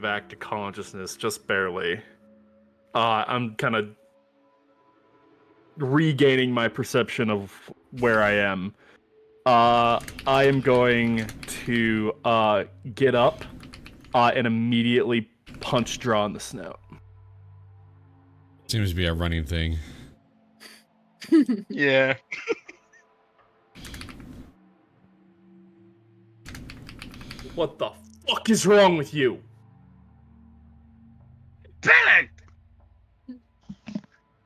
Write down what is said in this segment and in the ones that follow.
Back to consciousness, just barely. I'm kind of regaining my perception of where I am. I am going to get up and immediately punch Draw in the snout. Seems to be a running thing. Yeah. What the fuck is wrong with you? Panicked!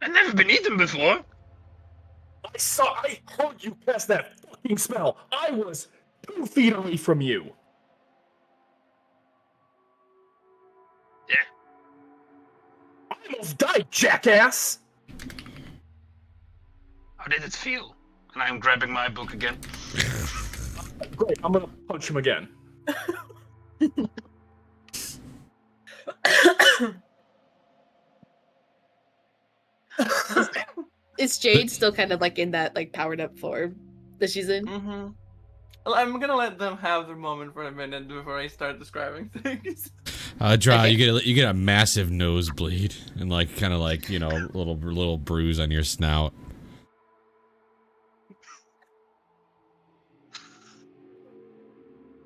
I've never been eaten before. I heard you cast that fucking spell. I was 2 feet away from you. Yeah. I almost died, jackass. How did it feel? And I'm grabbing my book again. Great, I'm gonna punch him again. Is Jade still kind of like in that like powered up form that she's in? Mm-hmm. Well, I'm gonna let them have their moment for a minute before I start describing things. Draw, Okay. you get a massive nosebleed and like kind of like, you know, little bruise on your snout.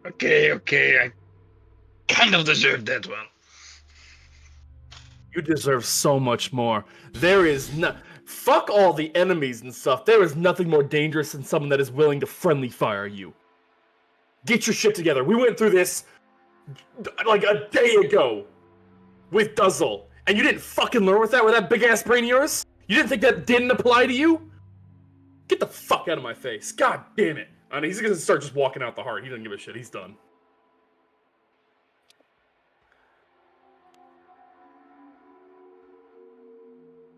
Okay, I kind of deserved that one. You deserve so much more. There is no... Fuck all the enemies and stuff. There is nothing more dangerous than someone that is willing to friendly fire you. Get your shit together. We went through this like a day ago with Duzzle. And you didn't fucking learn with that big ass brain of yours? You didn't think that didn't apply to you? Get the fuck out of my face. God damn it. And he's gonna start just walking out the heart. He doesn't give a shit. He's done.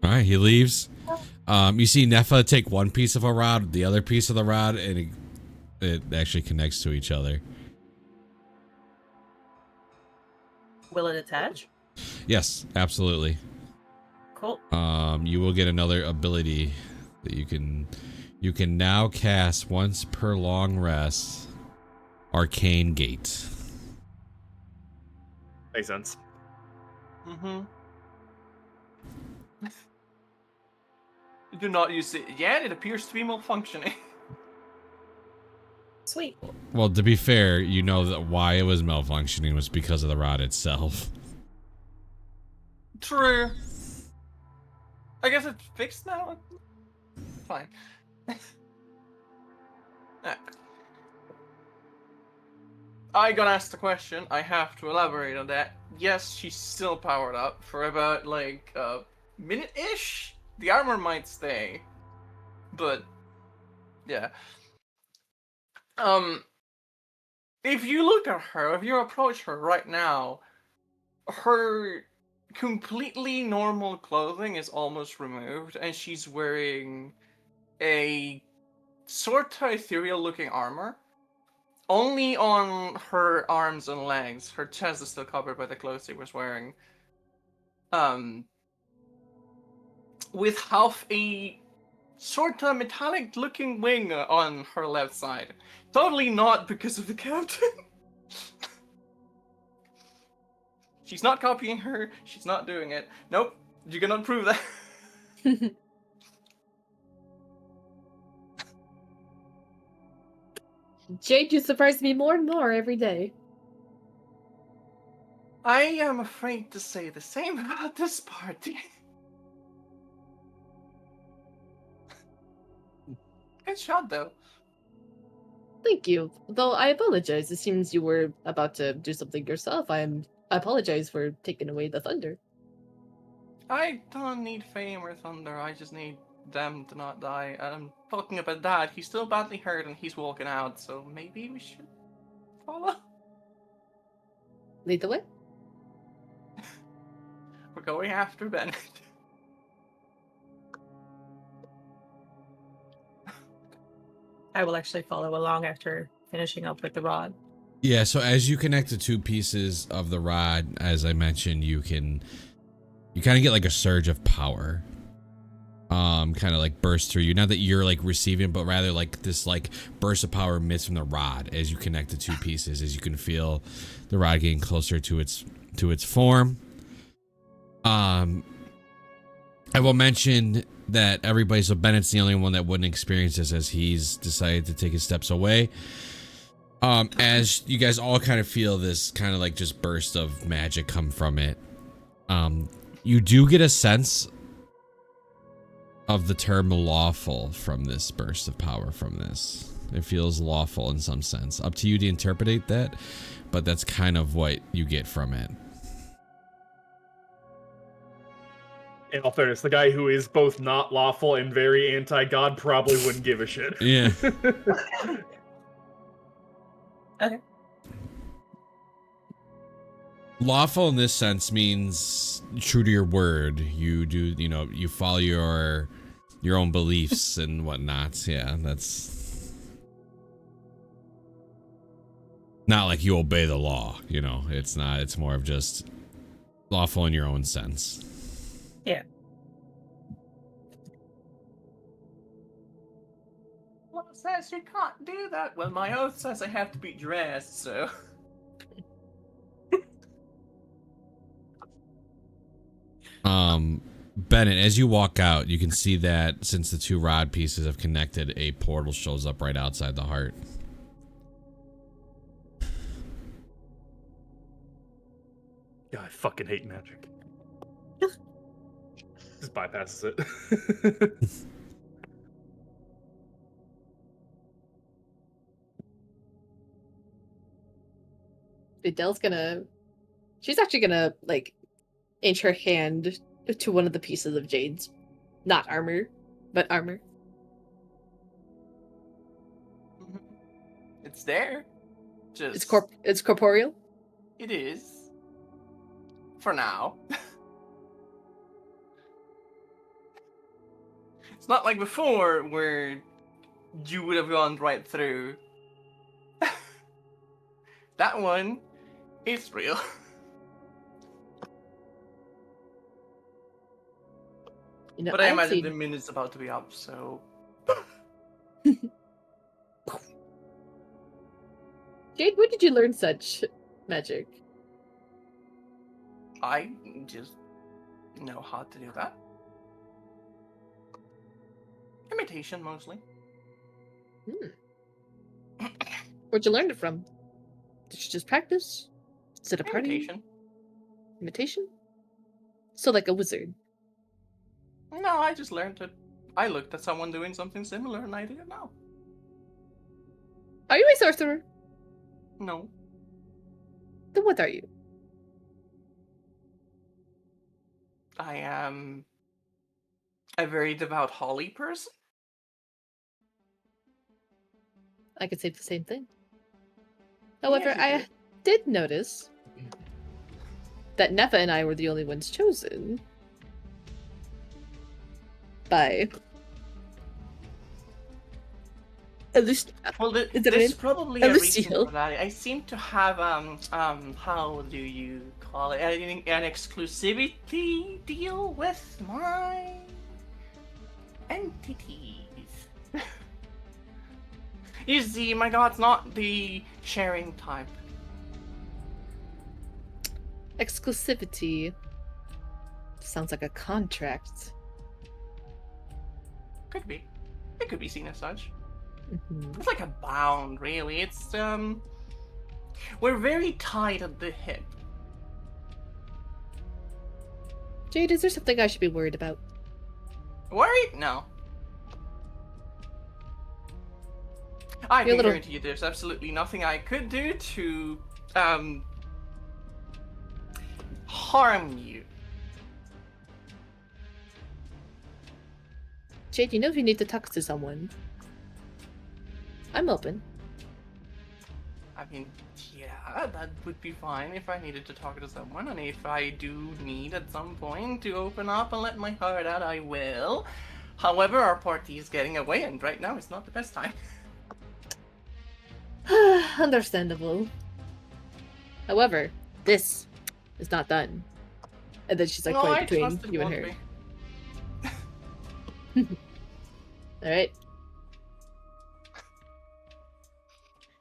All right, he leaves. You see Nefa take one piece of a rod, the other piece of the rod, and it actually connects to each other. Will it attach? Yes, absolutely. Cool. You will get another ability that you can now cast once per long rest. Arcane Gate. Makes sense. Mm-hmm. Do not use it yet. It appears to be malfunctioning. Sweet. Well, to be fair, you know that why it was malfunctioning was because of the rod itself. True. I guess it's fixed now. Fine. Alright. I got asked the question. I have to elaborate on that. Yes, she's still powered up for about like a minute-ish. The armor might stay, but yeah. If you look at her, if you approach her right now, her completely normal clothing is almost removed, and she's wearing a sort of ethereal-looking armor. Only on her arms and legs. Her chest is still covered by the clothes she was wearing. With half a sort of metallic looking wing on her left side. Totally not because of the captain. She's not copying her. She's not doing it. Nope. You cannot prove that. Jade, you surprise me more and more every day. I am afraid to say the same about this party. Good shot, though. Thank you. Though I apologize. It seems you were about to do something yourself. I apologize for taking away the thunder. I don't need fame or thunder. I just need them to not die. I'm talking about Dad. He's still badly hurt and he's walking out, so maybe we should follow. Lead the way. We're going after Bennett. I will actually follow along after finishing up with the rod. Yeah, so as you connect the two pieces of the rod, as I mentioned, you kind of get like a surge of power. Kind of like burst through you. Not that you're like receiving, but rather like this like burst of power emits from the rod as you connect the two pieces, as you can feel the rod getting closer to its form. I will mention that everybody, so Bennett's the only one that wouldn't experience this as he's decided to take his steps away. As you guys all kind of feel this kind of like just burst of magic come from it, you do get a sense of the term lawful from this burst of power from this. It feels lawful in some sense. Up to you to interpret that, but that's kind of what you get from it. In all fairness, the guy who is both not lawful and very anti-God probably wouldn't give a shit. Yeah. Okay. Lawful in this sense means true to your word. You do, you follow your own beliefs and whatnot. Yeah, that's not like you obey the law, it's not, it's more of just lawful in your own sense. Yeah. Law says you can't do that. Well, my oath says I have to be dressed, so. Bennett, as you walk out, you can see that since the two rod pieces have connected, a portal shows up right outside the heart. God, I fucking hate magic. Just bypasses it. Adele's she's actually gonna like inch her hand to one of the pieces of Jade's, not armor, but armor. It's there. Just It's corporeal. It is. For now. It's not like before where you would have gone right through. That one is real. But I imagine the minute's about to be up, so. Jade, where did you learn such magic? I just know how to do that. Imitation, mostly. Where'd you learn it from? Did you just practice? Is it a party? Imitation. Imitation? So like a wizard. No, I just learned it. I looked at someone doing something similar and I didn't know. Are you a sorcerer? No. Then what are you? I am a very devout Holly person. I could say the same thing. However, Yes, you I did. did notice that Nefa and I were the only ones chosen by at least. Well, Is it there's an- probably a a reason Lucille? for that. I seem to have how do you call it? An exclusivity deal with my entities. You see, my god's not the sharing type. Exclusivity sounds like a contract. Could be. It could be seen as such. Mhm. It's like a bound, really. It's we're very tight at the hip. Jade, is there something I should be worried about? Worried? No. I You're can a little- guarantee you there's absolutely nothing I could do to harm you. Jade, you know if you need to talk to someone, I'm open. I mean, yeah, that would be fine if I needed to talk to someone, and if I do need at some point to open up and let my heart out, I will. However, our party is getting away, and right now it's not the best time. Understandable. However, this is not done. And then she's like No, I pointing between trust it you and won't her. be. Alright.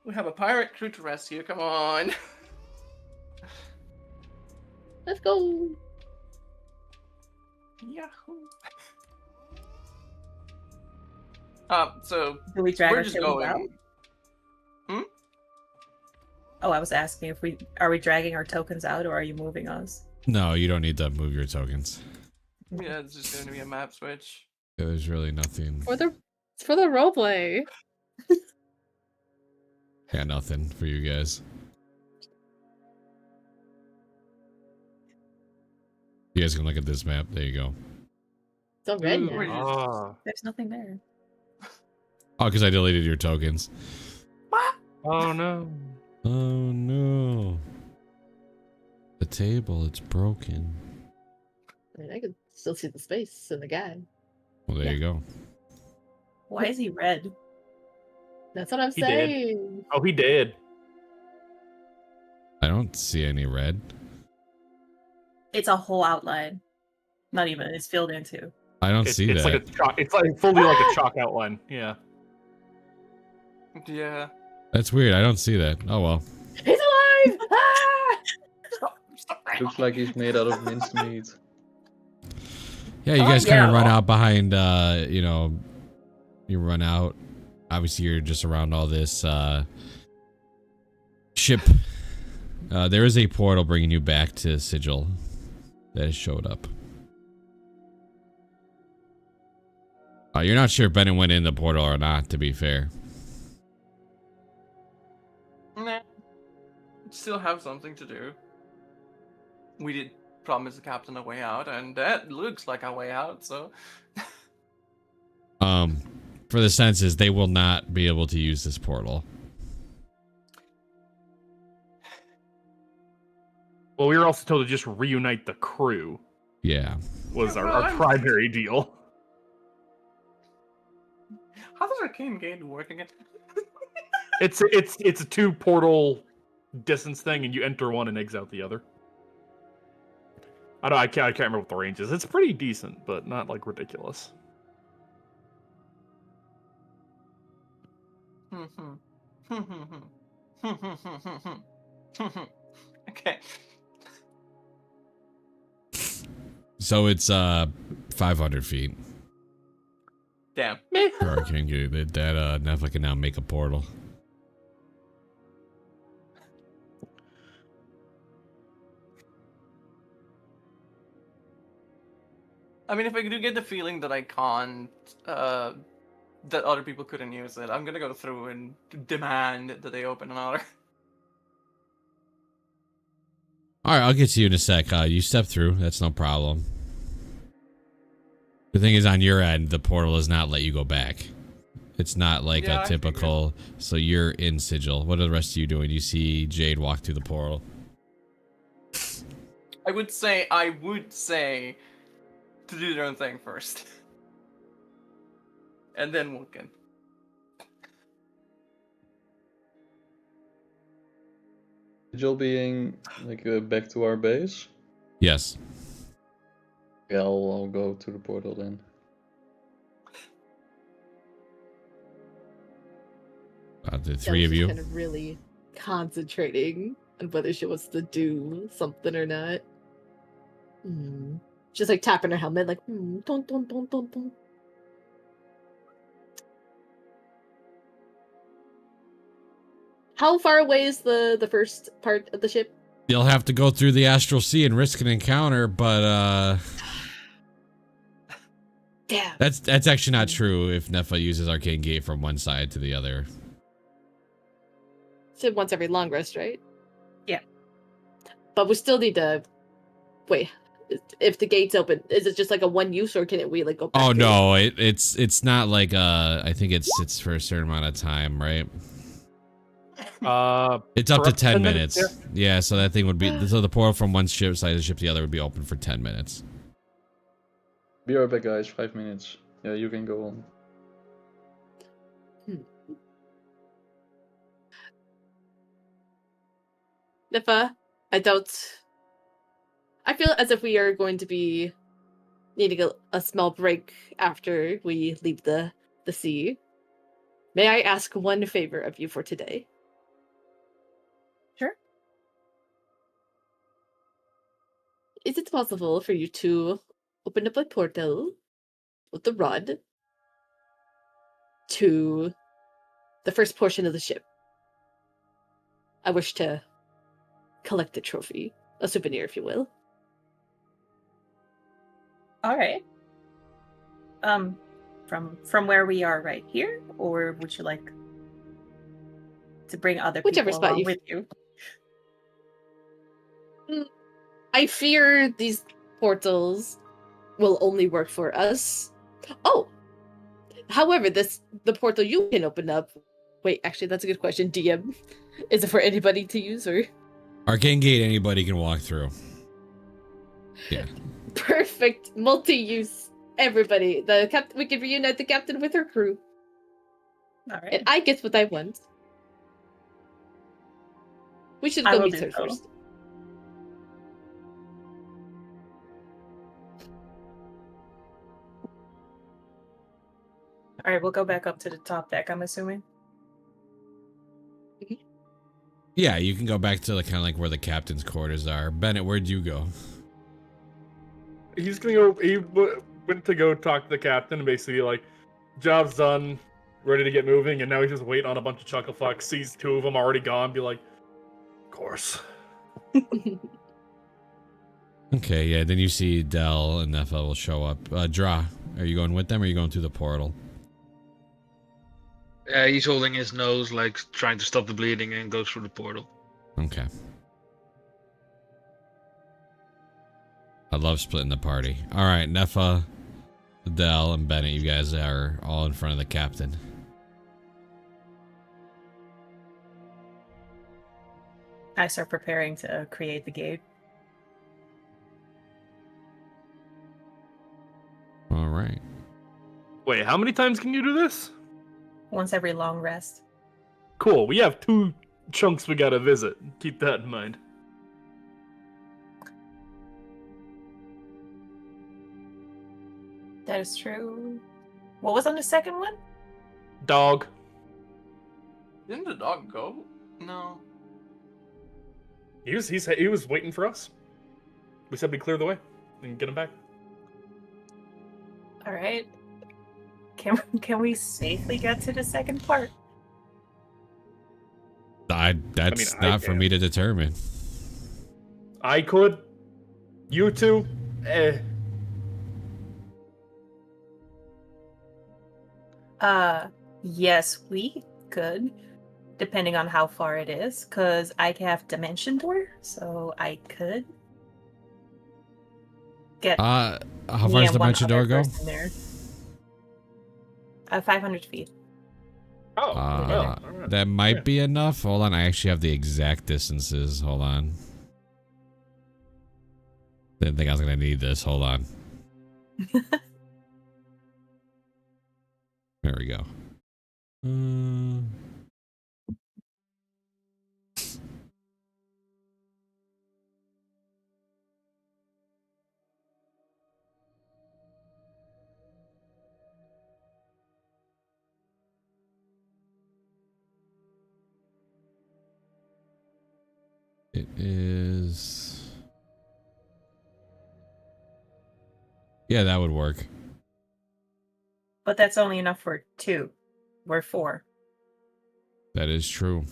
We have a pirate crew to rescue, come on. Let's go. Yahoo. So Do we drag we're our just tokens out? going. Oh, I was asking if are we dragging our tokens out or are you moving us? No, you don't need to move your tokens. Yeah, it's just going to be a map switch. There's really nothing. It's for the roleplay. Yeah, nothing for you guys. You guys can look at this map. There you go. It's all red Ooh, now. we're just- Ah. There's nothing there. Oh, because I deleted your tokens. Oh no. Oh no. The table, it's broken. I mean, I can still see the space in the guy. Well, there you go. Why is he red? That's what I'm He did. saying. Oh, he did. I don't see any red. It's a whole outline. Not even. It's filled in too. I don't It's, see it's that. like a chalk. It's like fully like a chalk outline. Yeah. Yeah. That's weird. I don't see that. Oh well. He's alive! Ah! Looks like he's made out of minced meat. Yeah, you Oh, guys kind yeah. of run out behind, you run out. Obviously, you're just around all this ship. There is a portal bringing you back to Sigil that has showed up. You're not sure if Bennett went in the portal or not, to be fair. Nah. Still have something to do. We did promise the captain a way out, and that looks like a way out, so. For the senses, they will not be able to use this portal. Well, we were also told to just reunite the crew. Yeah. Was Yeah, our primary deal. How does Arcane Gate work again? It's a 2 portal distance thing, and you enter one and exit out the other. I can't remember what the range is. It's pretty decent, but not like ridiculous. Okay. So it's 500 feet. Damn. For Arcane Gate. That Nephilim can now make a portal. I mean, if I do get the feeling that I can't, that other people couldn't use it, I'm gonna go through and demand that they open another. All right, I'll get to you in a sec. You step through. That's no problem. The thing is, on your end, the portal does not let you go back. It's not like Yeah, a I typical. So you're in Sigil. What are the rest of you doing? You see Jade walk through the portal. I would say to do their own thing first. And then walk in. Sigil being like back to our base. Yes. Yeah, I'll go to the portal then. The three of She's you. kind of really concentrating on whether she wants to do something or not. Just like tapping her helmet, like don't. How far away is the first part of the ship? You'll have to go through the astral sea and risk an encounter, but Damn. that's actually not true if Nepha uses Arcane Gate from one side to the other. So once every long rest, right? Yeah. But we still need to wait. If the gate's open, is it just like a one use, or can we like go back? Oh to no, it's not like I think it's for a certain amount of time, right? It's up for to up to 10 10 minutes. minutes, Yeah, so that thing would be so the portal from one ship side of the ship to the other would be open for 10 minutes. Be right back, guys. 5 minutes. Yeah, you can go on. Nifa, I feel as if we are going to be needing a small break after we leave the sea. May I ask one favor of you for today? Sure. Is it possible for you to open up a portal with the rod to the first portion of the ship. I wish to collect a trophy, a souvenir, if you will. All right. From where we are right here, or would you like to bring other Whichever people spot along you with you? I fear these portals will only work for us. Oh, however, the portal you can open up. Wait, actually, that's a good question. DM, is it for anybody to use or? Arcane Gate, anybody can walk through. Yeah. Perfect multi-use. Everybody, the captain. We can reunite the captain with her crew, All right. and I get what I want. We should I go will meet do her so. first. All right, we'll go back up to the top deck, I'm assuming. Yeah, you can go back to kind of like where the captain's quarters are. Bennett, where'd you go? He's gonna go. Went to go talk to the captain and basically like, job's done, ready to get moving, and now he's just waiting on a bunch of chuckle fucks. Sees two of them already gone. Be like, of course. Okay, yeah, then you see Dell and Nefa will show up. Dra, are you going with them or are you going through the portal? He's holding his nose, like trying to stop the bleeding, and goes through the portal. Okay. I love splitting the party. All right, Nefa, Dell, and Bennett, you guys are all in front of the captain. I start preparing to create the gate. All right. Wait, how many times can you do this? Once every long rest. Cool. We have 2 chunks we gotta visit. Keep that in mind. That is true. What was on the second one? Dog. Didn't the dog go? No. He was waiting for us. We said we clear the way and get him back. All right. Can we safely get to the second part? That's I not for can. me to determine. I could. You two. Yes, we could, depending on how far it is, because I have Dimension Door, so I could get How me far does and one Dimension other Door go? person there. 500 feet. Oh, well, all right. That might Yeah. be enough. Hold on, I actually have the exact distances. Hold on. Didn't think I was gonna need this. Hold on. There we go. It is. Yeah, that would work. But that's only enough for 2. We're 4. That is true.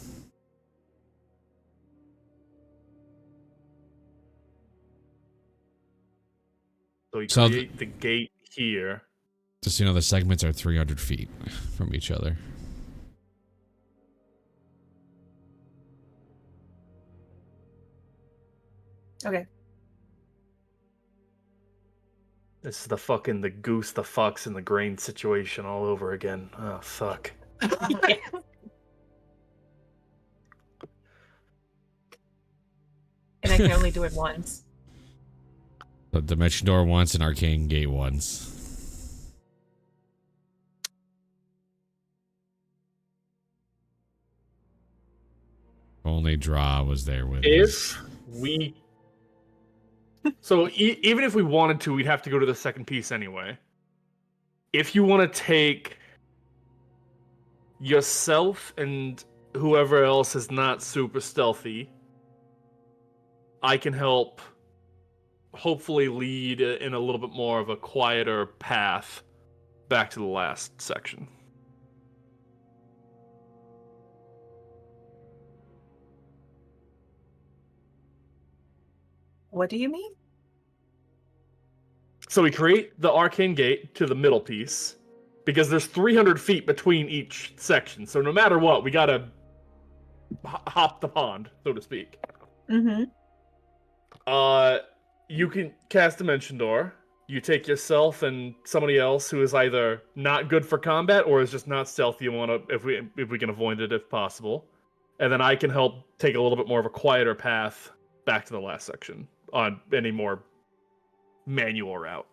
So we So create the gate here. Just so you know, the segments are 300 feet from each other. Okay. This is the goose, the fox, and the grain situation all over again. Oh, fuck. And I can only do it once. So Dimension Door once and Arcane Gate once. Only Draw was there with us. If we... So even if we wanted to, we'd have to go to the second piece anyway. If you want to take yourself and whoever else is not super stealthy, I can help hopefully lead in a little bit more of a quieter path back to the last section. What do you mean? So we create the arcane gate to the middle piece, because there's 300 feet between each section. So no matter what, we gotta hop the pond, so to speak. Mm-hmm. You can cast Dimension Door. You take yourself and somebody else who is either not good for combat or is just not stealthy and want to, if we can avoid it if possible. And then I can help take a little bit more of a quieter path back to the last section on any more manual route.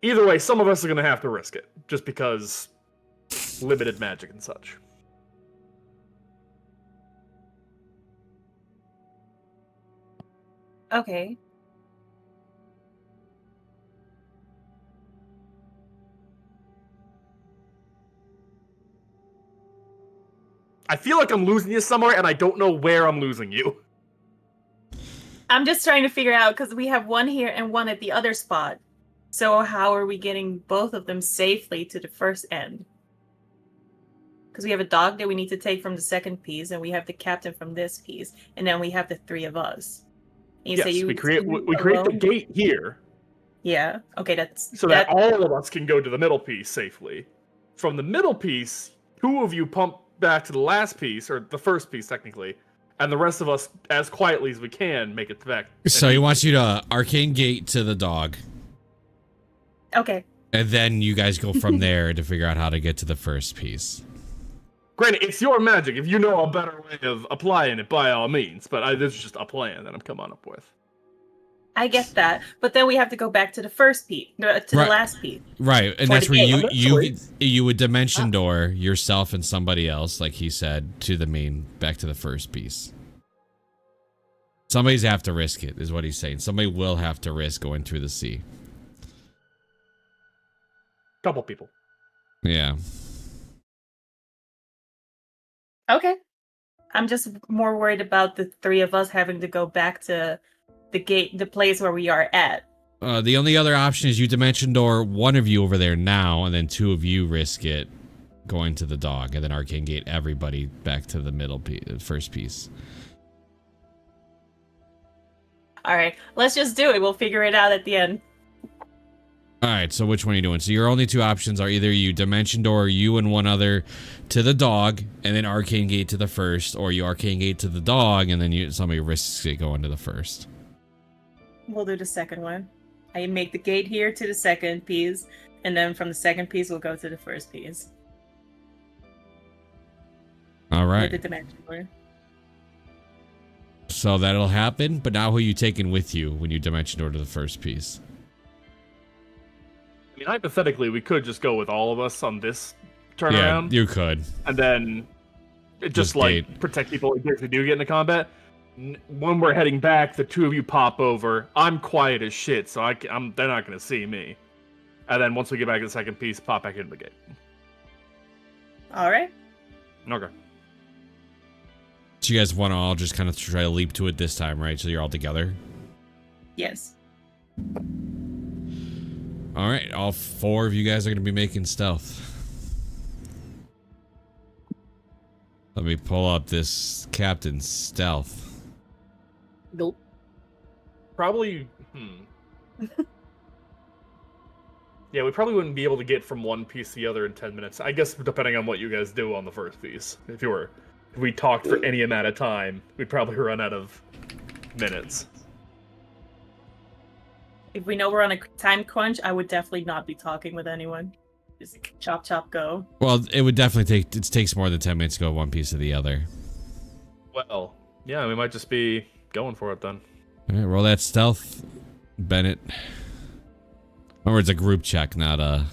Either way, some of us are going to have to risk it, just because limited magic and such. Okay. I feel like I'm losing you somewhere, and I don't know where I'm losing you. I'm just trying to figure out, because we have one here and one at the other spot. So how are we getting both of them safely to the first end? Because we have a dog that we need to take from the second piece, and we have the captain from this piece, and then we have the three of us. And you say Yes, you we create the alone? gate here, Yeah. Okay, that's so that all of us can go to the middle piece safely. From the middle piece, 2 of you pump back to the last piece, or the first piece technically, and the rest of us, as quietly as we can, make it back. So he wants you to arcane gate to the dog, okay. and then you guys go from there to figure out how to get to the first piece. Granted, it's your magic. If you know a better way of applying it, by all means. But this is just a plan that I'm coming up with. I get that, but then we have to go back to the first piece, to Right. the last piece. Right, and For that's the where game. you would dimension door yourself and somebody else, like he said, to the main, back to the first piece. Somebody's have to risk it, is what he's saying. Somebody will have to risk going through the sea. Couple people. Yeah. Okay. I'm just more worried about the three of us having to go back to the gate, the place where we are at. The only other option is you dimension door one of you over there now, and then 2 of you risk it going to the dog, and then arcane gate everybody back to the middle first piece. All right, let's just do it. We'll figure it out at the end. All right, so which one are you doing? So your only 2 options are either you dimension door you and one other to the dog, and then arcane gate to the first, or you arcane gate to the dog, and then somebody risks it going to the first. We'll do the second one. I make the gate here to the second piece, and then from the second piece, we'll go to the first piece. All With right. the dimension door. So that'll happen, but now who are you taking with you when you dimension door to the first piece? I mean, hypothetically, we could just go with all of us on this turnaround. Yeah, you could. And then just gate. protect people in case we do get into combat. When we're heading back, the 2 of you pop over. I'm quiet as shit, so they're not going to see me. And then once we get back to the second piece, pop back into the gate. All right. Okay. So you guys want to all just kind of try to leap to it this time, right? So you're all together? Yes. All right, all 4 of you guys are going to be making stealth. Let me pull up this captain's stealth. Nope. Probably. Yeah, we probably wouldn't be able to get from one piece to the other in 10 minutes. I guess depending on what you guys do on the first piece. If we talked for any amount of time, we'd probably run out of minutes. If we know we're on a time crunch, I would definitely not be talking with anyone. Just chop, chop, go. Well, it would definitely takes more than 10 minutes to go one piece to the other. Well, yeah, we might just be going for it then. All right, roll that stealth, Bennett. Remember, it's a group check, not a...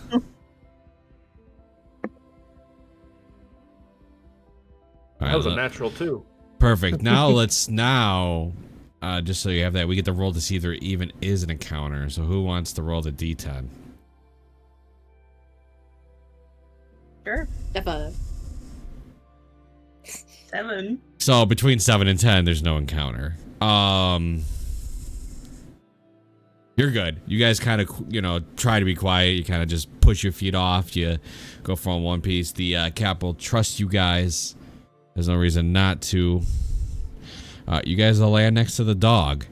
That was a natural too. Perfect. Now just so you have that, we get to roll to see if there even is an encounter. So who wants to roll the D10? Sure. F5. 7. So between 7 and 10, there's no encounter. You're good. You guys kind of, try to be quiet. You kind of just push your feet off. You go from one piece. The cap will trust you guys. There's no reason not to. You guys will land next to the dog.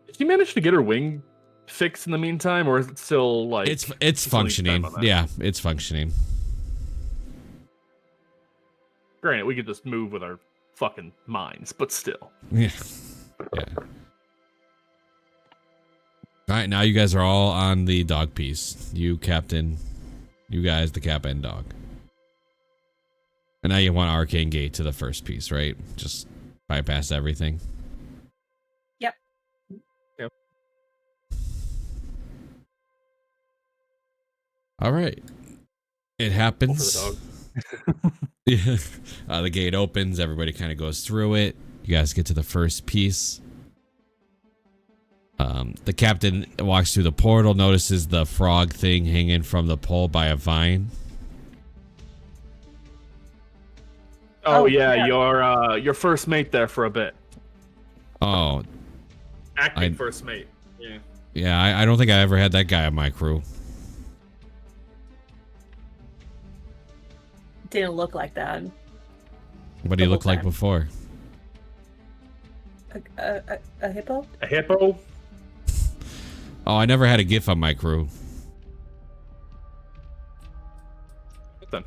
Did she manage to get her wing fixed in the meantime, or is it still like It's still needs time functioning. on that? Yeah, it's functioning. Granted, we could just move with our fucking minds, but still. Yeah. Yeah. All right, now you guys are all on the dog piece. You, Captain. You guys, the Cap and dog. And now you want Arcane Gate to the first piece, right? Just bypass everything. Yep. Yep. All right. It happens. For the dog. Yeah. The gate opens. Everybody kind of goes through it. You guys get to the first piece. The captain walks through the portal, notices the frog thing hanging from the pole by a vine. Oh, Oh, yeah, yeah. your first mate there for a bit. Oh, Acting first mate. Yeah. yeah, I don't think I ever had that guy on my crew. Didn't look like that. What did he The look whole like time. before? A hippo? A hippo? Oh, I never had a GIF on my crew. Then.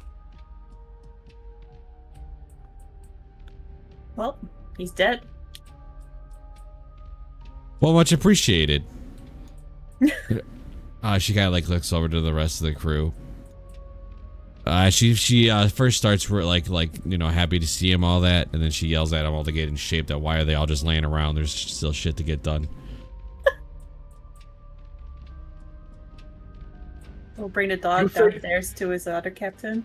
Well, he's dead. Well, much appreciated. She kind of like looks over to the rest of the crew. She first starts like you know, happy to see him, all that, and then she yells at them all to get in shape. That why are they all just laying around? There's still shit to get done. We'll bring the dog downstairs to his other captain.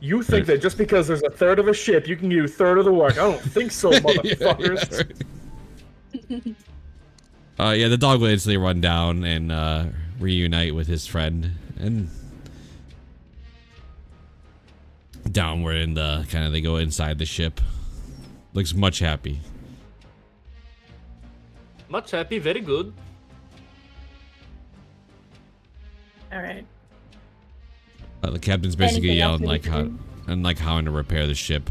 You think that just because there's a third of a ship, you can do a third of the work? I don't think so, motherfuckers. Yeah, the dog will instantly run down and reunite with his friend and downward in the kind of they go inside the ship. Looks much happy. Much happy, very good. All right. The captain's basically Anything else yelling we like need to how to repair the ship.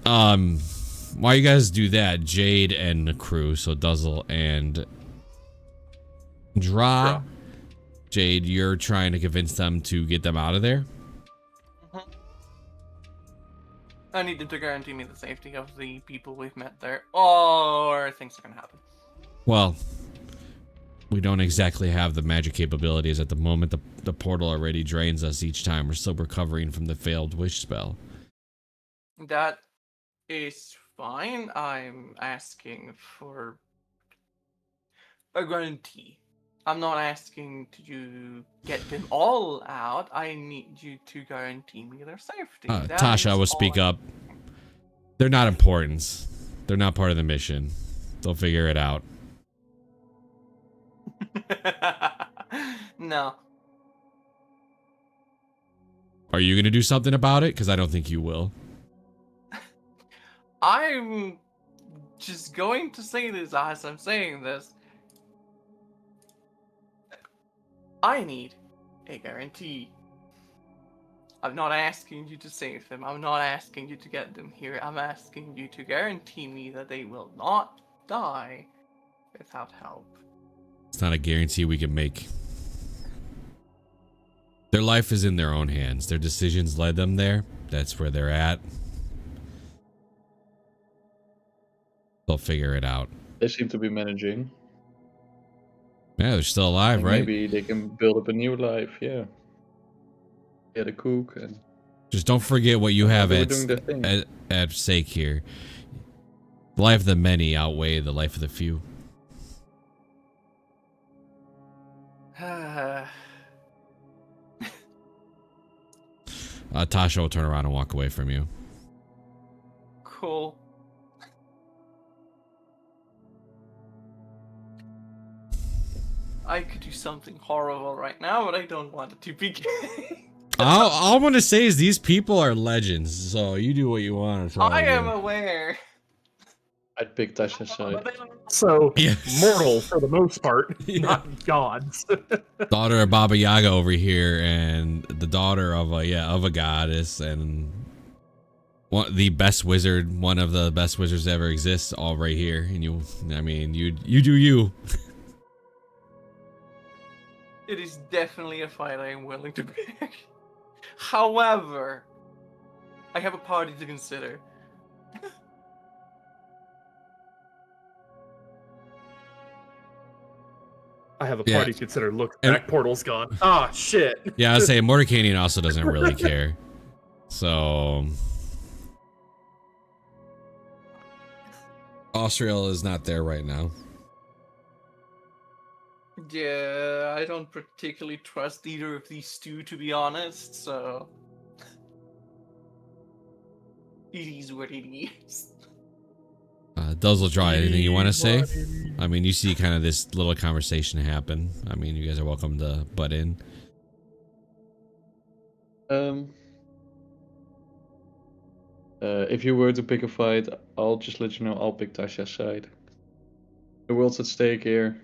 While you guys do that, Jade and the crew, so Duzzle and Dra. Jade, you're trying to convince them to get them out of there. I need them to guarantee me the safety of the people we've met there, or things are gonna happen. Well, we don't exactly have the magic capabilities at the moment. The portal already drains us each time. We're still recovering from the failed wish spell. That is fine. I'm asking for a guarantee. I'm not asking you get them all out. I need you to guarantee me their safety. That Tasha, I is will all speak I- up. They're not important. They're not part of the mission. They'll figure it out. No. Are you going to do something about it? Because I don't think you will. I'm just going to say this as I'm saying this. I need a guarantee. I'm not asking you to save them. I'm not asking you to get them here. I'm asking you to guarantee me that they will not die without help. It's not a guarantee we can make. Their life is in their own hands. Their decisions led them there. That's where they're at. They'll figure it out. They seem to be managing. Yeah, they're still alive, And right? maybe they can build up a new life, yeah. Get a cook and Just don't forget what you have they were at, doing their thing. at stake here. The life of the many outweigh the life of the few. Tasha will turn around and walk away from you. Cool. I could do something horrible right now, but I don't want it to be gay. All I'm gonna say is these people are legends, so you do what you want. I am aware. I'd pick Tasha's side. So, Yes. mortal for the most part, Yeah. not gods. Daughter of Baba Yaga over here, and the daughter of a goddess, and the best wizard, one of the best wizards that ever exists, all right here. And you do you. It is definitely a fight I am willing to pick. However, I have a party to consider. I have a Yeah. party to consider. Look, And- back portal's gone. Ah, shit. Yeah, I was saying Mordecanian also doesn't really care. So Austriel is not there right now. Yeah, I don't particularly trust either of these two, to be honest, so... It is what it is. Duzzledraw, anything you want to say? I mean, you see kind of this little conversation happen. I mean, you guys are welcome to butt in. If you were to pick a fight, I'll just let you know I'll pick Tasha's side. The world's at stake here.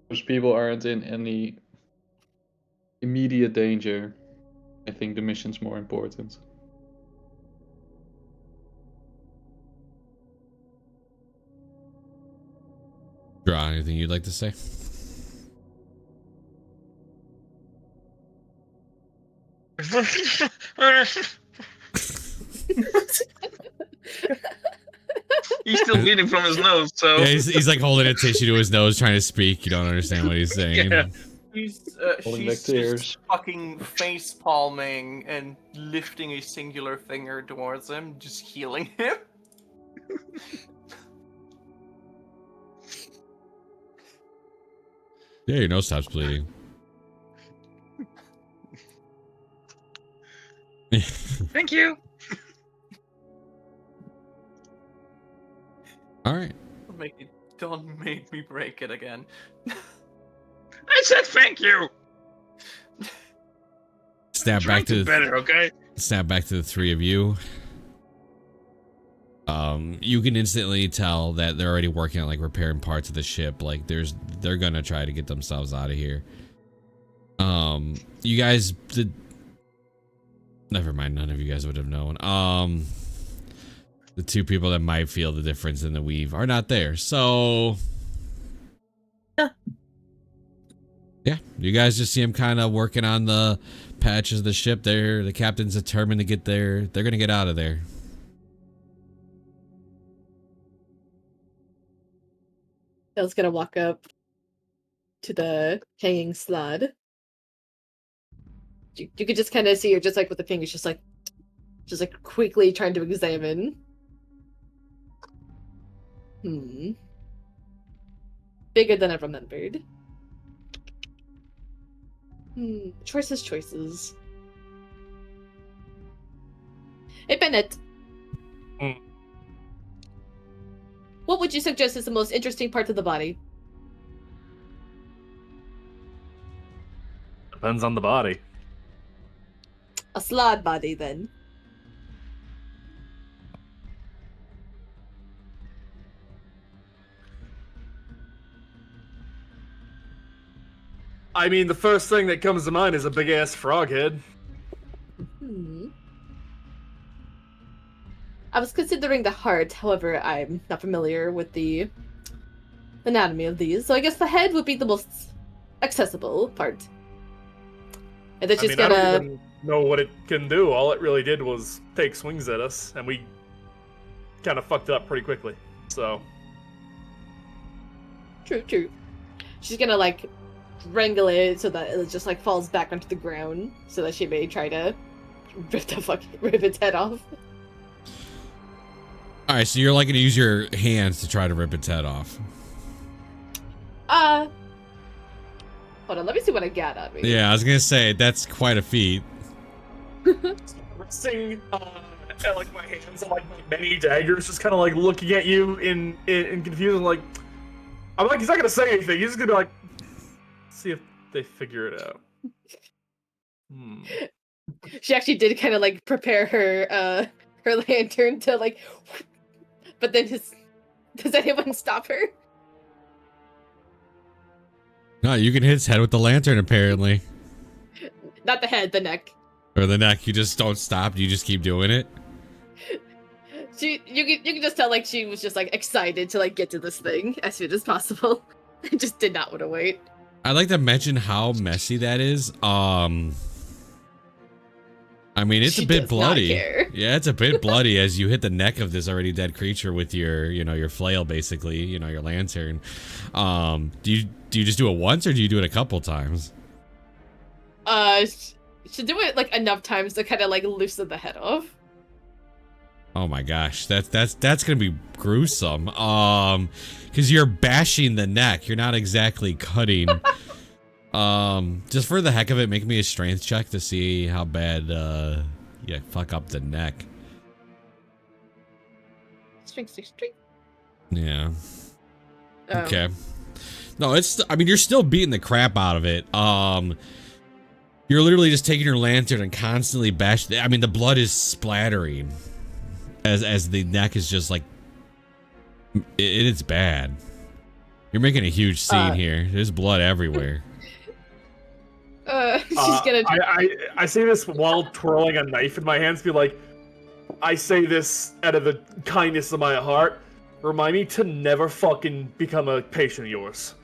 Those people aren't in any immediate danger. I think the mission's more important. Draw, anything you'd like to say? He's still bleeding from his nose, so. Yeah, he's like holding a tissue to his nose, trying to speak. You don't understand what he's saying. Yeah. Holding back She's tears. just fucking face palming and lifting a singular finger towards him, just healing him. Yeah, your nose stops bleeding. Thank you. All right. Don't make me break it again. I said thank you. Snap Trying back to to better, okay? snap back to the three of you. You can instantly tell that they're already working on like repairing parts of the ship. Like they're gonna try to get themselves out of here. You guys did. Never mind. None of you guys would have known. The two people that might feel the difference in the weave are not there. So. Yeah, you guys just see him kind of working on the patches of the ship. The captain's determined to get there. They're gonna get out of there. Dell's gonna walk up to the hanging slab. You could just kind of see her, just like with the fingers, just like quickly trying to examine. Bigger than I remembered. Choices. Hey, Bennett. Hmm. What would you suggest is the most interesting part of the body? Depends on the body. A slod body, then. I mean, the first thing that comes to mind is a big ass frog head. I was considering the heart, however, I'm not familiar with the anatomy of these, so I guess the head would be the most accessible part. And then she's I gonna. don't even know what it can do. All it really did was take swings at us, and we kind of fucked up pretty quickly. So. True. She's gonna like wrangle it so that it just like falls back onto the ground, so that she may try to rip its head off. All right, so you're like gonna use your hands to try to rip its head off. Hold on, let me see what I got on me. Yeah, I was gonna say that's quite a feat. Resting, like my hands on like my many daggers, just kind of like looking at you in confusion. Like, I'm like, he's not gonna say anything. He's just gonna be like, see if they figure it out. She actually did kind of like prepare her lantern to like, but then does anyone stop her? No, you can hit its head with the lantern apparently. Not the head, the neck. Or the neck. You just don't stop. You just keep doing it. You can just tell like she was just like excited to like get to this thing as soon as possible. I just did not want to wait. I'd like to mention how messy that is. I mean, it's She a bit does not bloody. care. Yeah, it's a bit bloody as you hit the neck of this already dead creature with your, your flail, basically, your lantern. Do you just do it once or do you do it a couple times? Should do it like enough times to kind of like loosen the head off. Oh my gosh, that's gonna be gruesome. Because you're bashing the neck. You're not exactly cutting. Just for the heck of it, make me a strength check to see how bad you fuck up the neck. Strength. Yeah. Okay. No, I mean, you're still beating the crap out of it. You're literally just taking your lantern and constantly bashing. I mean, the blood is splattering as the neck is just like it's bad. You're making a huge scene here. There's blood everywhere. She's gonna. I say this while twirling a knife in my hands. Be like, I say this out of the kindness of my heart. Remind me to never fucking become a patient of yours.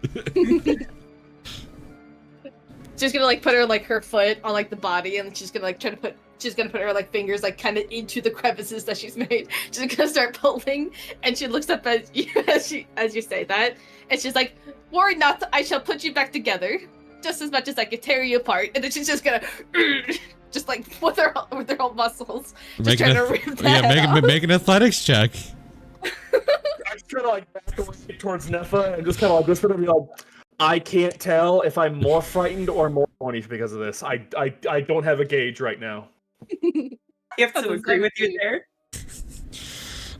She's gonna like put her like her foot on like the body, and she's gonna like try to put. She's gonna put her like fingers like kind of into the crevices that she's made. She's gonna start pulling, and she looks up at you as you say that, and she's like, "Worry not, I shall put you back together, just as much as I can tear you apart." And then she's just gonna, just like with her whole muscles, just trying to rip that off. Make an athletics check. I just kind of like back away towards Nefa and just kind of like whisper to me like, I can't tell if I'm more frightened or more horny because of this. I don't have a gauge right now. You have to agree with you there.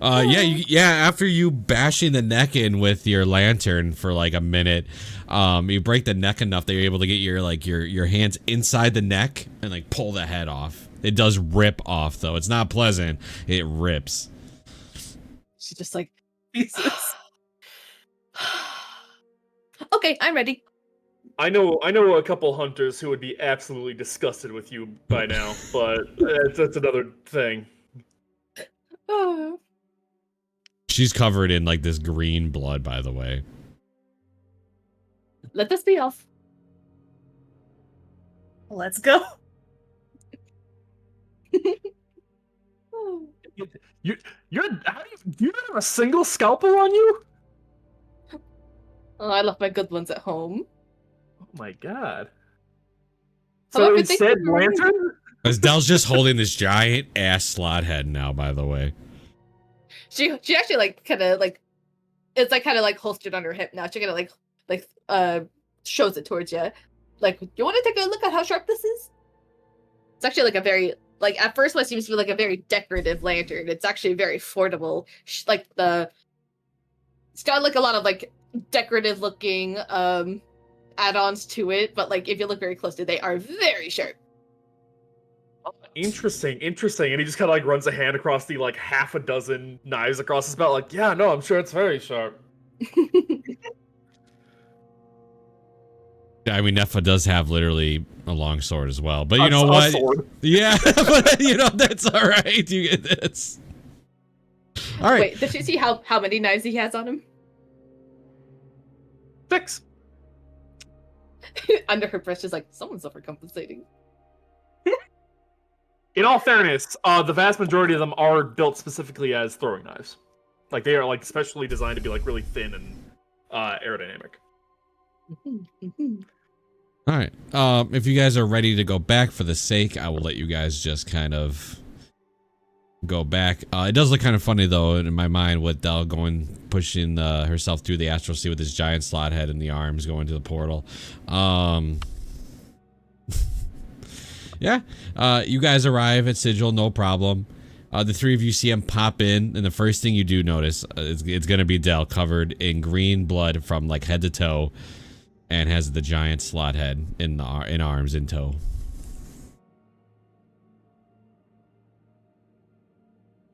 After you bashing the neck in with your lantern for like a minute, you break the neck enough that you're able to get your hands inside the neck and like pull the head off. It does rip off though. It's not pleasant. It rips. She's just like, Jesus. Okay, I'm ready. I know a couple hunters who would be absolutely disgusted with you by now, but that's another thing. She's covered in like this green blood, by the way. Let this be off. Let's go. Do you not have a single scalpel on you? Oh, I left my good ones at home. Oh my god. However, So instead, lantern? As Dell's just holding this giant ass slot head now, by the way. She actually like kind of like it's like kind of like holstered on her hip now. She kind of like shows it towards you. Like, you want to take a look at how sharp this is? It's actually like a very like at first what seems to be like a very decorative lantern. It's actually very affordable. Like it's got like a lot of like decorative looking add-ons to it, but like if you look very closely, they are very sharp. Interesting. And he just kind of like runs a hand across the like half a dozen knives across his belt. Like, yeah, no, I'm sure it's very sharp. I mean, Nefa does have literally a long sword as well, but you A know what? sword. Yeah, but you know that's all right. You get this. All right. Wait, did you see how many knives he has on him? 6. Under her breath, she's like, someone's overcompensating. In all fairness, the vast majority of them are built specifically as throwing knives. Like they are like specially designed to be like really thin and aerodynamic. All right. If you guys are ready to go back for the sake, I will let you guys just kind of go back. It does look kind of funny though in my mind with Del pushing herself through the astral sea with this giant slot head and the arms going to the portal. Yeah. You guys arrive at Sigil, no problem. The three of you see him pop in, and the first thing you do notice it's gonna be Del covered in green blood from like head to toe, and has the giant slot head in arms in tow.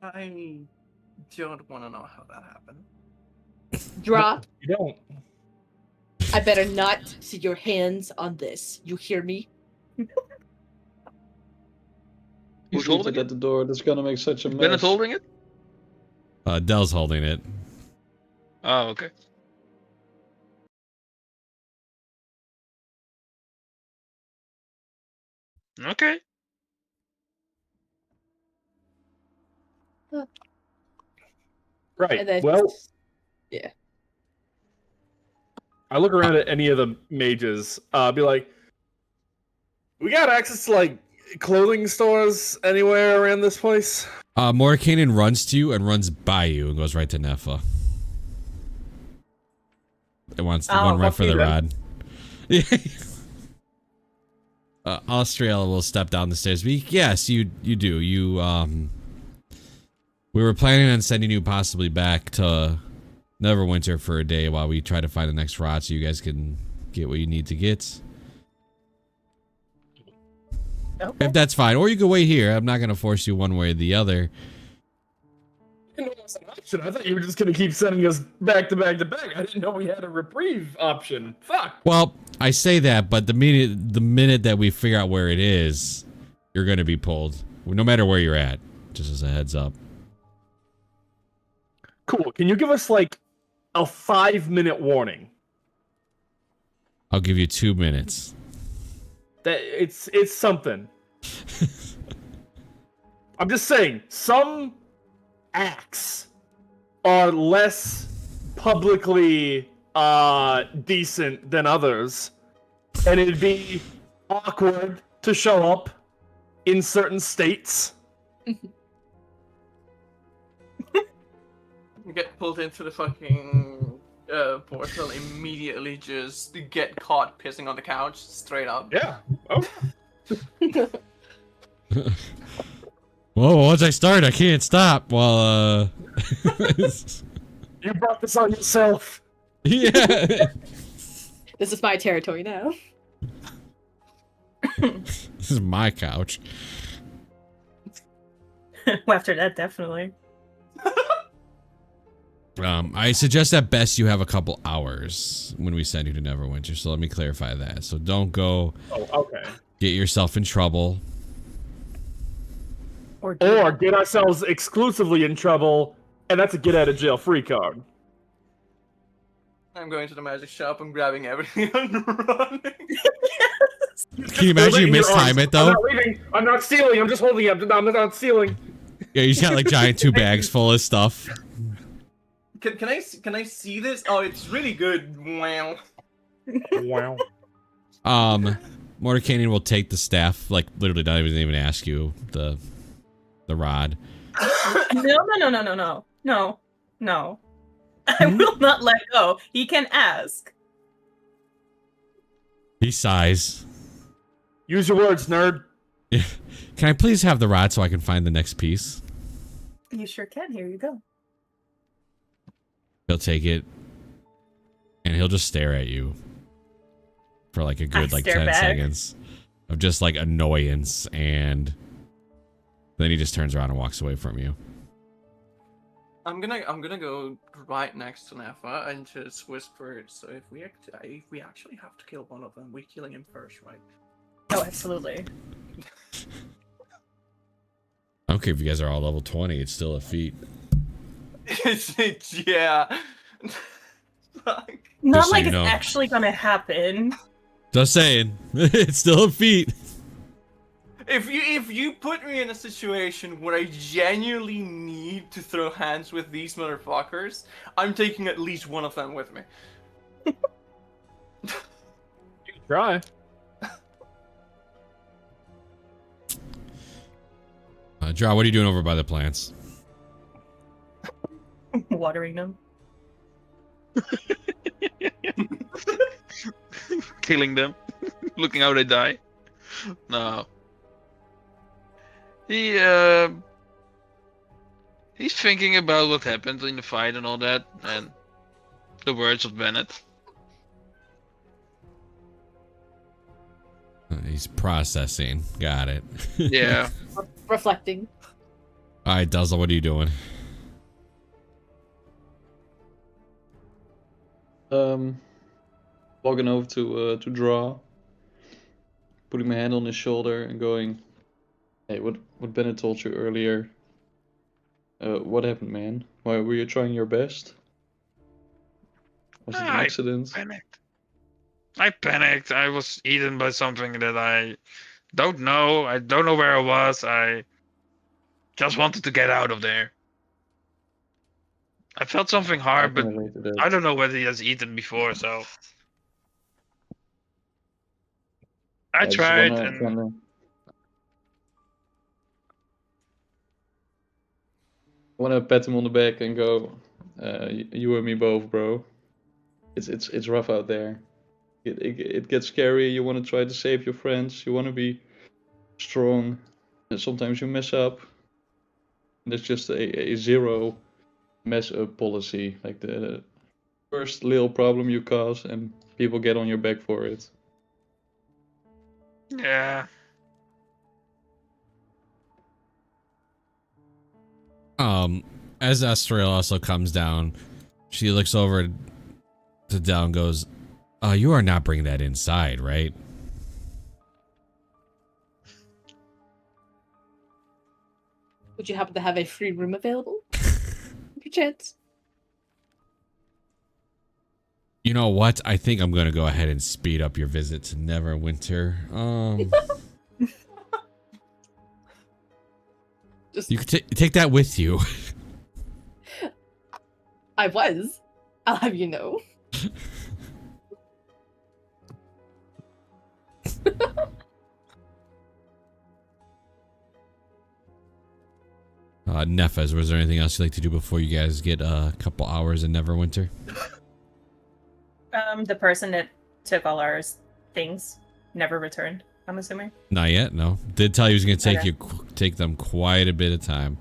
I don't want to know how that happened. Draw. You don't. I better not see your hands on this. You hear me? Who's holding at the door? That's gonna make such a mess. Bennett's holding it? Dell's holding it. Oh, okay. Okay. Right. And then Well, yeah. I look around at any of the mages. Be like, we got access to like clothing stores anywhere around this place? Morikanen runs to you and runs by you and goes right to Nefa. It wants the one right fuck for you the then. rod. Australia will step down the stairs. Yes, you do. We were planning on sending you possibly back to Neverwinter for a day while we try to find the next rod so you guys can get what you need to get. Okay. If that's fine. Or you can wait here. I'm not going to force you one way or the other. I didn't know that was an option. I thought you were just gonna keep sending us back to back to back. I didn't know we had a reprieve option. Fuck. Well, I say that, but the minute that we figure out where it is, you're going to be pulled. No matter where you're at. Just as a heads up. Cool. Can you give us like a 5-minute warning? I'll give you 2 minutes. That it's something. I'm just saying, some acts are less publicly decent than others, and it'd be awkward to show up in certain states. Get pulled into the fucking portal, immediately just get caught pissing on the couch straight up. Yeah. Oh. Whoa, once I start, I can't stop. Well, You brought this on yourself. yeah. This is my territory now. This is my couch. Well, after that, definitely. I suggest at best you have a couple hours when we send you to Neverwinter, so let me clarify that. So don't go Oh, okay. get yourself in trouble. Or Or get ourselves exclusively in trouble, and that's a get out of jail free card. I'm going to the magic shop and grabbing everything and running. Can you imagine you mistime it, I'm though? not leaving. I'm not stealing. I'm just holding it. I'm not stealing. Yeah, you just got like giant 2 bags full of stuff. Can I see this? Oh, it's really good. Wow. Wow. Morikanen will take the staff, like literally not even ask you the rod. No. I will not let go. He can ask. He sighs. Use your words, nerd. Can I please have the rod so I can find the next piece? You sure can. Here you go. He'll take it, and he'll just stare at you for like a good like stare 10 back. seconds of just like annoyance, and then he just turns around and walks away from you. I'm gonna go right next to Nefa and just whisper. So if we actually have to kill one of them, we're killing him first, right? Oh, absolutely. I don't care if you guys are all level 20, it's still a feat. Yeah. Fuck. Not Just so like you it's know. actually gonna happen. Just saying, it's still a feat. If you put me in a situation where I genuinely need to throw hands with these motherfuckers, I'm taking at least one of them with me. Try. Draw, what are you doing over by the plants? Watering them. Killing them. Looking how they die. No. He's thinking about what happened in the fight and all that, and the words of Bennett. He's processing. Got it. Yeah. Reflecting. All right, Duzzle, what are you doing? Walking over to draw, putting my hand on his shoulder and going, "Hey, what Bennett told you earlier? What happened, man? Why were you trying your best? Was it an I accident? panicked. I panicked. I was eaten by something that I don't know. I don't know where I was. I just wanted to get out of there. I felt something I hard, can but relate to that. I don't know whether he has eaten before, so I I just tried wanna and kinda pat him on the back and go, you and me both, bro. It's rough out there. It gets scary. You want to try to save your friends. You want to be strong. And sometimes you mess up. There's just a zero mess up policy. Like the first little problem you cause, and people get on your back for it. yeah. As Estriel also comes down, she looks over to Dell and goes, you are not bringing that inside, right? Would you happen to have a free room available? Perchance. You know what? I think I'm going to go ahead and speed up your visit to Neverwinter. Just, You can take that with you. I was. I'll have you know. Nefes, was there anything else you'd like to do before you guys get a couple hours in Neverwinter? The person that took all our things never returned, I'm assuming. Not yet, no. Did tell you he was going to Okay. take them quite a bit of time.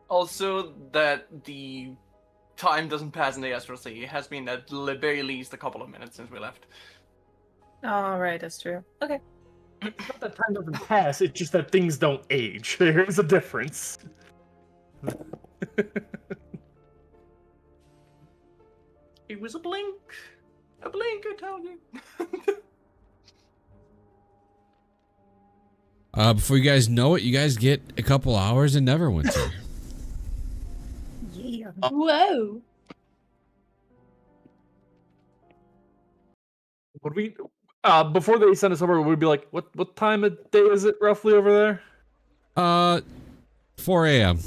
Also, that the time doesn't pass in the Astral Sea. It has been at the very least a couple of minutes since we left. Oh, right, that's true. Okay. It's not that time doesn't pass, it's just that things don't age. There's a difference. It was a blink. A blink, I tell you. Before you guys know it, you guys get a couple hours in Neverwinter. Yeah. Whoa. Would we, before they send us over, we'd be like, what time of day is it roughly over there? 4 a.m.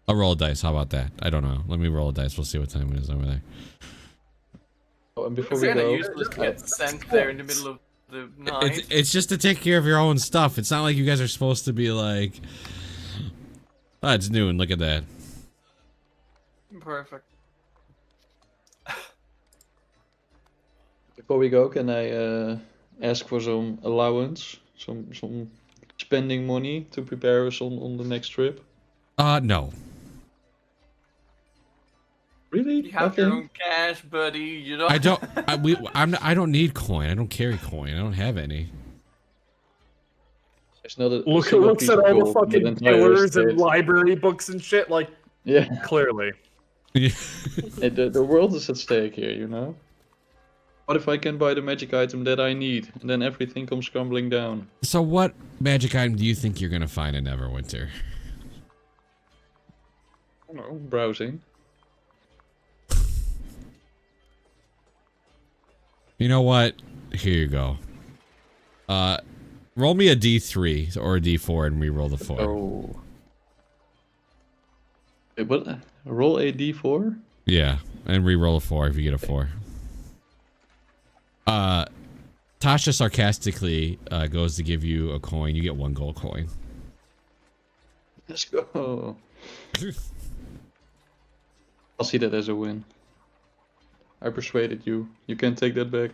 I'll roll a dice. How about that? I don't know. Let me roll a dice. We'll see what time it is over there. Oh, and before It's we kinda go, useless to get sent there in the middle of the night. It's just to take care of your own stuff. It's not like you guys are supposed to be like, oh, it's noon. Look at that. Perfect. before we go, can I ask for some allowance, some spending money to prepare us on the next trip? No. Really? You have your Nothing? own cash, buddy. You don't. I don't. I don't need coin. I don't carry coin. I don't have any. It's not a Looks single piece at of all the gold in fucking entire pillars and estate. library books and shit, like, Yeah, clearly. the world is at stake here, you know? What if I can buy the magic item that I need, and then everything comes crumbling down? So, what magic item do you think you're gonna find in Neverwinter? I don't know, browsing. You know what? Here you go. Roll me a D3 or a D4 and re-roll the 4. Oh. Wait, what? Roll a d4? Yeah, and re-roll a 4 if you get a 4. Tasha sarcastically goes to give you a coin. You get 1 gold coin. Let's go. I'll see that as a win. I persuaded you. You can't take that back.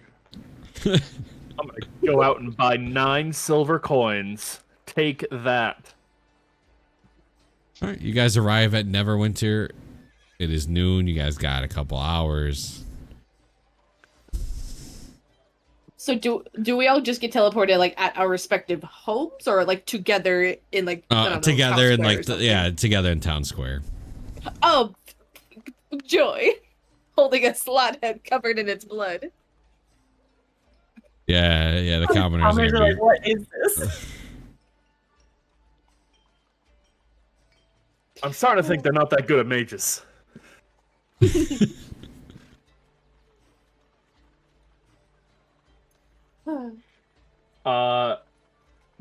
I'm gonna go out and buy 9 silver coins. Take that. All right, you guys arrive at Neverwinter. It is noon. You guys got a couple hours. So do we all just get teleported like at our respective homes, or like together in like I don't know, Together town in square or like something? together in town square. Oh, joy! Holding a slot head covered in its blood. Yeah, the commoners are Commoners are gonna like, what is this? I'm starting to think they're not that good at mages.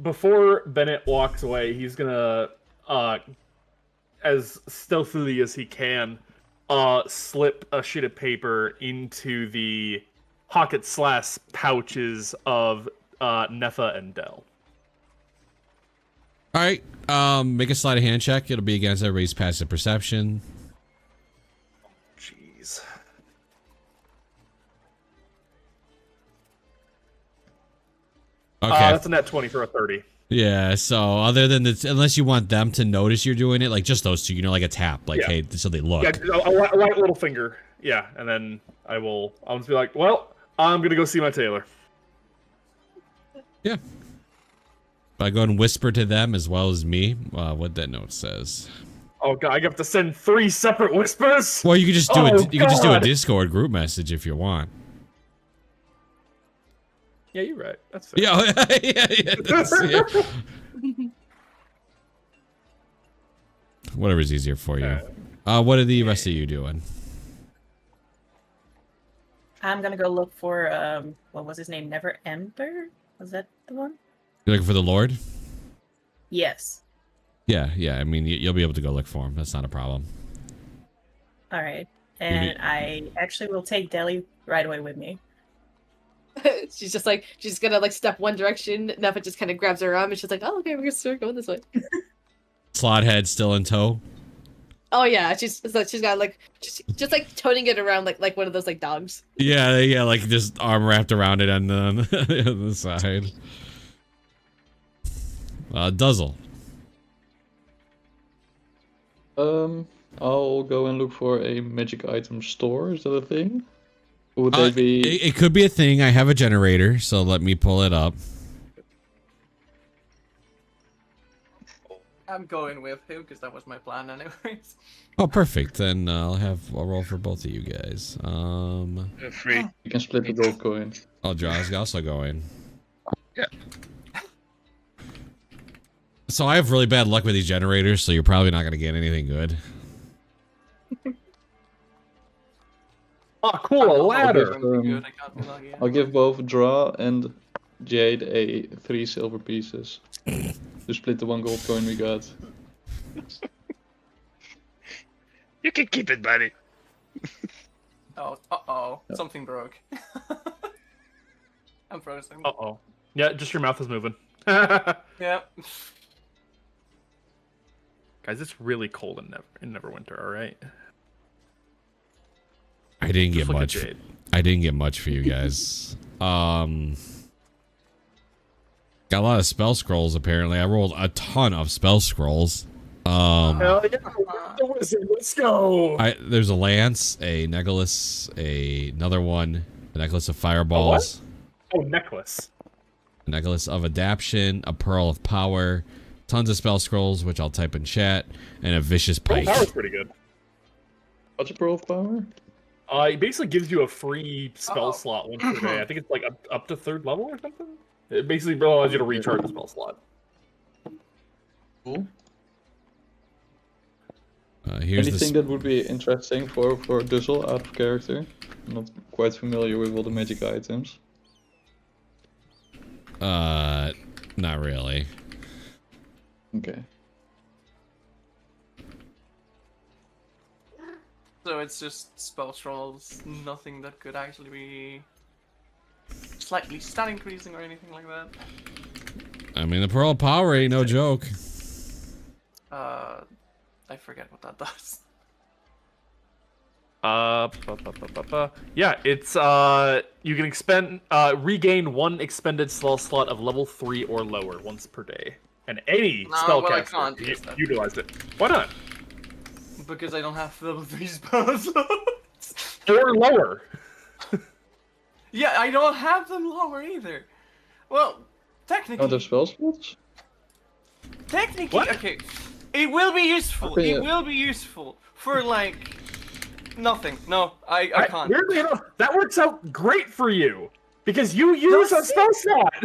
Before Bennett walks away, he's gonna, as stealthily as he can, slip a sheet of paper into the pocket/pouches of Nefa and Dell. All right. Make a sleight of hand check. It'll be against everybody's passive perception. Jeez. Okay. That's a net 20 for a 30. Yeah, so other than this, unless you want them to notice you're doing it, like just those two, like a tap, like, Yeah. hey, so they look. Yeah, a light little finger. Yeah, and then I'll just be like, well, I'm gonna go see my tailor. Yeah. But I go and whisper to them as well as me, what that note says. Oh god, I have to send 3 separate whispers? Well, you could just do you could just do a God. Discord group message if you want. Yeah, you're right. That's fair. Yeah, yeah. Whatever's easier for you. What are the rest of you doing? I'm gonna go look for what was his name? Never Ember? Was that the one? You're looking for the Lord? Yes. Yeah. I mean, you'll be able to go look for him. That's not a problem. All right. And I actually will take Deli right away with me. she's gonna like step one direction. Nefa just kind of grabs her arm and she's like, "Oh, okay, we're gonna start going this way." Slot head still in tow. Oh yeah, she's got like just like toting it around like one of those like dogs. Yeah, like just arm wrapped around it on the side. Duzzle. I'll go and look for a magic item store. Is that a thing? Or would they be? It could be a thing. I have a generator, so let me pull it up. I'm going with him because that was my plan anyways. Oh, perfect. Then I'll roll for both of you guys. Free. You can split the gold coin. I'll also go in. Yeah. So I have really bad luck with these generators, so you're probably not gonna get anything good. Oh, cool, a ladder. I'll give both Draw and Jade 3 silver pieces to split the 1 gold coin we got. You can keep it, buddy. Oh, something broke. I'm frozen. Uh-oh. Yeah, just your mouth is moving. Yeah. Guys, it's really cold in Neverwinter, alright? I didn't get Just look at much. Jade. I didn't get much for you guys. Got a lot of spell scrolls apparently. I rolled a ton of spell scrolls. Hell yeah, the wizard, let's go! There's a lance, a necklace, another one, a necklace of fireballs, Oh, necklace. a necklace of adaption, a pearl of power, tons of spell scrolls, which I'll type in chat, and a vicious pike. Power's pretty good. What's a Pearl of Power? It basically gives you a free spell slot once per day. I think it's like up to 3rd level or something. It basically allows you to recharge the spell slot. Cool. Here's Anything that would be interesting for Duzzle out of character? I'm not quite familiar with all the magic items. Not really. Okay. So it's just spell scrolls, nothing that could actually be slightly stat increasing or anything like that. I mean, the pearl of power ain't no joke. I forget what that does. Yeah, it's you can regain 1 expended spell slot of level 3 or lower once per day, and any No, I spellcaster can't can use that. utilize it. Why not? Because I don't have level 3 spell slots. Or lower. Yeah, I don't have them lower either. Well, technically. Oh, there's spell slots? Technically, What? okay. It will be useful. Okay, It yeah. will be useful for like nothing. No, I can't. Weirdly enough, that works out great for you because you use a Does spell slot.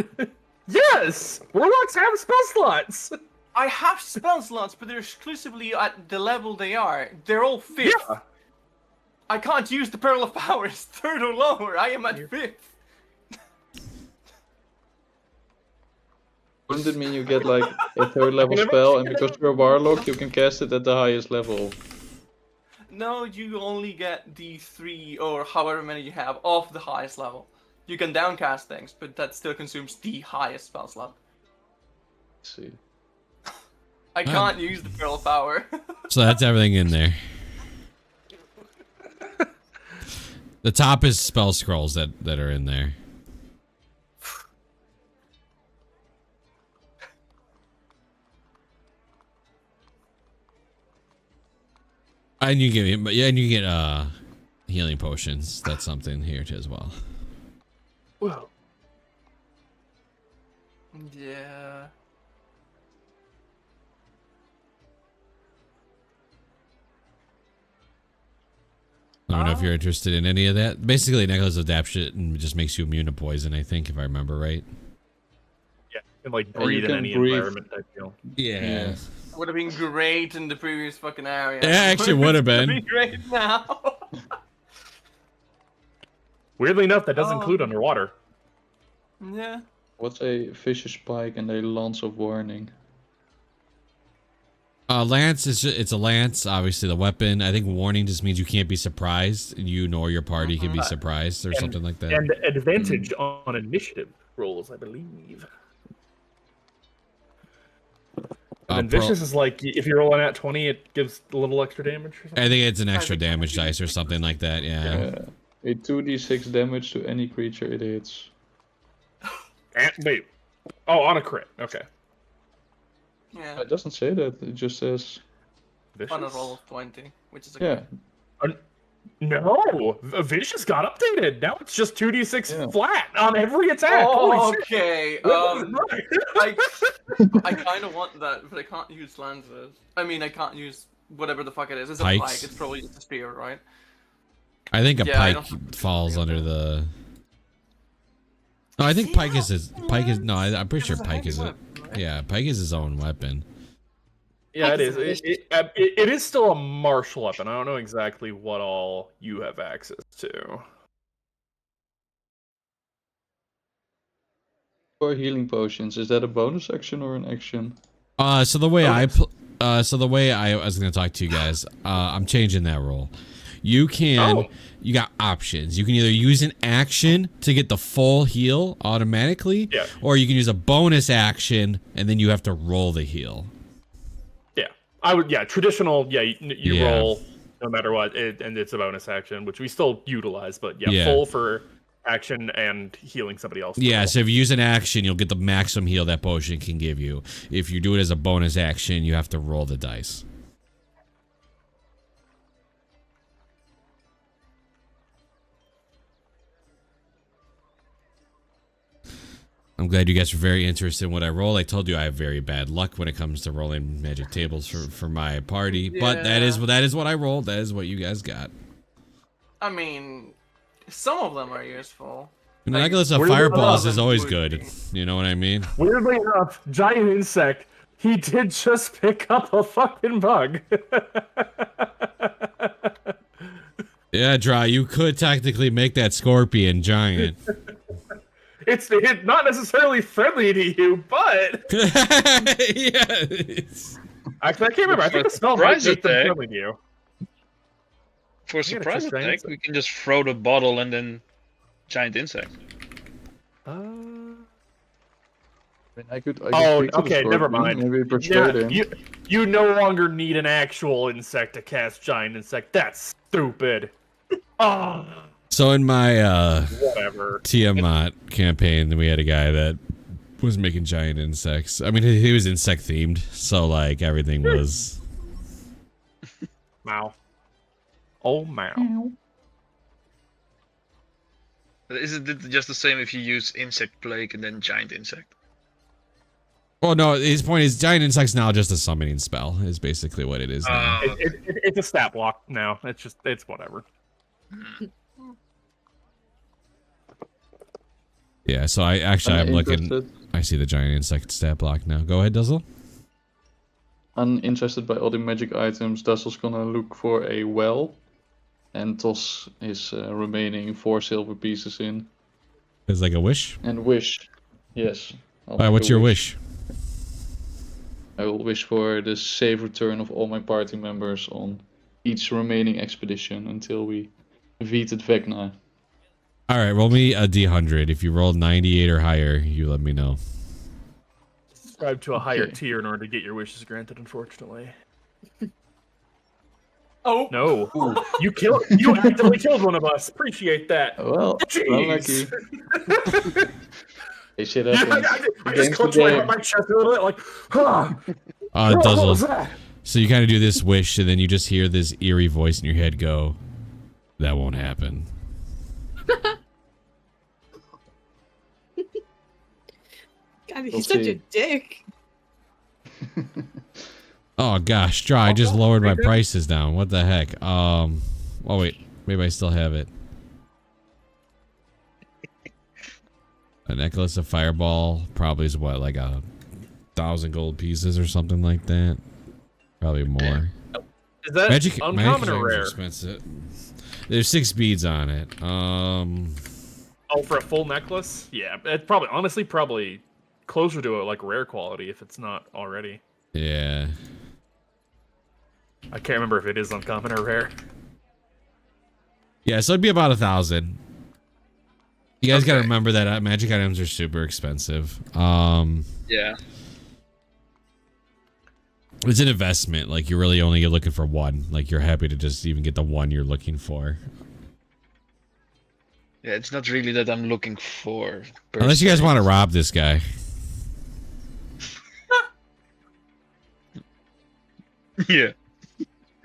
Yes, warlocks have spell slots. I have spell slots, but they're exclusively at the level they are. They're all 5th. Yeah. I can't use the Pearl of Power. It's 3rd or lower. I am at 5th. Wouldn't it mean you get like a 3rd level spell, and because you're a warlock, you can cast it at the highest level? No, you only get the 3 or however many you have off the highest level. You can downcast things, but that still consumes the highest spell slot. Let's see. I can't use the Pearl of Power. So that's everything in there. The top is spell scrolls that are in there. And you get healing potions. That's something here too as well. Whoa. Yeah. I don't know if you're interested in any of that. Basically, Necklace of Adaptation just makes you immune to poison, I think, if I remember right. Yeah, and like you breathe in can any breathe. environment type deal. Yeah. Would have been great in the previous fucking area. It actually would have It'd been. be great now. Weirdly enough, that does Oh. include underwater. Yeah. What's a vicious spike and a lance of warning? Lance is it's a lance, obviously the weapon. I think warning just means you can't be surprised. You nor your party can be surprised or something like that. And advantage on initiative rolls, I believe. And then vicious is like if you're rolling at 20, it gives a little extra damage or something. I think it's an extra damage dice or something like that. Yeah. A 2d6 damage to any creature it hits. And, wait. Oh, on a crit. Okay. Yeah. It doesn't say that. It just says Vicious? On a roll of 20, which is a yeah. No, Vicious got updated. Now it's just 2d6 Yeah. flat on every attack. Oh, Holy shit. okay. Right. I kind of want that, but I can't use lances. I mean, I can't use whatever the fuck it is. It's a Pikes? pike. It's probably just a spear, right? I think a Yeah, I pike don't- falls under the. No, I think pike is his. Pike is no. I'm pretty sure It's a pike heavy is it. weapon, right? Yeah, pike is his own weapon. Yeah, it is. Excellent. It is still a martial weapon. I don't know exactly what all you have access to. For healing potions, is that a bonus action or an action? So the way I was gonna talk to you guys, I'm changing that rule. You got options. You can either use an action to get the full heal automatically, Yeah. or you can use a bonus action and then you have to roll the heal. Yeah, I would. Yeah, traditional. Yeah, you Yeah. roll no matter what, and it's a bonus action, which we still utilize. But yeah, Yeah. full for action and healing somebody else. Yeah, so if you use an action, you'll get the maximum heal that potion can give you. If you do it as a bonus action, you have to roll the dice. I'm glad you guys are very interested in what I roll. I told you I have very bad luck when it comes to rolling magic tables for my party, but that is what I rolled. That is what you guys got. I mean, some of them are useful. And the necklace of weirdly fireballs enough, is always good. You know what I mean? Weirdly enough, giant insect. He did just pick up a fucking bug. Yeah, Dry, you could technically make that scorpion giant. It's not necessarily friendly to you, but Yeah. I can't remember. I think the spell might Surprise make them attack. friendly to you. For a You gotta surprise trust giant attack, insect. we can just throw the bottle and then giant insect. I could Oh, speak to the okay, never scorpion, mind. Maybe persuade Yeah, him. you no longer need an actual insect to cast giant insect. That's stupid. Oh, So in my whatever. Tiamat campaign, we had a guy that was making giant insects. I mean, he was insect themed, so like everything was. Mow. Oh, mow. Isn't it just the same if you use insect plague and then giant insect? Well, no, his point is giant insects now just a summoning spell is basically what it is now. It's a stat block now. It's whatever. Yeah, so I'm looking. Interested? I see the giant insect stat block now. Go ahead, Duzzle. uninterested by all the magic items, Dassel's gonna look for a well and toss his remaining 4 silver pieces in. It's like a wish. And wish. Yes. I'll Alright, make what's a your wish? I will wish for the safe return of all my party members on each remaining expedition until we defeated Vecna. Alright, roll me a D100. If you roll 98 or higher, you let me know. Subscribe to a higher Okay. tier in order to get your wishes granted, unfortunately. Oh No. Ooh. You actively killed one of us. Appreciate that. Well, unlucky. Jeez. Hey, shit I happens. just Game's clenched the my, game. my chest a little bit, like, huh. It What was does. that? So you kind of do this wish, and then you just hear this eerie voice in your head go, "That won't happen." God, We'll he's such a see. dick. Oh gosh, Straw, I just lowered my prices down. What the heck? Oh wait, maybe I still have it. A necklace, a fireball, probably is what, like 1,000 gold pieces or something like that. Probably more. Is that Magic uncommon items or are rare? expensive. There's 6 beads on it. Oh, for a full necklace? Yeah, it's probably, honestly, probably closer to a, like, rare quality if it's not already. Yeah. I can't remember if it is uncommon or rare. Yeah, so it'd be about 1,000. You guys gotta Okay. remember that magic items are super expensive. Yeah. It's an investment. Like, you're really only looking for one. Like, you're happy to just even get the one you're looking for. Yeah, it's not really that I'm looking for. Unless you guys want to rob this guy. Yeah.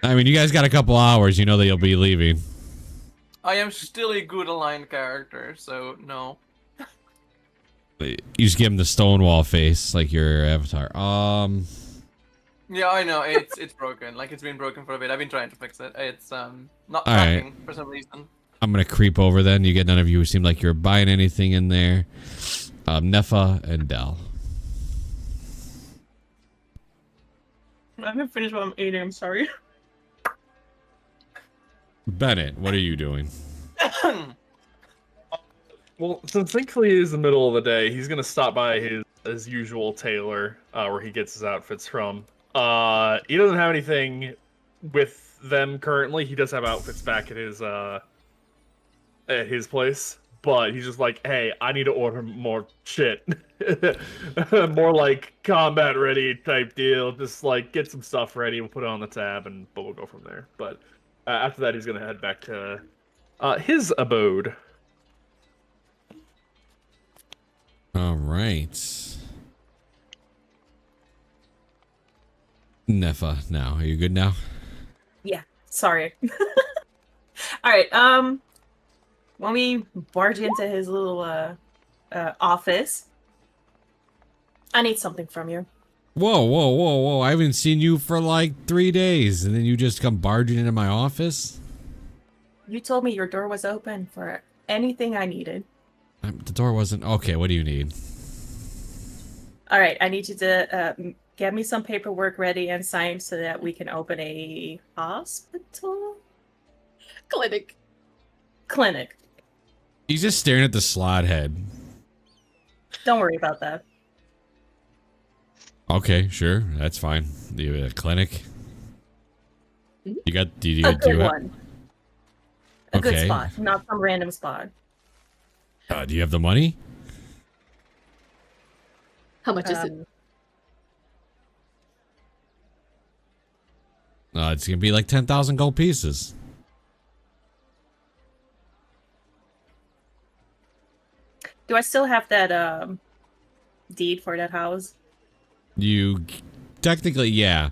I mean, you guys got a couple hours. You know that you'll be leaving. I am still a good aligned character, so no. You just give him the Stonewall face, like your avatar. Yeah, I know it's broken. Like it's been broken for a bit. I've been trying to fix it. It's not Alright. tracking for some reason. I'm gonna creep over then. You get none of you who seem like you're buying anything in there. Nefa and Del. I haven't finished what I'm eating. I'm sorry. Bennett, what are you doing? Well, since thankfully it is the middle of the day, he's gonna stop by his usual tailor, where he gets his outfits from. He doesn't have anything with them currently. He does have outfits back at his place, but he's just like, hey, I need to order more shit, more like combat ready type deal. Just like get some stuff ready, we'll put it on the tab, but we'll go from there. But after that, he's gonna head back to his abode. All right. Nefa, now. Are you good now? Yeah. Sorry. All right. When we barge into his little office, I need something from you. Whoa, whoa, whoa, whoa. I haven't seen you for like 3 days, and then you just come barging into my office? You told me your door was open for anything I needed. The door wasn't... Okay, what do you need? All right, I need you to get me some paperwork ready and signed so that we can open a hospital? Clinic. He's just staring at the slot head. Don't worry about that. Okay, sure. That's fine. Do you have a clinic? You got... Do you, A do good you have... one. A good Okay. spot, not some random spot. Do you have the money? How much is it? It's gonna be like 10,000 gold pieces. Do I still have that deed for that house? You... Technically, yeah.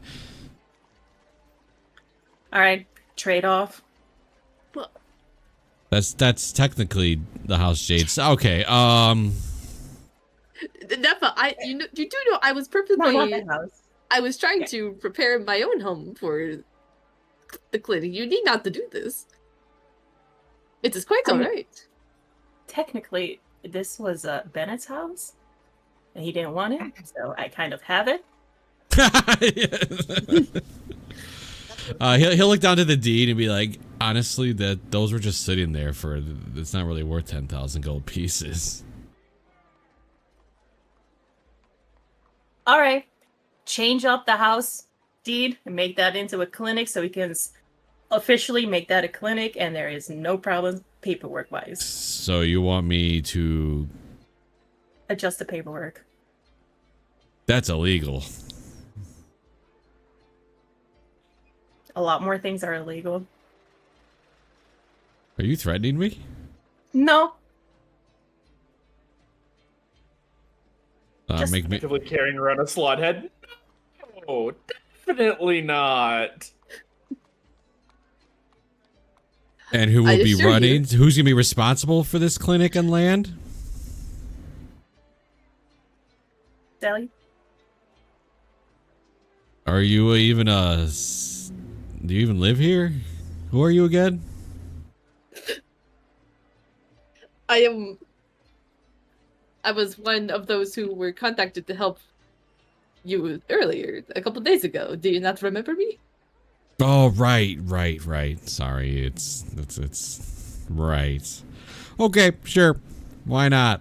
All right, trade off. That's technically the house Jade's. Okay, Nefa, you do know I was No, not purposely that house. I was trying to prepare my own home for the clinic. You need not to do this. It is quite I mean- alright. Technically, this was Bennett's house, and he didn't want it, so I kind of have it. He'll look down to the deed and be like, honestly, those were just sitting there for. It's not really worth 10,000 gold pieces. All right. Change up the house deed and make that into a clinic so we can officially make that a clinic and there is no problem paperwork wise. So you want me to. Adjust the paperwork. That's illegal. A lot more things are illegal. Are you threatening me? No. Just Make me. Actively carrying around a slot head? No, definitely not. And who I will be assure you. running? Who's gonna be responsible for this clinic and land? Sally? Are you even do you even live here? Who are you again? I was one of those who were contacted to help you earlier, a couple days ago. Do you not remember me? Oh, right. Sorry, it's right. Okay, sure. Why not?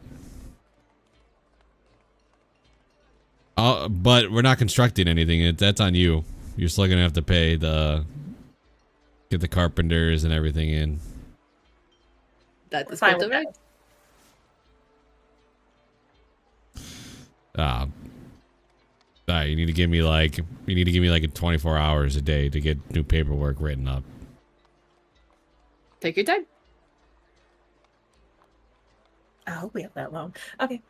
But we're not constructing anything. That's on you. You're still gonna have to pay get the carpenters and everything in. That is Fine quite with alright. You need to give me like 24 hours a day to get new paperwork written up. Take your time. I hope we have that long. Okay.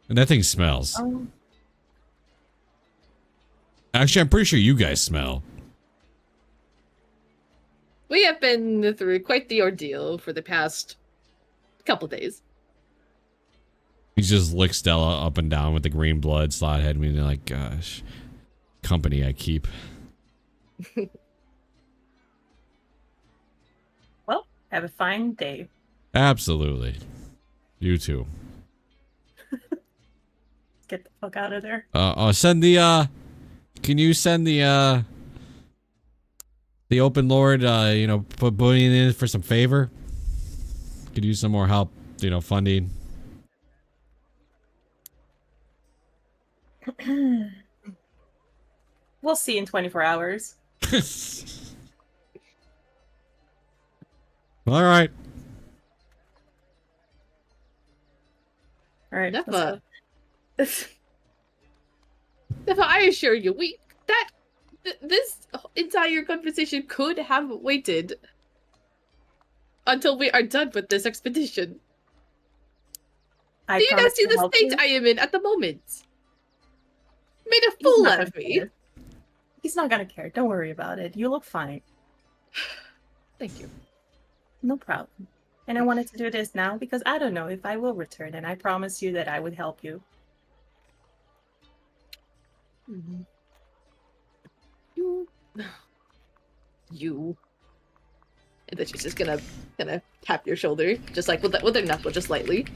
And that thing smells. Oh. Actually, I'm pretty sure you guys smell. We have been through quite the ordeal for the past couple days. He just licks Stella up and down with the green blood slot head. Meaning like, gosh, company I keep. Well, have a fine day. Absolutely. You too. Get the fuck out of there. Send the, can you send the open lord, put bullion in for some favor? Could use some more help, funding. We'll see in 24 hours. All right. All right. let's go. Never, I assure you, this entire conversation could have waited until we are done with this expedition. I Do you not promise see to the help state you. I am in at the moment? Made a He's fool not out of gonna me. care. He's not gonna care. Don't worry about it. You look fine. Thank you. No problem. And I wanted to do this now because I don't know if I will return, and I promised you that I would help you. Mhm. You. And then she's just gonna tap your shoulder, just like with her knuckle, just lightly.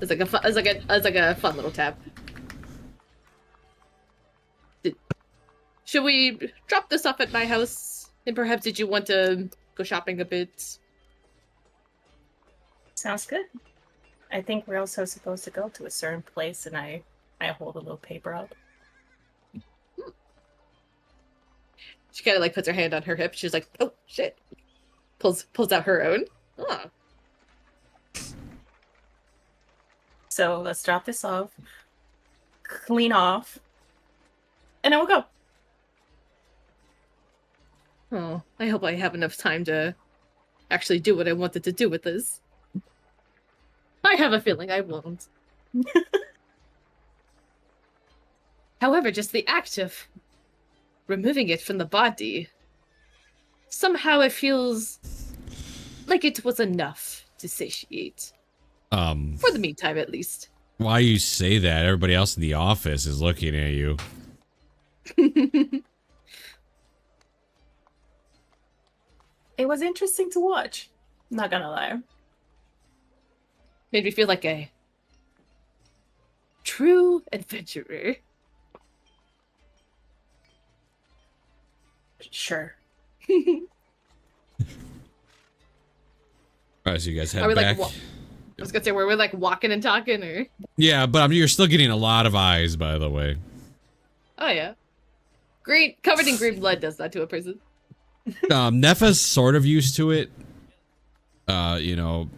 It's like a fun little tap. Should we drop this off at my house? And perhaps did you want to go shopping a bit? Sounds good. I think we're also supposed to go to a certain place, and I hold a little paper up. She kind of like puts her hand on her hip. She's like, "Oh shit!" Pulls out her own. Ah. So let's drop this off, clean off, and then we'll go. Oh, I hope I have enough time to actually do what I wanted to do with this. I have a feeling I won't. However, just the act of removing it from the body, somehow it feels like it was enough to satiate. For the meantime, at least. Why you say that? Everybody else in the office is looking at you. It was interesting to watch. Not gonna lie. Made me feel like a true adventurer. Sure. Alright, so you guys head Are we back. like? I was gonna say, were we like walking and talking, or? Yeah, but you're still getting a lot of eyes, by the way. Oh yeah. Green, covered in green blood does that to a person. Nefa's sort of used to it. You know,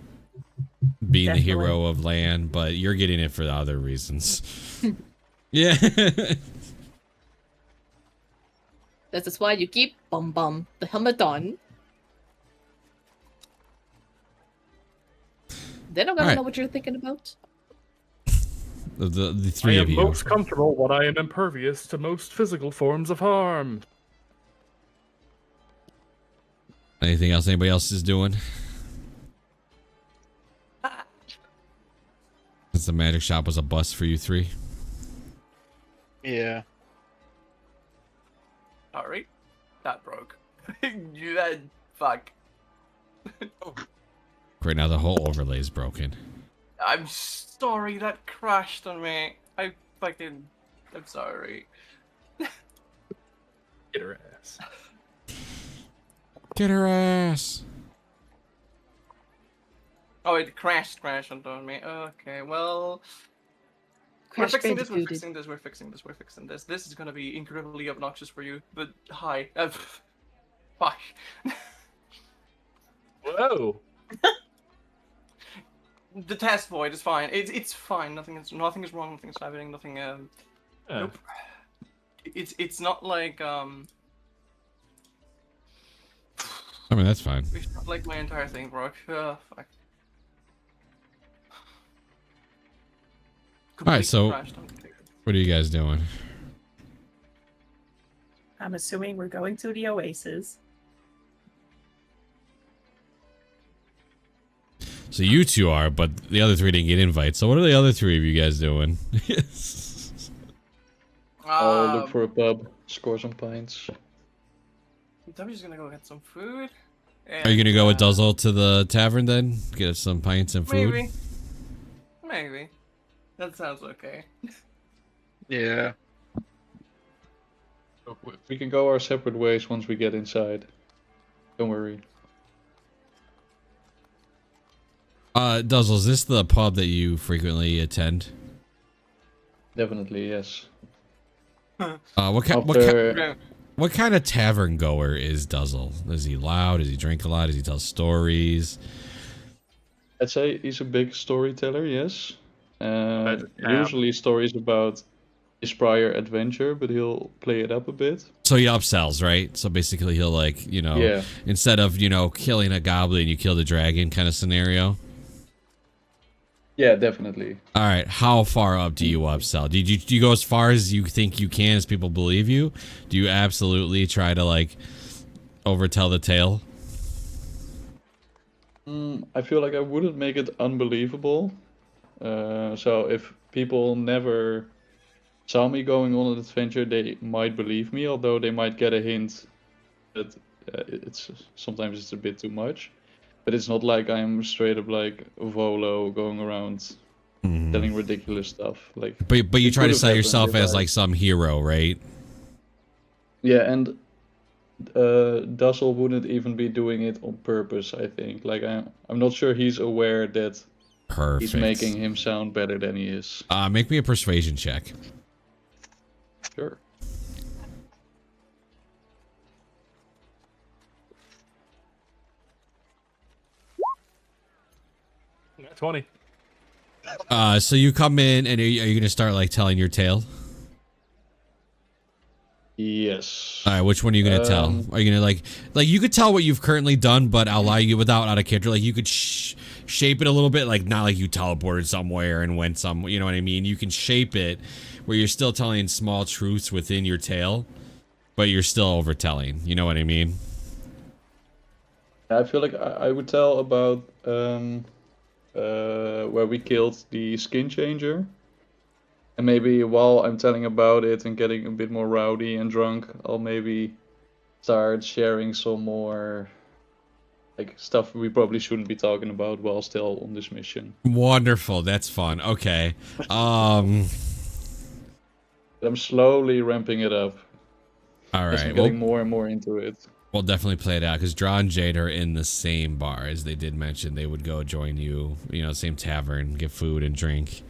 being Definitely. the hero of land, but you're getting it for other reasons. Yeah. This is why you keep the helmet on. They don't gotta Alright. know what you're thinking about. The I three am of you. most comfortable when I am impervious to most physical forms of harm. Anything else anybody else is doing? Since the magic shop was a bust for you three. Yeah. Sorry, that broke. You that fuck. Right now the whole overlay is broken. I'm sorry that crashed on me. I'm sorry. Get her ass. Get her ass. Oh, it crashed on me. Okay, well. Crash we're fixing this, Bandicooted. we're fixing this. This is gonna be incredibly obnoxious for you, but hi. Fuck. Whoa. The test void is fine. It's fine. Nothing is wrong. Nothing is happening. Nothing. Nope. It's not like I mean, that's fine. It's not like my entire thing broke. Fuck. Alright, so Completely crashed on me. what are you guys doing? I'm assuming we're going to the Oasis. So you two are, but the other three didn't get invites. So what are the other three of you guys doing? I'll look for a pub, score some pints. I'm just gonna go get some food. Are you gonna go with and, Duzzle to the tavern then? Get us some pints and food? Maybe. That sounds okay. Yeah. We can go our separate ways once we get inside. Don't worry. Duzzle, is this the pub that you frequently attend? Definitely, yes. What kind of tavern goer is Duzzle? Is he loud? Does he drink a lot? Does he tell stories? I'd say he's a big storyteller, yes. Yeah. Usually stories about his prior adventure, but he'll play it up a bit. So he upsells, right? So basically he'll like, you know, Yeah. instead of, you know, killing a goblin, you kill the dragon kind of scenario. Yeah, definitely. All right, how far up do you upsell? Do you go as far as you think you can, as people believe you? Do you absolutely try to like overtell the tale? I feel like I wouldn't make it unbelievable. So if people never saw me going on an adventure, they might believe me, although they might get a hint that it's sometimes it's a bit too much. But it's not like I'm straight up like Volo going around telling ridiculous stuff. Like, But you it try to could've sell happened yourself if as I- like some hero, right? Yeah, and Dussel wouldn't even be doing it on purpose, I think. Like, I'm not sure he's aware that Perfect. he's making him sound better than he is. Make me a persuasion check. Sure. Yeah, 20. So you come in and are you gonna start like telling your tale? Yes. All right, which one are you gonna tell? Are you gonna like you could tell what you've currently done, but I'll allow you without out of character. Like you could shape it a little bit, like not like you teleported somewhere and went some. You know what I mean? You can shape it where you're still telling small truths within your tale, but you're still overtelling. You know what I mean? I feel like I would tell about where we killed the skin changer. And maybe while I'm telling about it and getting a bit more rowdy and drunk, I'll maybe start sharing some more like stuff we probably shouldn't be talking about while still on this mission. Wonderful. That's fun. Okay. I'm slowly ramping it up. All As I'm right. getting more and more into it. We'll definitely play it out because Draw and Jade are in the same bar, as they did mention. They would go join you, same tavern, get food and drink.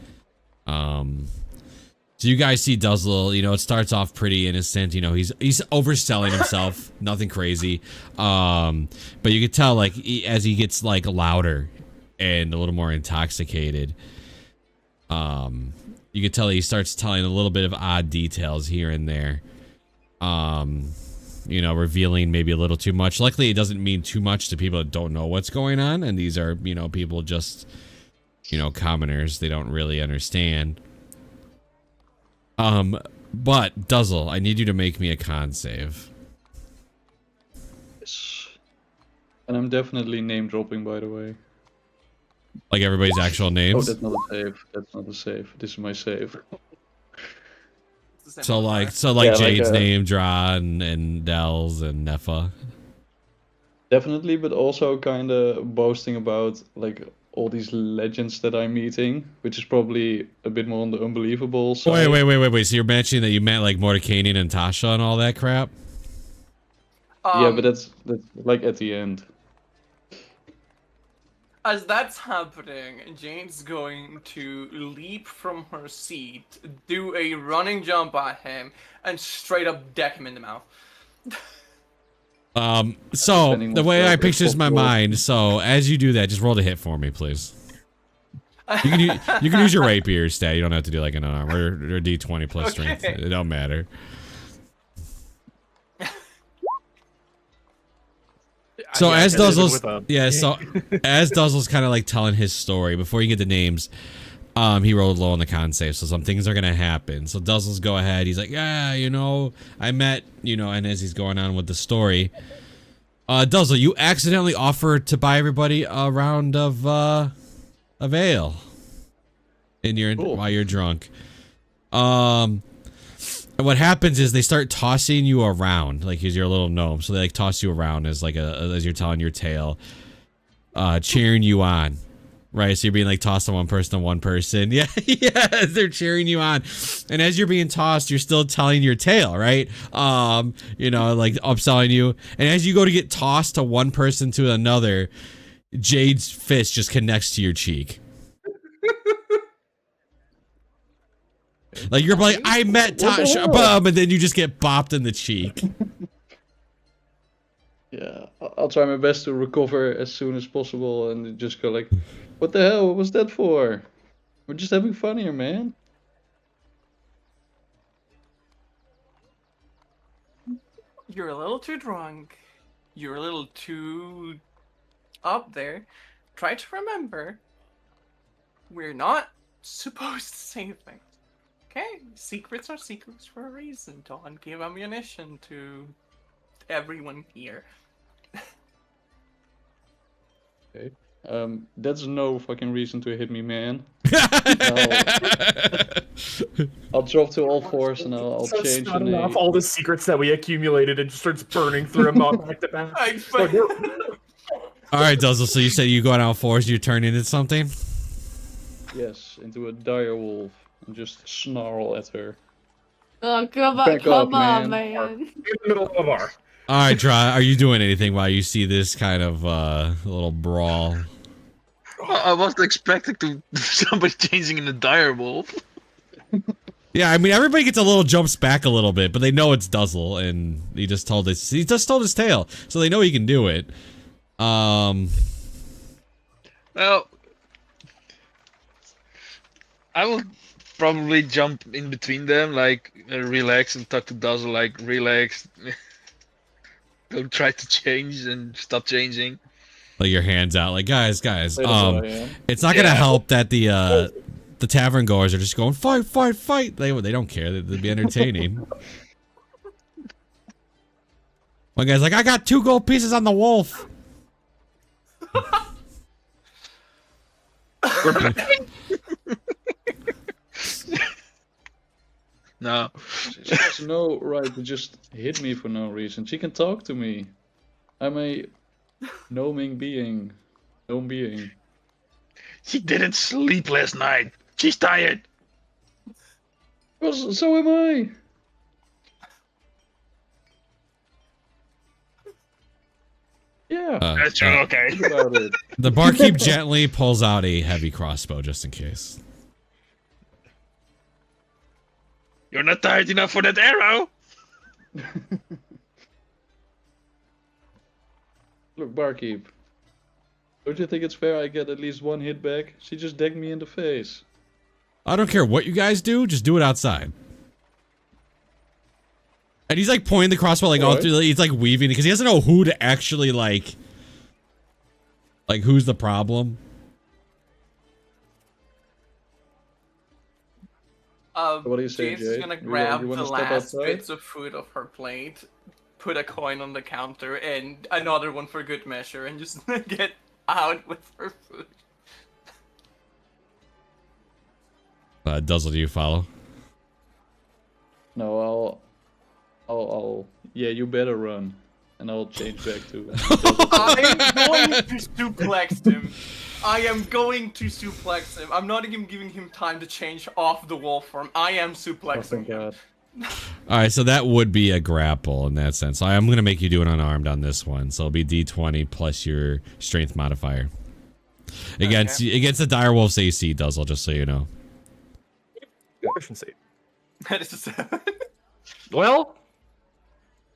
So you guys see Duzzle, it starts off pretty innocent, he's overselling himself, nothing crazy. But you could tell, like, as he gets, like, louder and a little more intoxicated, you could tell he starts telling a little bit of odd details here and there. Revealing maybe a little too much. Luckily, it doesn't mean too much to people that don't know what's going on, and these are, people just, commoners. They don't really understand. But Duzzle, I need you to make me a con save. Yes. And I'm definitely name dropping, by the way. Like everybody's actual Oh, names. that's not a save. That's not a save. This is my save. So like Yeah, Jade's like, name, Dra, and Del's, and Nefa. Definitely, but also kind of boasting about like all these legends that I'm meeting, which is probably a bit more on the unbelievable side. Wait. So you're mentioning that you met like Mordecai and Tasha and all that crap? Yeah, but that's like at the end. As that's happening, Jane's going to leap from her seat, do a running jump at him, and straight up deck him in the mouth. So the way I picture this in my mind, so as you do that, just roll to hit for me, please. You can use your rapier stat. You don't have to do like an arm or D20 plus strength. It don't matter. So as Duzzle's as Duzzle's kind of like telling his story before you get the names, he rolled low on the con save, so some things are gonna happen. So Duzzle's go ahead. He's like, yeah, I met, and as he's going on with the story, Duzzle, you accidentally offered to buy everybody a round of ale while you're drunk. And what happens is they start tossing you around, like you're a little gnome. So they like toss you around as like as you're telling your tale, cheering you on, right? So you're being like tossed from one person to one person. Yeah, yeah, they're cheering you on. And as you're being tossed, you're still telling your tale, right? Like upselling you. And as you go to get tossed to one person to another, Jade's fist just connects to your cheek. Like you're like, I met Tasha, bum, and then you just get bopped in the cheek. Yeah, I'll try my best to recover as soon as possible and just go like, what the hell? What was that for? We're just having fun here, man. You're a little too drunk. You're a little too up there. Try to remember, we're not supposed to say things. Okay? Secrets are secrets for a reason. Don't give ammunition to everyone here. Okay. That's no fucking reason to hit me, man. I'll drop to all fours and I'll change the name. Off all the secrets that we accumulated and just starts burning through them all back to back. All right, Duzzle. So you said you go on all fours, you turn into something? Yes, into a dire wolf and just snarl at her. Oh, come Back on, up, man. In the middle of a bar. All right, Dra, are you doing anything while you see this kind of little brawl? I wasn't expecting to somebody changing into dire wolf. Yeah, I mean everybody gets a little jumps back a little bit, but they know it's Duzzle, and he just told his tale, so they know he can do it. Well, I will probably jump in between them, like relax and talk to Dazzle, like relax. Don't try to change and stop changing. Like your hands out, like guys. That's what I am. It's not gonna help that the tavern goers are just going fight. They don't care. They'd be entertaining. One guy's like, I got 2 gold pieces on the wolf. No. She has no right to just hit me for no reason. She can talk to me. I'm a Gnoming being. Gnome being. She didn't sleep last night. She's tired. Well, so am I. Yeah. That's true. Okay. Think about it. The barkeep gently pulls out a heavy crossbow just in case. You're not tired enough for that arrow. Look, barkeep. Don't you think it's fair I get at least one hit back? She just decked me in the face. I don't care what you guys do, just do it outside. And he's like pointing the crossbow like all Alright. through, he's like weaving because he doesn't know who to actually like who's the problem. What do you say, Jace is Jay? gonna You grab wanna the step last outside? bits of food off her plate, put a coin on the counter, and another one for good measure, and just get out with her food. Duzzle, do you follow? No, I'll. Yeah, you better run, and I'll change back to. I'm going to suplex him. I am going to suplex him. I'm not even giving him time to change off the wolf form. I am Oh, suplexing thank him. God. Alright, so that would be a grapple in that sense. I'm gonna make you do an unarmed on this one. So it'll be D20 plus your strength modifier. Against the direwolf's AC, Duzzle, just so you know. Efficiency. That is a Well,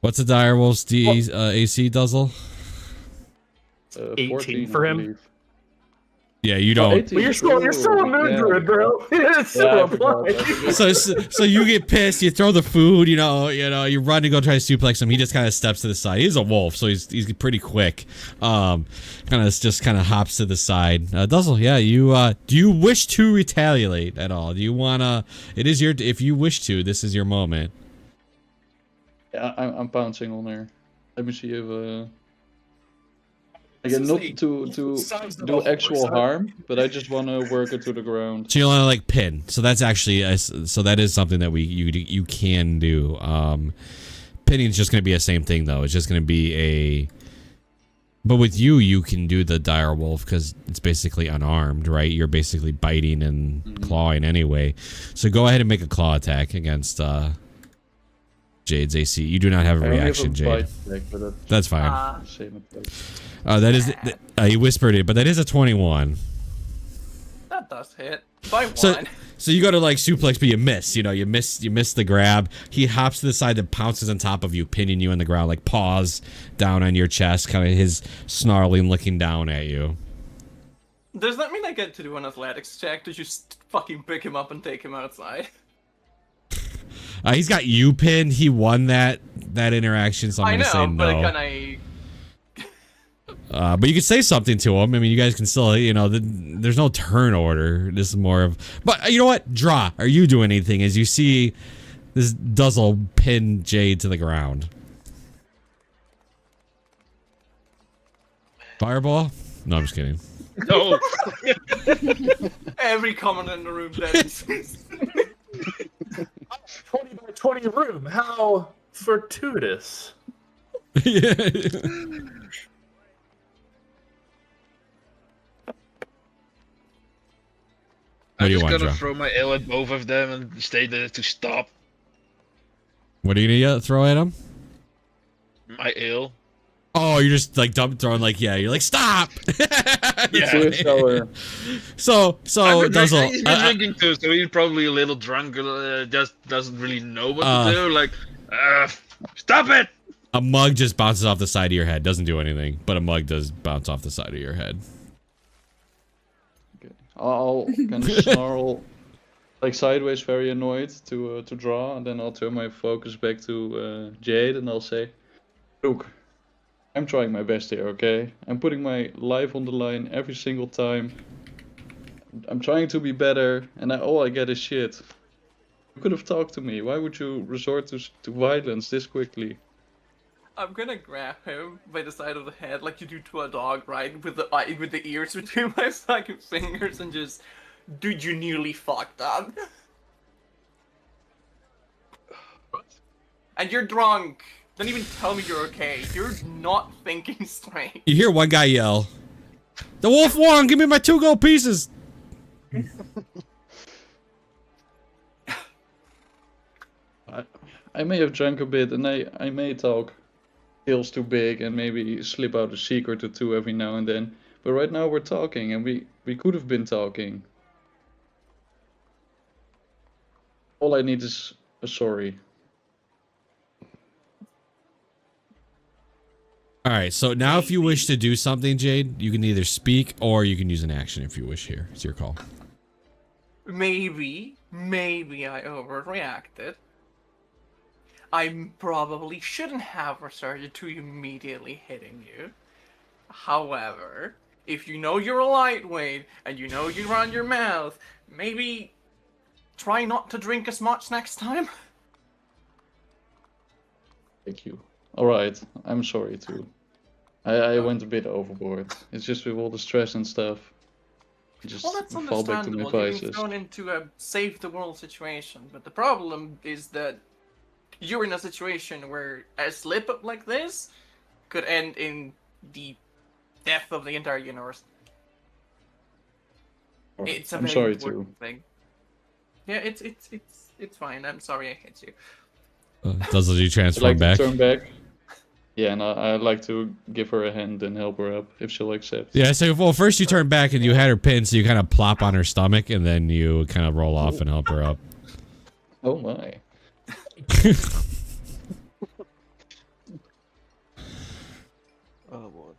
What's the direwolf's AC, Duzzle? 18 14 for I him. believe. Yeah, you Oh, don't. 18. you're still a moon Yeah. druid, bro. It's Yeah, I still forgot. applied. So you get pissed, you throw the food, you run to go try to suplex him. He just kind of steps to the side. He's a wolf, so he's pretty quick. Kind of hops to the side. Duzzle, yeah, do you wish to retaliate at all? Do you wanna? If you wish to, this is your moment. Yeah, I'm pouncing on her. Let me see if This again, is not a- to size of do a actual horse, huh? harm, but I just want to work her to the ground. So you want to like pin. So that's actually so that is something that you can do. Pinning is just going to be the same thing though. It's just going to be a. But with you can do the dire wolf because it's basically unarmed, right? You're basically biting and clawing anyway. So go ahead and make a claw attack against Jade's AC. You do not have a I only have reaction, a Jade. bite attack, but That's fine. that's the same attack. That is. You whispered it, but that is a 21. That does hit. By one. So you go to like suplex, but you miss. You miss the grab. He hops to the side and pounces on top of you, pinning you on the ground, like paws down on your chest, kind of his snarling, looking down at you. Does that mean I get to do an athletics check to just fucking pick him up and take him outside? He's got you pinned. He won that interaction, so I'm I gonna know, say but no. But you could say something to him. I mean, you guys can still, there's no turn order. This is more of. But you know what? Draw. Are you doing anything as you see this Duzzle pin Jade to the ground? Fireball? No, I'm just kidding. No. Every comment in the room that is 20 by 20 room. How fortuitous. Yeah. What I'm do you just want, gonna Joe? throw my ale at both of them and state there to stop. What are you gonna throw at him? My ale. Oh, you're just like throwing like you're like stop. Yeah. Cheers, Sour. So Duzzle. He's been drinking too, so he's probably a little drunk. Just doesn't really know what to do. Like, stop it! A mug just bounces off the side of your head. Doesn't do anything, but a mug does bounce off the side of your head. I'll kind of snarl, like sideways, very annoyed to draw, and then I'll turn my focus back to Jade, and I'll say, "Look, I'm trying my best here, okay? I'm putting my life on the line every single time. I'm trying to be better, and all I get is shit. You could have talked to me. Why would you resort to violence this quickly?" I'm gonna grab him by the side of the head like you do to a dog, right? With the ears between my fucking fingers and just, dude, you nearly fucked up. And you're drunk. Don't even tell me you're okay. You're not thinking straight. You hear one guy yell, "The wolf won! Give me my 2 gold pieces!" I may have drank a bit, and I may talk skills too big and maybe slip out a secret or two every now and then. But right now we're talking, and we could have been talking. All I need is a sorry. All right, so now if you wish to do something, Jade, you can either speak or you can use an action if you wish here. It's your call. Maybe I overreacted. I probably shouldn't have resorted to immediately hitting you. However, if you know you're a lightweight and you know you run your mouth, maybe try not to drink as much next time. Thank you. Alright, I'm sorry too. I went a bit overboard. It's just with all the stress and stuff. I just Well, that's fall back to my understandable. You've been vices. thrown into a save the world situation, but the problem is that you're in a situation where a slip up like this could end in the death of the entire universe. Alright, It's a I'm very sorry important too. thing. Yeah, it's fine. I'm sorry I hit you. Does you I'd transform like back? to turn back. Yeah, and I'd like to give her a hand and help her up if she'll accept. Yeah, so well, first you turn back and you had her pinned, so you kind of plop on her stomach, and then you kind of roll off and help her up. Oh my. Oh boy.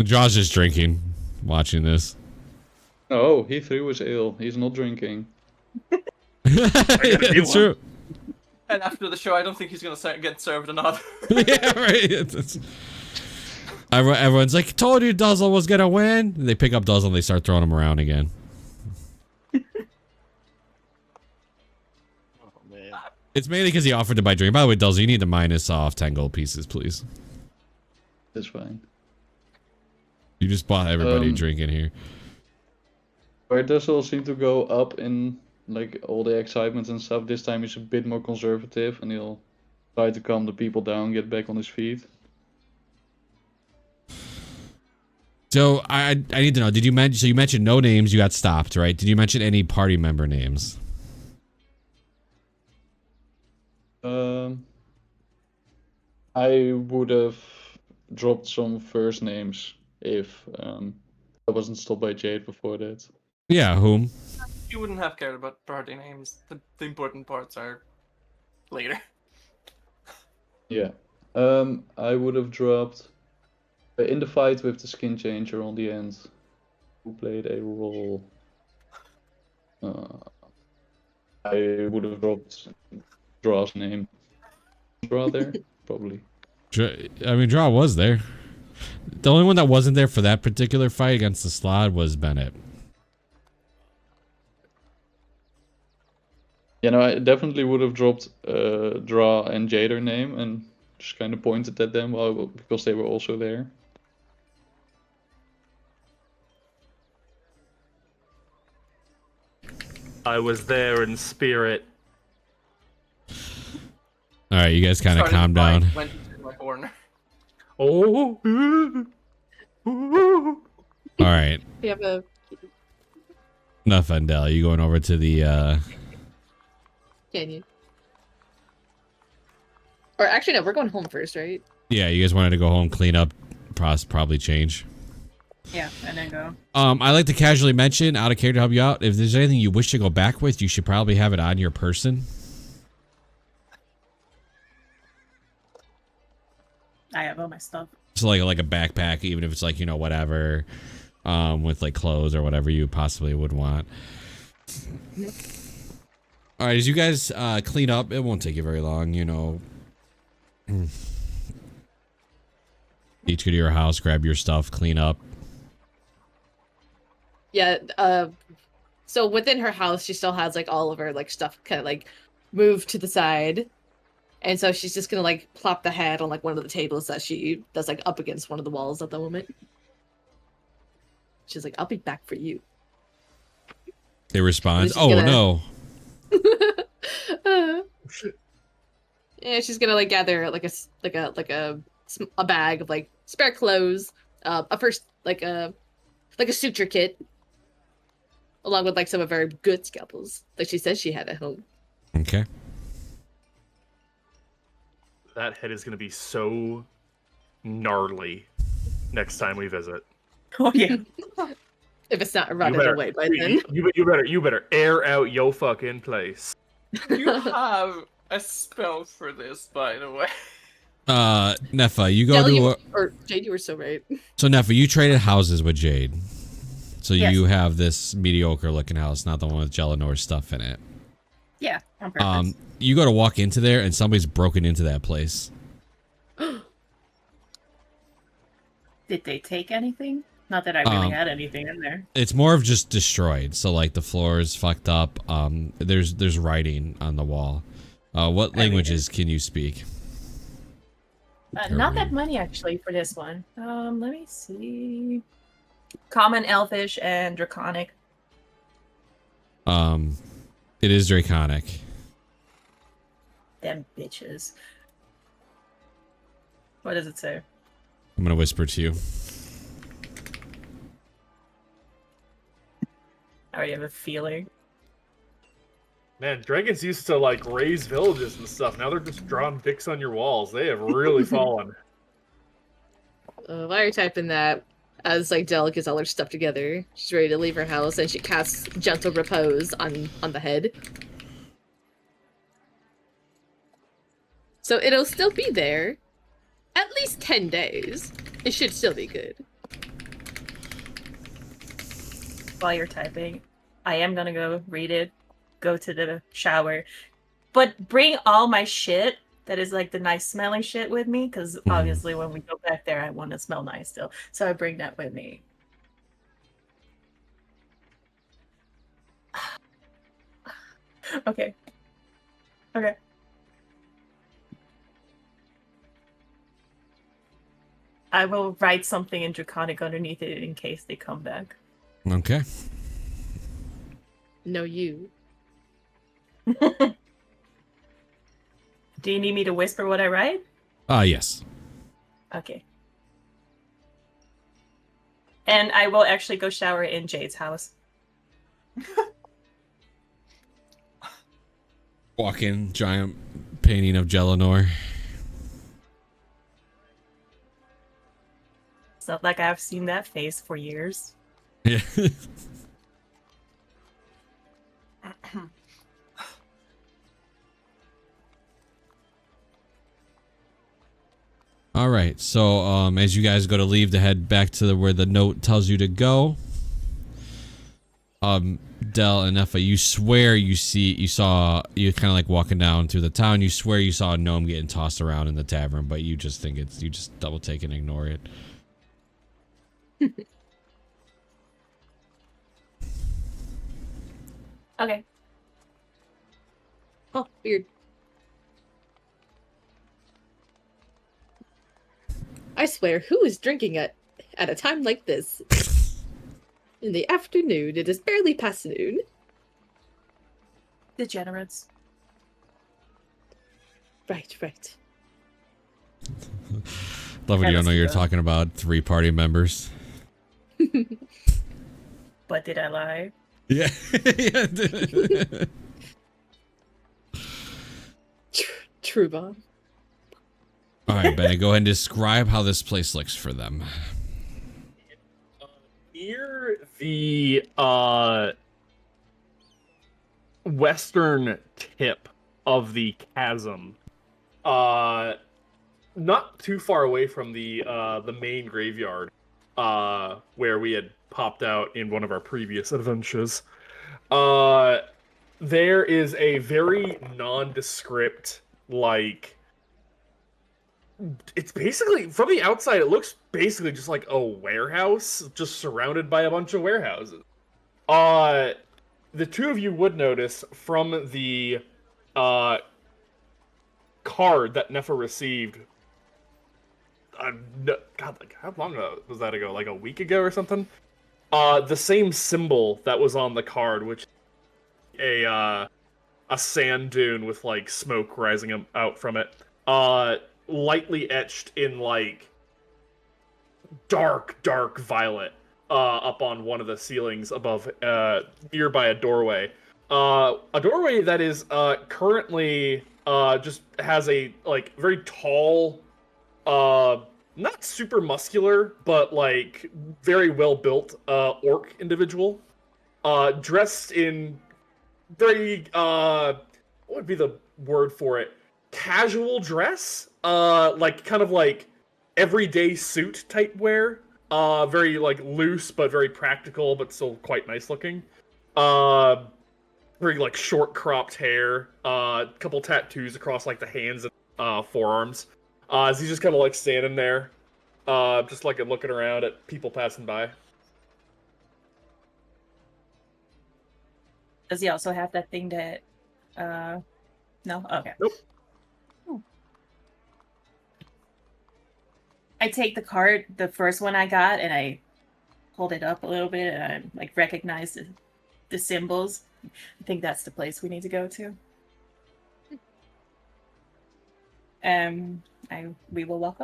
Jaw's just drinking, watching this. Oh, he threw his ale. He's not drinking. It's true. And after the show, I don't think he's gonna get served another. Yeah, right. Everyone's like, "Told you Duzzle was gonna win." And they pick up Duzzle and they start throwing him around again. Oh man. It's mainly because he offered to buy drink. By the way, Duzzle, you need to minus off 10 gold pieces, please. That's fine. You just bought everybody a drink in here. Where does all seem to go up in like all the excitement and stuff. This time he's a bit more conservative and he'll try to calm the people down, get back on his feet. So I need to know, did you mention, so you mentioned no names, you got stopped, right? Did you mention any party member names? I would have dropped some first names if I wasn't stopped by Jade before that. Yeah, whom? You wouldn't have cared about party names. The important parts are later. Yeah. I would have dropped in the fight with the skin changer on the end. Who played a role? I would have dropped Draw's name. Draw there? Probably. I mean, Draw was there. The only one that wasn't there for that particular fight against the Slod was Bennett. You know, I definitely would have dropped Draw and Jader name and just kind of pointed at them because they were also there. I was there in spirit. All right, you guys kind of calm down. Went into my corner. Oh. All right. We have a Enough, Vendel. You going over to the can you? Or actually, no, we're going home first, right? Yeah, you guys wanted to go home, clean up, probably change. Yeah, and then go. I like to casually mention, out of character to help you out, if there's anything you wish to go back with, you should probably have it on your person. I have all my stuff. So like a backpack, even if it's like, you know, whatever, with like clothes or whatever you possibly would want. All right, as you guys clean up, it won't take you very long, you know. Each go to your house, grab your stuff, clean up. Yeah, so within her house, she still has like all of her like stuff kind of like moved to the side. And so she's just gonna like plop the head on like one of the tables that's like up against one of the walls at the moment. She's like, I'll be back for you. It responds, She's oh gonna- no. Yeah, she's gonna like gather like a bag of like spare clothes, a first like a suture kit, along with like some of her good scalpels that she says she had at home. Okay. That head is gonna be so gnarly next time we visit. Oh yeah. If it's not You rotted better, away by then. you better air out yo fucking place. You have a spell for this, by the way. Nefa, you go Del, to or Jade, you were so right. so Nefa, you traded houses with Jade. So Yes. you have this mediocre looking house, not the one with Jelenor's stuff in it. Yeah, on purpose. You go to walk into there and somebody's broken into that place. Did they take anything? Not that I really had anything in there. It's more of just destroyed. So like the floor is fucked up. There's writing on the wall. What languages can you speak? Not that many actually for this one. Let me see. Common, Elfish, and Draconic. It is Draconic. Them bitches. What does it say? I'm gonna whisper to you. I already have a feeling. Man, dragons used to like raise villages and stuff. Now they're just drawing dicks on your walls. They have really fallen. While you're typing that, as like Del gets all her stuff together, she's ready to leave her house, and she casts Gentle Repose on the head. So it'll still be there, at least 10 days. It should still be good. While you're typing, I am gonna go read it, go to the shower, but bring all my shit that is like the nice smelling shit with me, because obviously when we go back there, I want to smell nice still. So I bring that with me. Okay. Okay. I will write something in Draconic underneath it in case they come back. Okay. No, you. Do you need me to whisper what I write? Yes. Okay. And I will actually go shower in Jade's house. Walk in, giant painting of Jelenor. It's not like I've seen that face for years. Yeah. All right. So, as you guys go to leave to head back to where the note tells you to go, Del and Nefa, you swear you saw you kind of like walking down through the town. You swear you saw a gnome getting tossed around in the tavern, but you just think you just double take and ignore it. Okay. Oh, weird. I swear, who is drinking at a time like this? In the afternoon, it is barely past noon. Degenerates. Right, right. Love when you don't know you're Kinda. talking about 3 party members. But did I lie? Yeah. True bomb. All right, Benny, go ahead and describe how this place looks for them. Near the western tip of the chasm, not too far away from the main graveyard, where we had popped out in one of our previous adventures, there is a very nondescript, like, it's basically, from the outside, it looks basically just like a warehouse, just surrounded by a bunch of warehouses. The two of you would notice from the card that Nefa received, God, like, how long was that ago? Like a week ago or something? The same symbol that was on the card, which a a sand dune with like smoke rising out from it, lightly etched in like dark violet, up on one of the ceilings above, nearby a doorway. A doorway that is currently just has a like very tall, not super muscular, but like very well built orc individual, dressed in very what would be the word for it? Casual dress, like kind of like everyday suit type wear. Very like loose but very practical, but still quite nice looking. Uh, Very like short cropped hair. A couple tattoos across like the hands and forearms. As he's just kind of like standing there, just like looking around at people passing by. Does he also have that thing that no? Okay. Nope. I take the card, the first one I got, and I hold it up a little bit and I like recognize the symbols. I think that's the place we need to go to. We will walk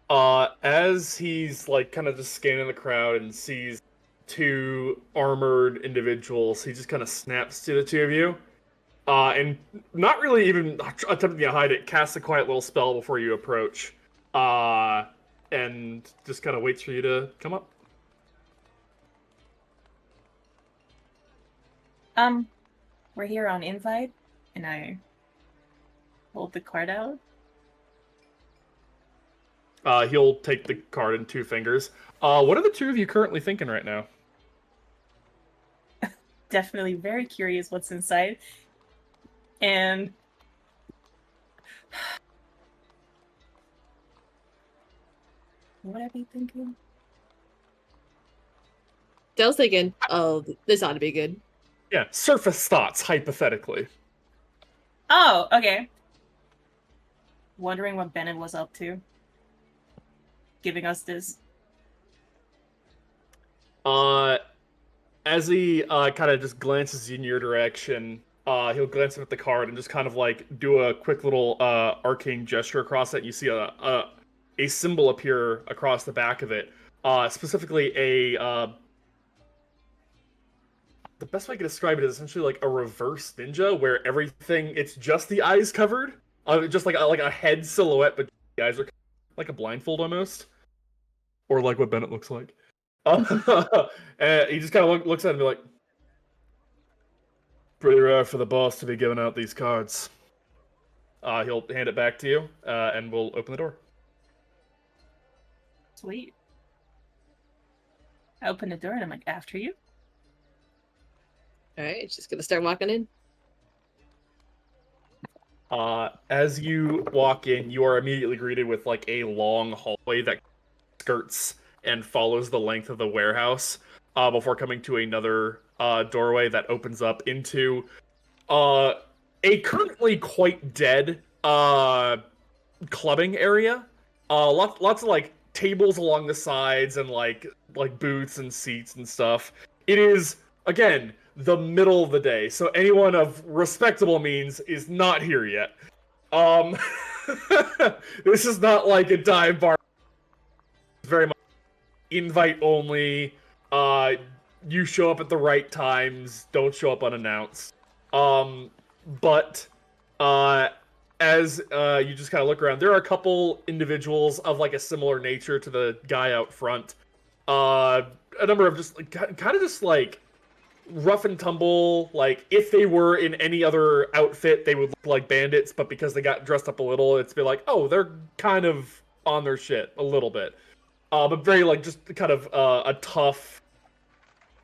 up. As he's like kind of just scanning the crowd and sees two armored individuals, he just kind of snaps to the two of you, and not really even attempting to hide it, casts a quiet little spell before you approach, and just kind of waits for you to come up. We're here on invite, and I hold the card out. He'll take the card in two fingers. What are the two of you currently thinking right now? Definitely very curious what's inside. And what would I be thinking? Dell's thinking, oh, this ought to be good. Yeah, surface thoughts, hypothetically. Oh, okay. Wondering what Bennett was up to. Giving us this. As he kind of just glances in your direction, he'll glance up at the card and just kind of like do a quick little arcane gesture across it. You see a symbol appear across the back of it, specifically a the best way I can describe it is essentially like a reverse ninja, where everything it's just the eyes covered, just like a head silhouette, but the eyes are like a blindfold almost, or like what Bennett looks like. And he just kind of looks at it and be like, pretty rare for the boss to be giving out these cards. He'll hand it back to you, and we'll open the door. Sweet. I open the door and I'm like, after you. All right, just gonna start walking in. As you walk in, you are immediately greeted with like a long hallway that skirts and follows the length of the warehouse, before coming to another doorway that opens up into a currently quite dead clubbing area. Lots of like tables along the sides and like booths and seats and stuff. It is again the middle of the day, so anyone of respectable means is not here yet. This is not like a dive bar. It's very much invite only. You show up at the right times. Don't show up unannounced. But as you just kind of look around, there are a couple individuals of like a similar nature to the guy out front. A number of just like, kind of just like rough and tumble. Like if they were in any other outfit, they would look like bandits. But because they got dressed up a little, it's be like, oh, they're kind of on their shit a little bit. But very like just kind of a tough,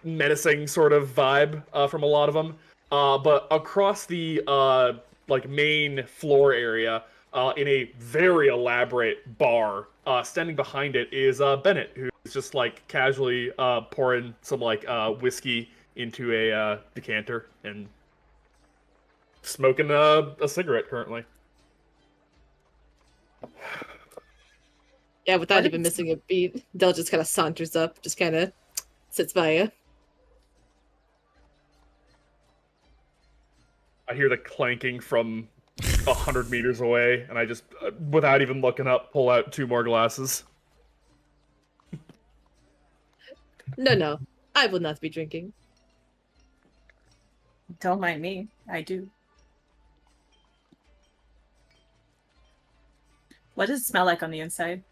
menacing sort of vibe from a lot of them. But across the like main floor area, in a very elaborate bar, standing behind it is Bennett, who's just like casually pouring some like whiskey into a decanter and smoking a cigarette currently. Yeah, without even missing a beat, Dell just kind of saunters up, just kind of sits by you. I hear the clanking from 100 meters away, and I just, without even looking up, pull out 2 more glasses. No, I will not be drinking. Don't mind me. I do. What does it smell like on the inside?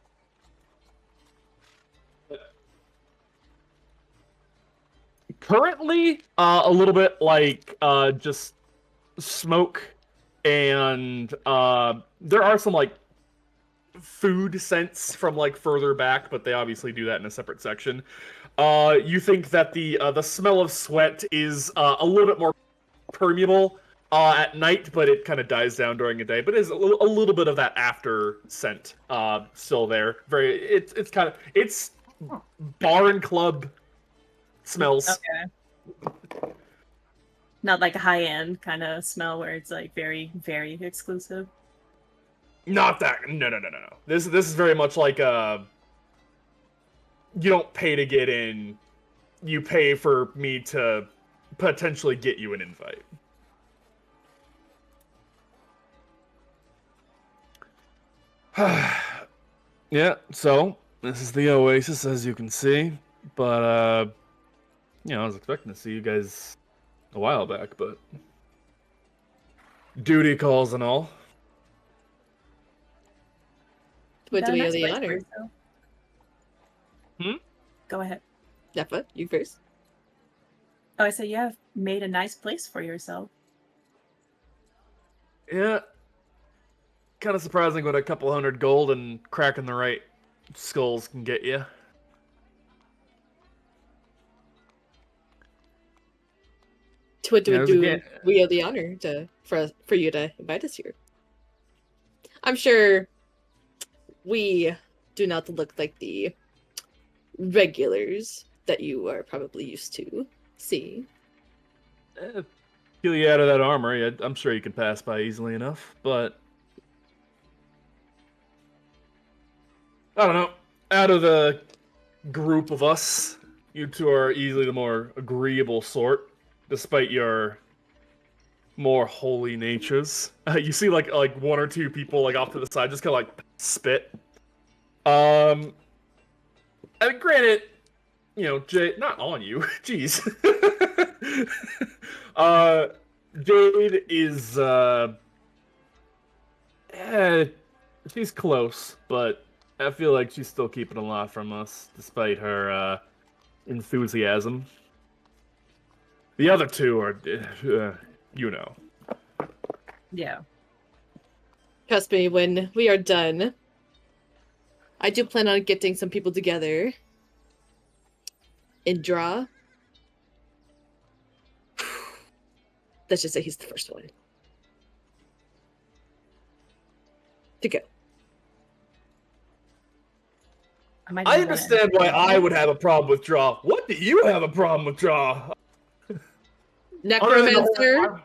Currently, a little bit like just smoke, and there are some like food scents from like further back, but they obviously do that in a separate section. You think that the smell of sweat is a little bit more permeable at night, but it kind of dies down during the day. But is a little bit of that after scent still there. It's kind of bar and club smells. Okay. Not like a high-end kind of smell where it's like very, very exclusive. Not that. No. This is very much like you don't pay to get in. You pay for me to potentially get you an invite. Yeah, so this is the Oasis, as you can see. But I was expecting to see you guys a while back, but duty calls and all. What do we Got a owe the place for honor? yourself. Go ahead. Neffa, you first. Oh, I said you have made a nice place for yourself. Yeah. Kind of surprising what a couple hundred gold and cracking the right skulls can get you. What Yeah, we owe the honor for you to invite us here? I'm sure we do not look like the regulars that you are probably used to seeing. Peel you out of that armor, yeah, I'm sure you can pass by easily enough, but I don't know. Out of the group of us, you two are easily the more agreeable sort, despite your more holy natures. You see like 1 or 2 people like off to the side just kind of like spit. I mean, granted, Jade, not on you. Jeez. Jade is she's close, but I feel like she's still keeping a lot from us, despite her enthusiasm. The other 2 are, Yeah. Trust me, when we are done, I do plan on getting some people together and draw. Let's just say he's the first one to go. I understand why I would have a problem with draw. What do you have a problem with draw? Necromancer.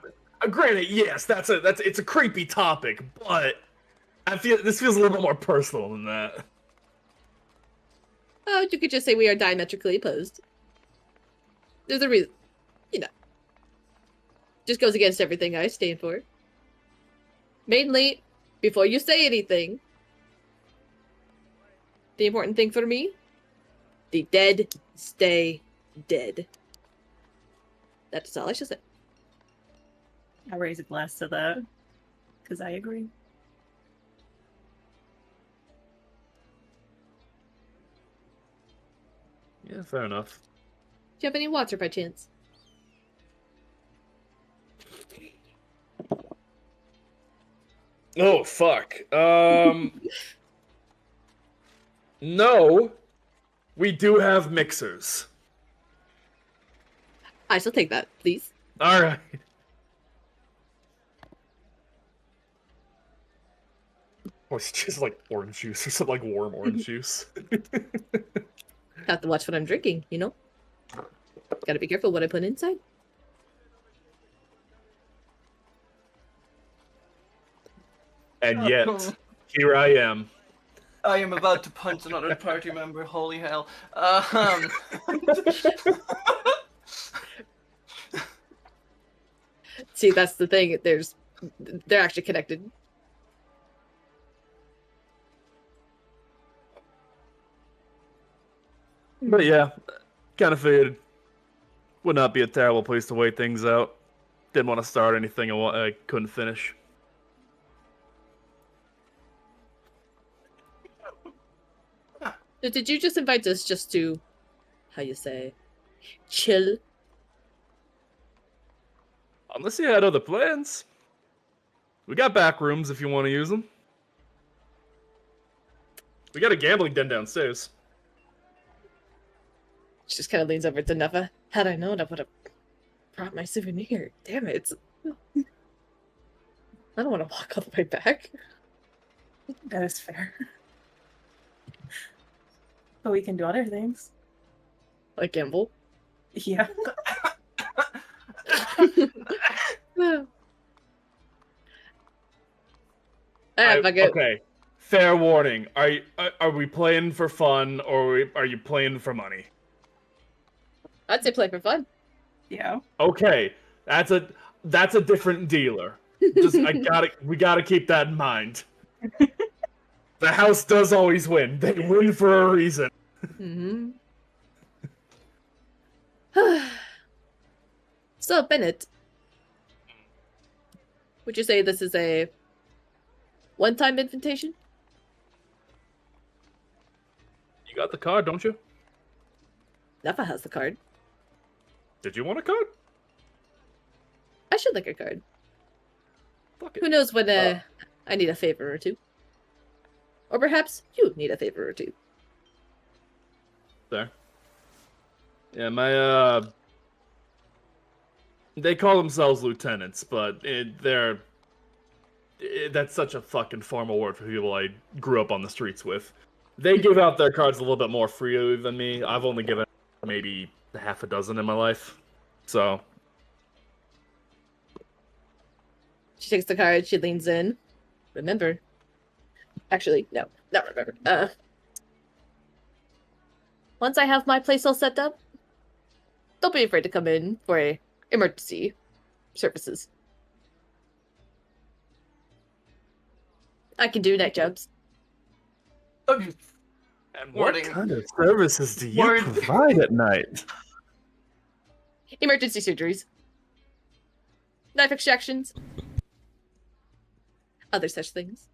Granted, yes, it's a creepy topic, but this feels a little bit more personal than that. Oh, you could just say we are diametrically opposed. There's a reason, just goes against everything I stand for. Mainly, before you say anything, the important thing for me, the dead stay dead. That's all I should say. I'll raise a glass to that, because I agree. Yeah, fair enough. Do you have any water by chance? Oh, fuck. No, we do have mixers. I shall take that, please. All right. Or it's just like orange juice or something, like warm orange juice. Have to watch what I'm drinking, Gotta be careful what I put inside. And yet, here I am. I am about to punch another party member. Holy hell. See, that's the thing. They're actually connected. But yeah, kind of figured would not be a terrible place to wait things out. Didn't want to start anything I couldn't finish. So did you just invite us just to, how you say, chill? Unless you had other plans. We got back rooms if you want to use them. We got a gambling den downstairs. She just kind of leans over to Neva. Had I known, I would have brought my souvenir. Damn it. I don't want to walk all the way back. That is fair. But we can do other things. Like gamble. Yeah. Okay. Fair warning. Are we playing for fun or are you playing for money? I'd say play for fun. Yeah. Okay. That's a different dealer. We gotta keep that in mind. The house does always win. They win for a reason. Mm-hmm. So, Bennett, would you say this is a one-time invitation? You got the card, don't you? Neva has the card. Did you want a card? I should like a card. Fuck it. Who knows when I need a favor or two. Or perhaps you need a favor or two. There. Yeah, my they call themselves lieutenants, but that's such a fucking formal word for people I grew up on the streets with. They give out their cards a little bit more freely than me. I've only given maybe half a dozen in my life. So She takes the card, she leans in. Remember. Actually, no, not remember. Once I have my place all set up, don't be afraid to come in for emergency services. I can do night jobs. Okay. And Warning. what kind of services do you Word. provide at night? Emergency surgeries. Knife extractions. Other such things.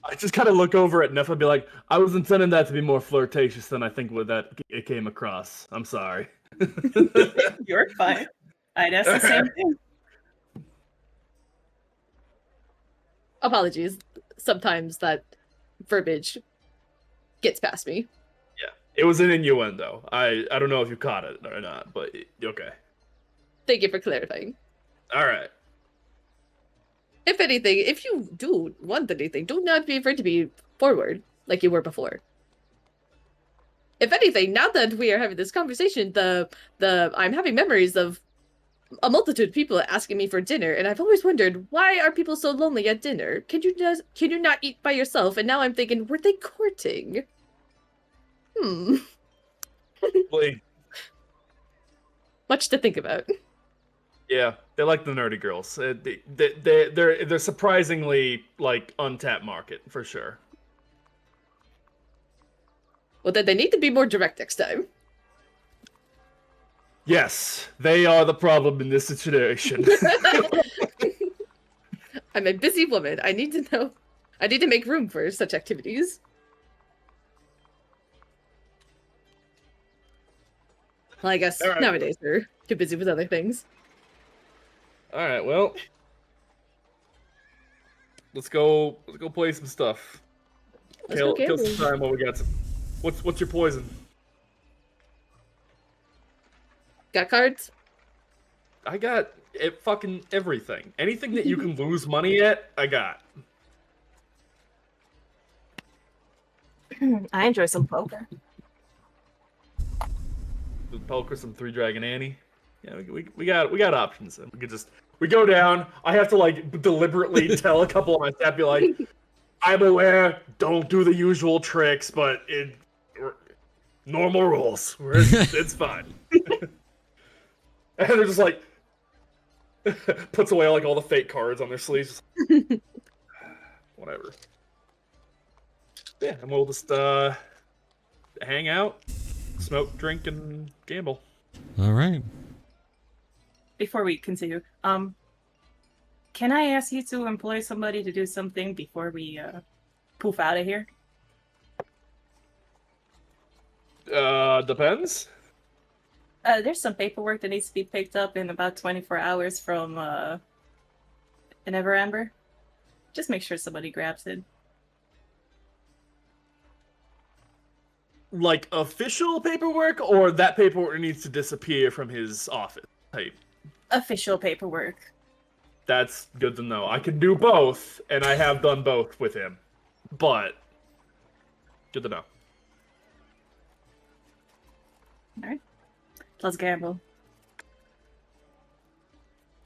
I just kind of look over at Neff and be like, I was intending that to be more flirtatious than I think what that it came across. I'm sorry. You're fine. I'd ask the same thing. Apologies. Sometimes that verbiage gets past me. Yeah, it was an innuendo. I don't know if you caught it or not, but okay. Thank you for clarifying. All right. If anything, if you do want anything, do not be afraid to be forward like you were before. If anything, now that we are having this conversation, I'm having memories of a multitude of people asking me for dinner, and I've always wondered, why are people so lonely at dinner? Can you not eat by yourself? And now I'm thinking, were they courting? Like, Much to think about. yeah, they like the nerdy girls. They're surprisingly like untapped market for sure. Well, then they need to be more direct next time. Yes, they are the problem in this situation. I'm a busy woman. I need to know. I need to make room for such activities. Well, I guess All right. nowadays we're too busy with other things. All right, well, let's go play some stuff. Let's go Kill gambling. some time while we got some. What's your poison? Got cards? I got fucking everything. Anything that you can lose money at, I got. I enjoy some poker. Some poker, some Three Dragon Annie. Yeah, we got options. We go down. I have to like deliberately tell a couple of my staff, be like, I'm aware, don't do the usual tricks, but normal rules. It's fine. And they're just like, Puts away like all the fake cards on their sleeves. Whatever. Yeah, and we'll just hang out, smoke, drink, and gamble. All right. Before we continue, can I ask you to employ somebody to do something before we poof out of here? Depends. There's some paperwork that needs to be picked up in about 24 hours from an Everamber. Just make sure somebody grabs it. Like official paperwork, or that paperwork needs to disappear from his office type. Official paperwork. That's good to know. I can do both, and I have done both with him. But good to know. Alright. Let's gamble.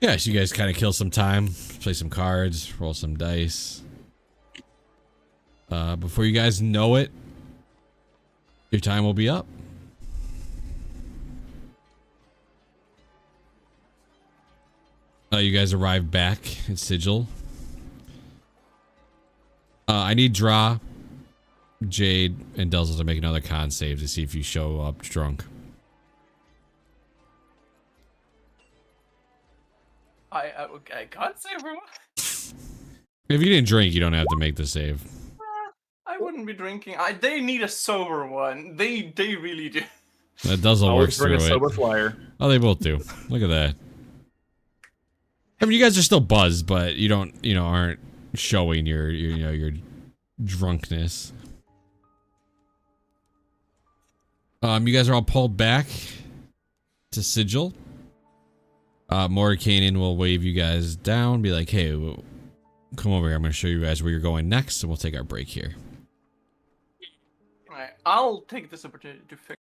Yeah, so you guys kind of kill some time, play some cards, roll some dice. Before you guys know it, your time will be up. You guys arrive back at Sigil. I need Dra, Jade, and Delzel to make another con save to see if you show up drunk. I can't say everyone. If you didn't drink, you don't have to make the save. I wouldn't be drinking. They need a sober one. They really do. That Delzel works Always bring through a sober it. flyer. Oh, they both do. Look at that. I mean, you guys are still buzzed, but you don't, aren't showing your drunkenness. You guys are all pulled back to Sigil. Mordenkainen will wave you guys down, be like, hey, come over here. I'm going to show you guys where you're going next, and we'll take our break here. Alright, I'll take this opportunity to fix.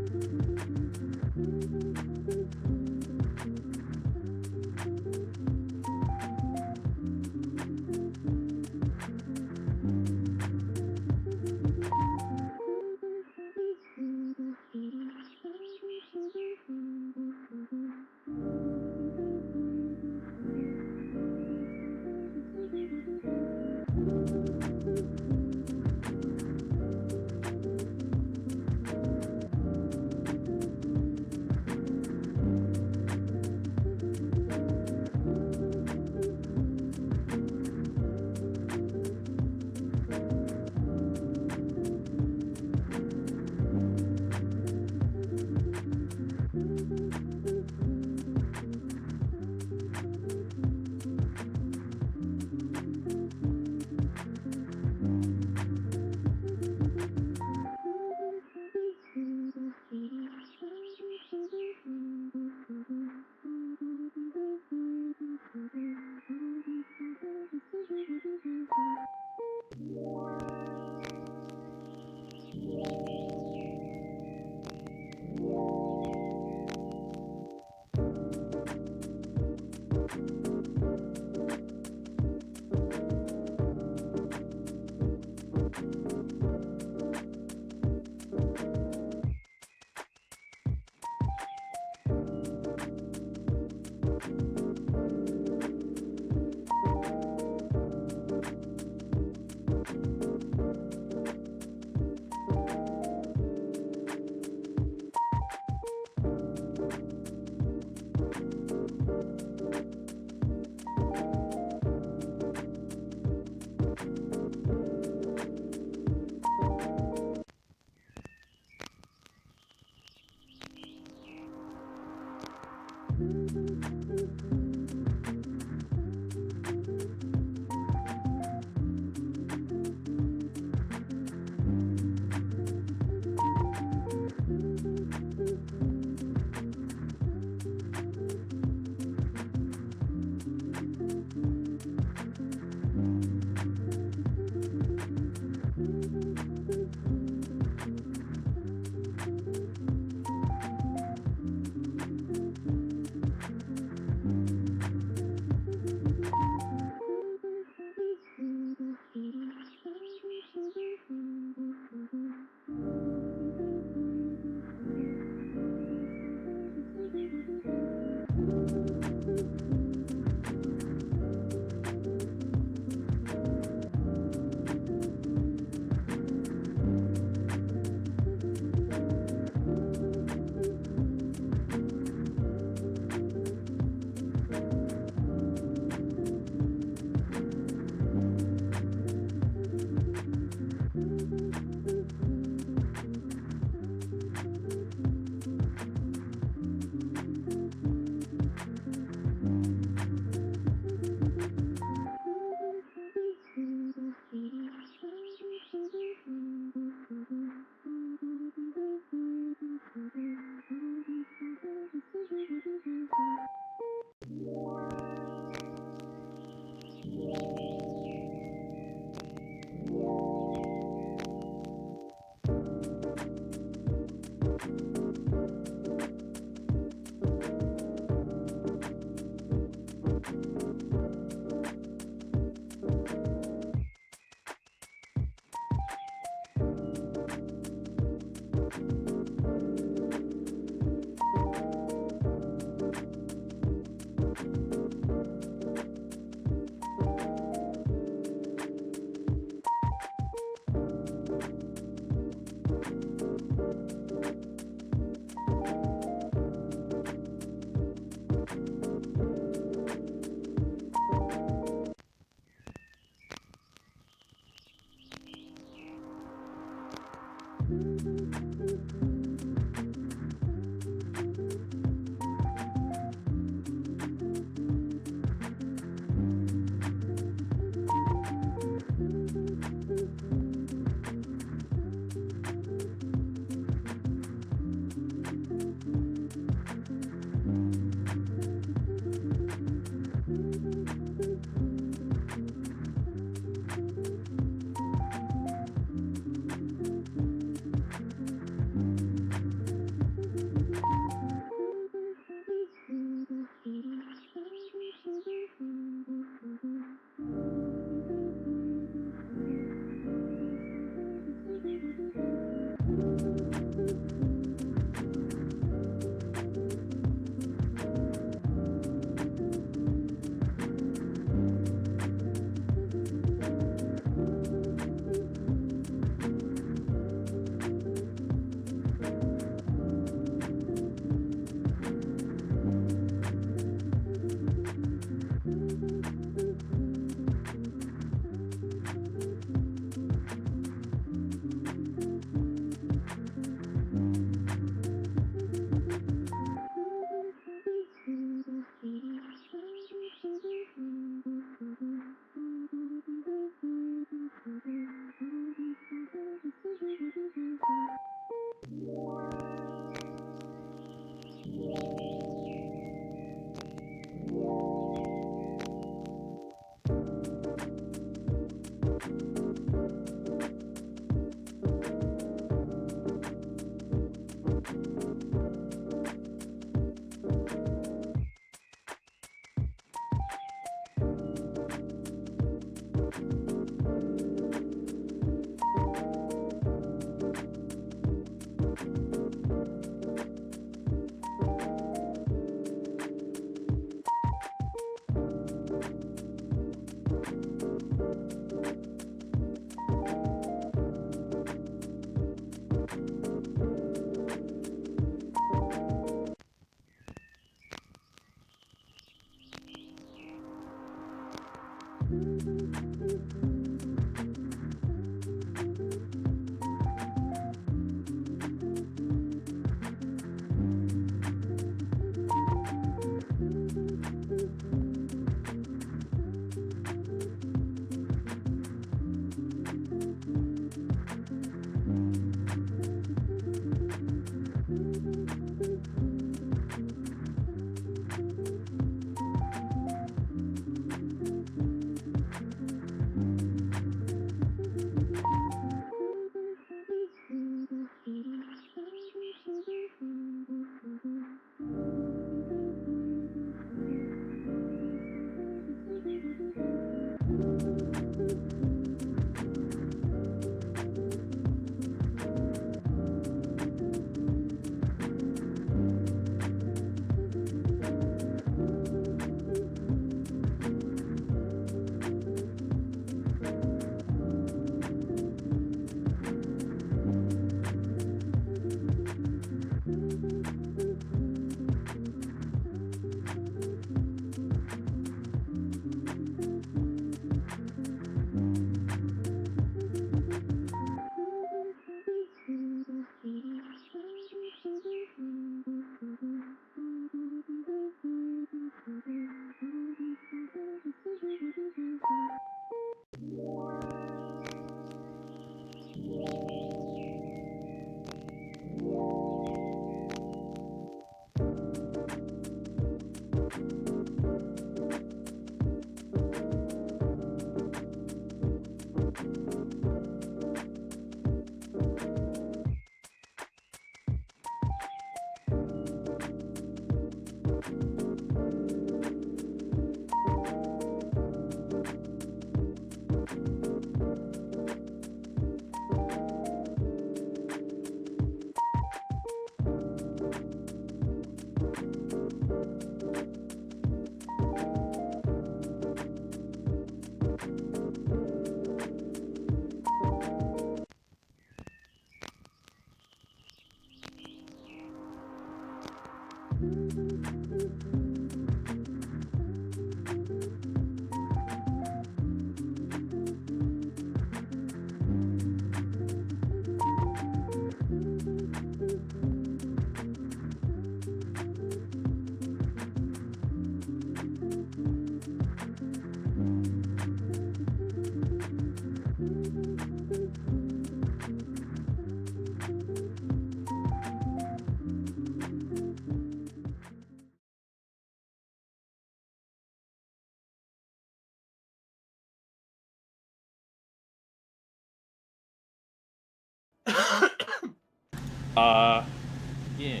Yeah.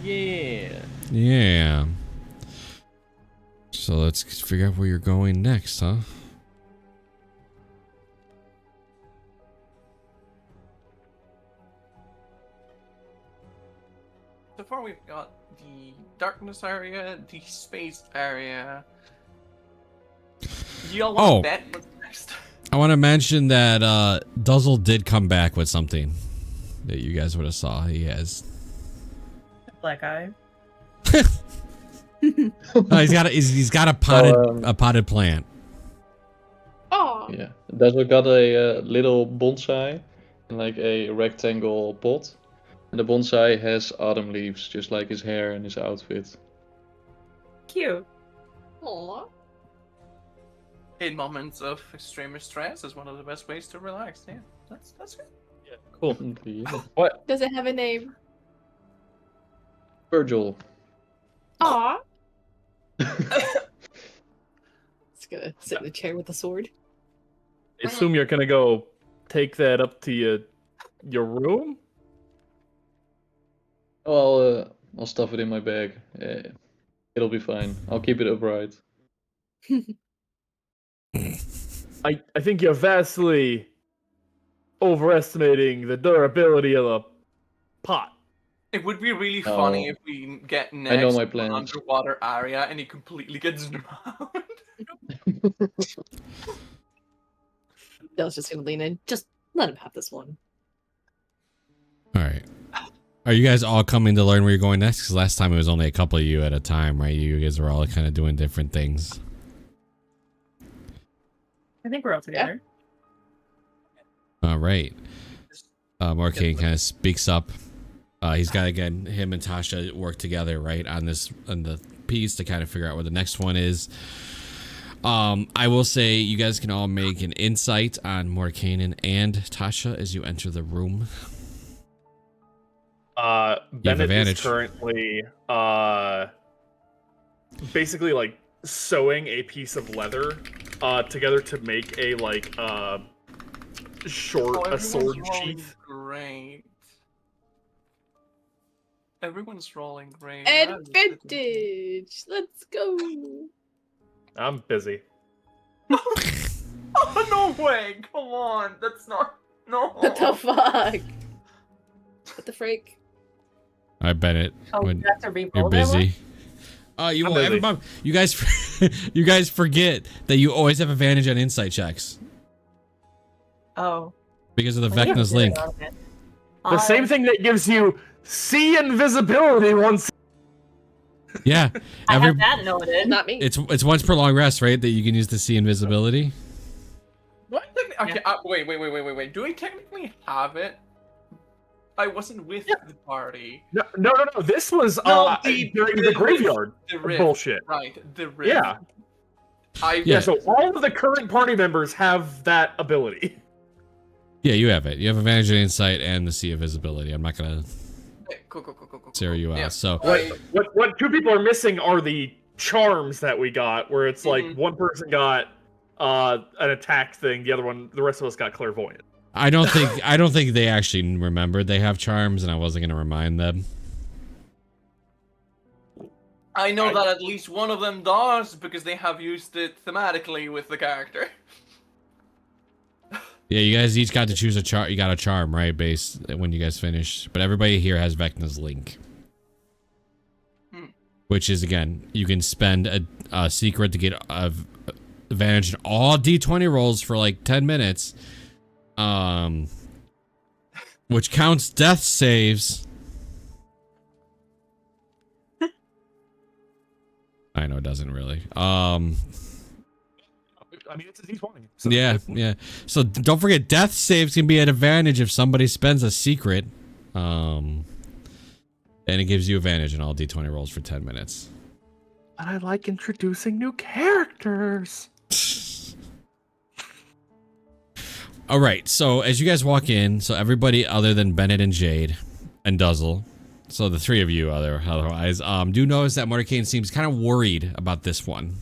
Yeah. Yeah. So let's figure out where you're going next, huh? So far, we've got the darkness area, the space area. Do y'all want Oh. to bet what's next? I want to mention that Duzzle did come back with something that you guys would have saw. He has. Black eye. He's got a potted plant. Oh, Yeah, Dazzle got a little bonsai in like a rectangle pot. And the bonsai has autumn leaves, just like his hair and his outfit. Cute. aw. In moments of extreme stress is one of the best ways to relax. Yeah, that's good. Cool. Definitely, yeah. What? Does it have a name? Virgil. Aw. It's gonna sit in a chair with a sword. I assume you're gonna go take that up to your room? Oh, I'll stuff it in my bag. It'll be fine. I'll keep it upright. I think you're vastly overestimating the durability of a pot. It would be really funny Oh. if we get I know next my to an plans. underwater area and he completely gets drowned. Dell's just gonna lean in. Just let him have this one. All right. Are you guys all coming to learn where you're going next? Because last time it was only a couple of you at a time, right? You guys were all kind of doing different things. I think we're all together. All right. Morkane kind of speaks up. He's got, again, him and Tasha work together, right, on the piece to kind of figure out where the next one is. I will say you guys can all make an insight on Morkane and Tasha as you enter the room. Bennett advantage. is currently basically like sewing a piece of leather together to make a a sword sheath. Great. Everyone's rolling great. That is good. Advantage! Let's go! I'm busy. Oh, no way! Come on, that's not. No. What the fuck? What the freak? I bet it. Oh, when you have to re-roll you're that one? busy. You I'm will. busy. Everybody, you guys, you guys forget that you always have advantage on insight checks Oh. because of the Well, yeah, Vecna's really link. on it. The same thing that gives you see invisibility once. Yeah, I every have that noted. Not me. it's once per long rest, right? That you can use to see invisibility. What? Okay, wait. Do we technically have it? I wasn't with the party. No. This was No, during the graveyard The rift. bullshit. Right, the rift. Yeah. I Yeah. So all of the current party members have that ability. Yeah, you have it. You have advantage on insight and the see invisibility. I'm not gonna Okay, cool. zero you out. Yeah. So What two people are missing are the charms that we got, where it's like one person got an attack thing, the rest of us got clairvoyant. I don't think they actually remembered they have charms, and I wasn't gonna remind them. I know that at least one of them does because they have used it thematically with the character. Yeah, you guys each got to choose a charm. You got a charm, right? Based when you guys finish, but everybody here has Vecna's link, which is again, you can spend a secret to get advantage in all D20 rolls for like 10 minutes, which counts death saves. I know it doesn't really. I mean, it's a D20. So Yeah. So don't forget, death saves can be an advantage if somebody spends a secret. And it gives you advantage in all D20 rolls for 10 minutes. I like introducing new characters. All right. So as you guys walk in, so everybody other than Bennett and Jade and Duzzle, so the three of you otherwise, do notice that Morkane seems kind of worried about this one.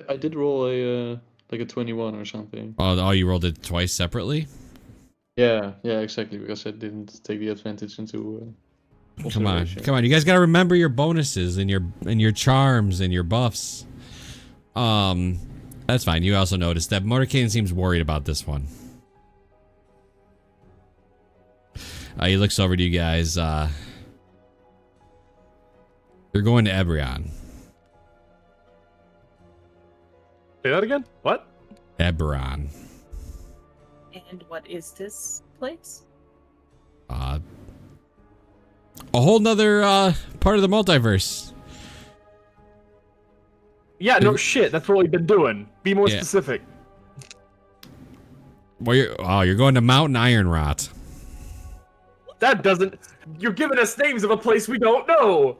I did roll a 21 or something. Oh, you rolled it twice separately? Yeah, exactly, because I didn't take the advantage into Come on, consideration. come on! You guys got to remember your bonuses and your charms and your buffs. That's fine. You also noticed that Motorcane seems worried about this one. He looks over to you guys. You're going to Eberron. Say that again? What? Eberron. And what is this place? A whole nother part of the multiverse. Yeah, no shit. That's what we've been doing. Be more Yeah. specific. Well, you're going to Mountain Iron Rot. That doesn't. You're giving us names of a place we don't know.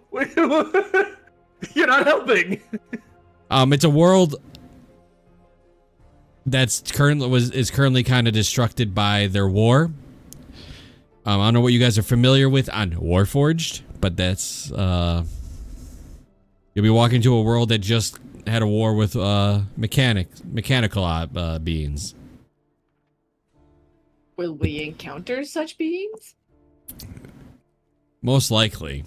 You're not helping. It's a world that's currently kind of destructed by their war. I don't know what you guys are familiar with on Warforged, but that's you'll be walking to a world that just had a war with mechanical beings. Will we encounter such beings? Most likely.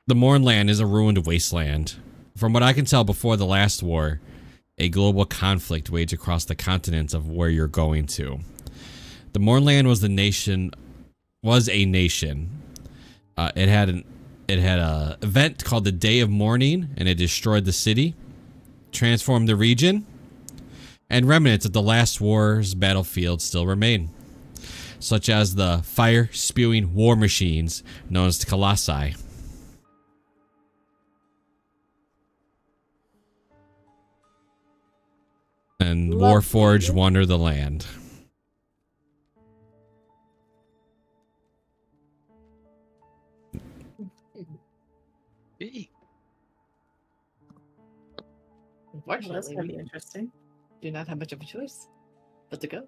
The Mornland is a ruined wasteland. From what I can tell, before the last war, a global conflict waged across the continents of where you're going to. The Mornland was a nation. It had a event called the Day of Mourning, and it destroyed the city, transformed the region, and remnants of the last war's battlefield still remain, such as the fire-spewing war machines known as the Colossi. And Warforged wander the land. Hey. Well, that's Unfortunately, gonna be we interesting. do not have much of a choice but to go.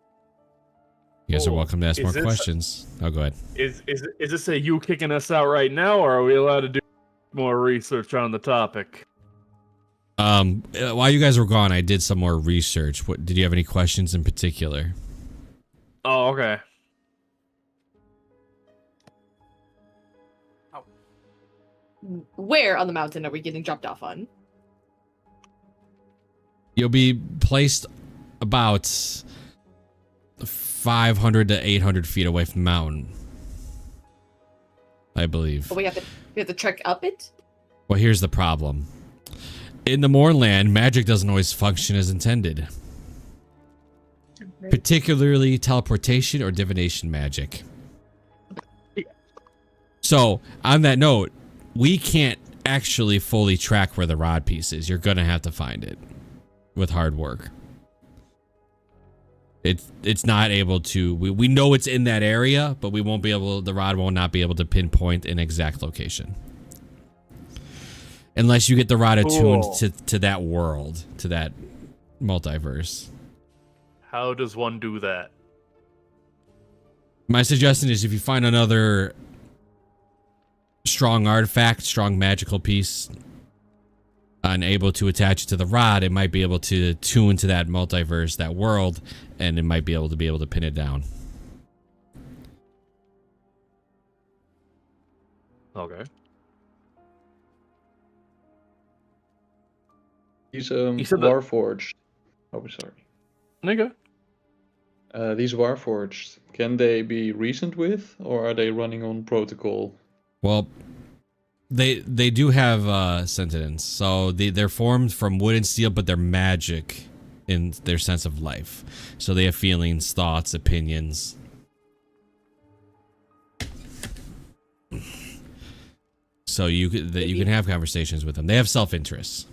You guys are Oh, welcome to ask is more this- questions. Oh, go ahead. Is this a you kicking us out right now, or are we allowed to do more research on the topic? While you guys were gone, I did some more research. What did you have any questions in particular? Oh, okay. Where on the mountain are we getting dropped off on? You'll be placed about 500 to 800 feet away from the mountain, I believe. But we have to trek up it? Well, here's the problem. In the Mournland, magic doesn't always function as intended. Particularly teleportation or divination magic. So, on that note, we can't actually fully track where the rod piece is. You're gonna have to find it with hard work. It's not able to. We know it's in that area, but we won't be able. The rod will not be able to pinpoint an exact location. Unless you get the rod attuned Cool. to that world, to that multiverse. How does one do that? My suggestion is if you find another strong artifact, strong magical piece, and able to attach it to the rod, it might be able to tune to that multiverse, that world, and it might be able to pin it down. Okay. These You said that- Warforged. Oh, sorry. Nigga. These Warforged, can they be reasoned with, or are they running on protocol? Well, they do have sentience, so they're formed from wood and steel, but they're magic in their sense of life. So they have feelings, thoughts, opinions. So you can have conversations with them. They have self-interests.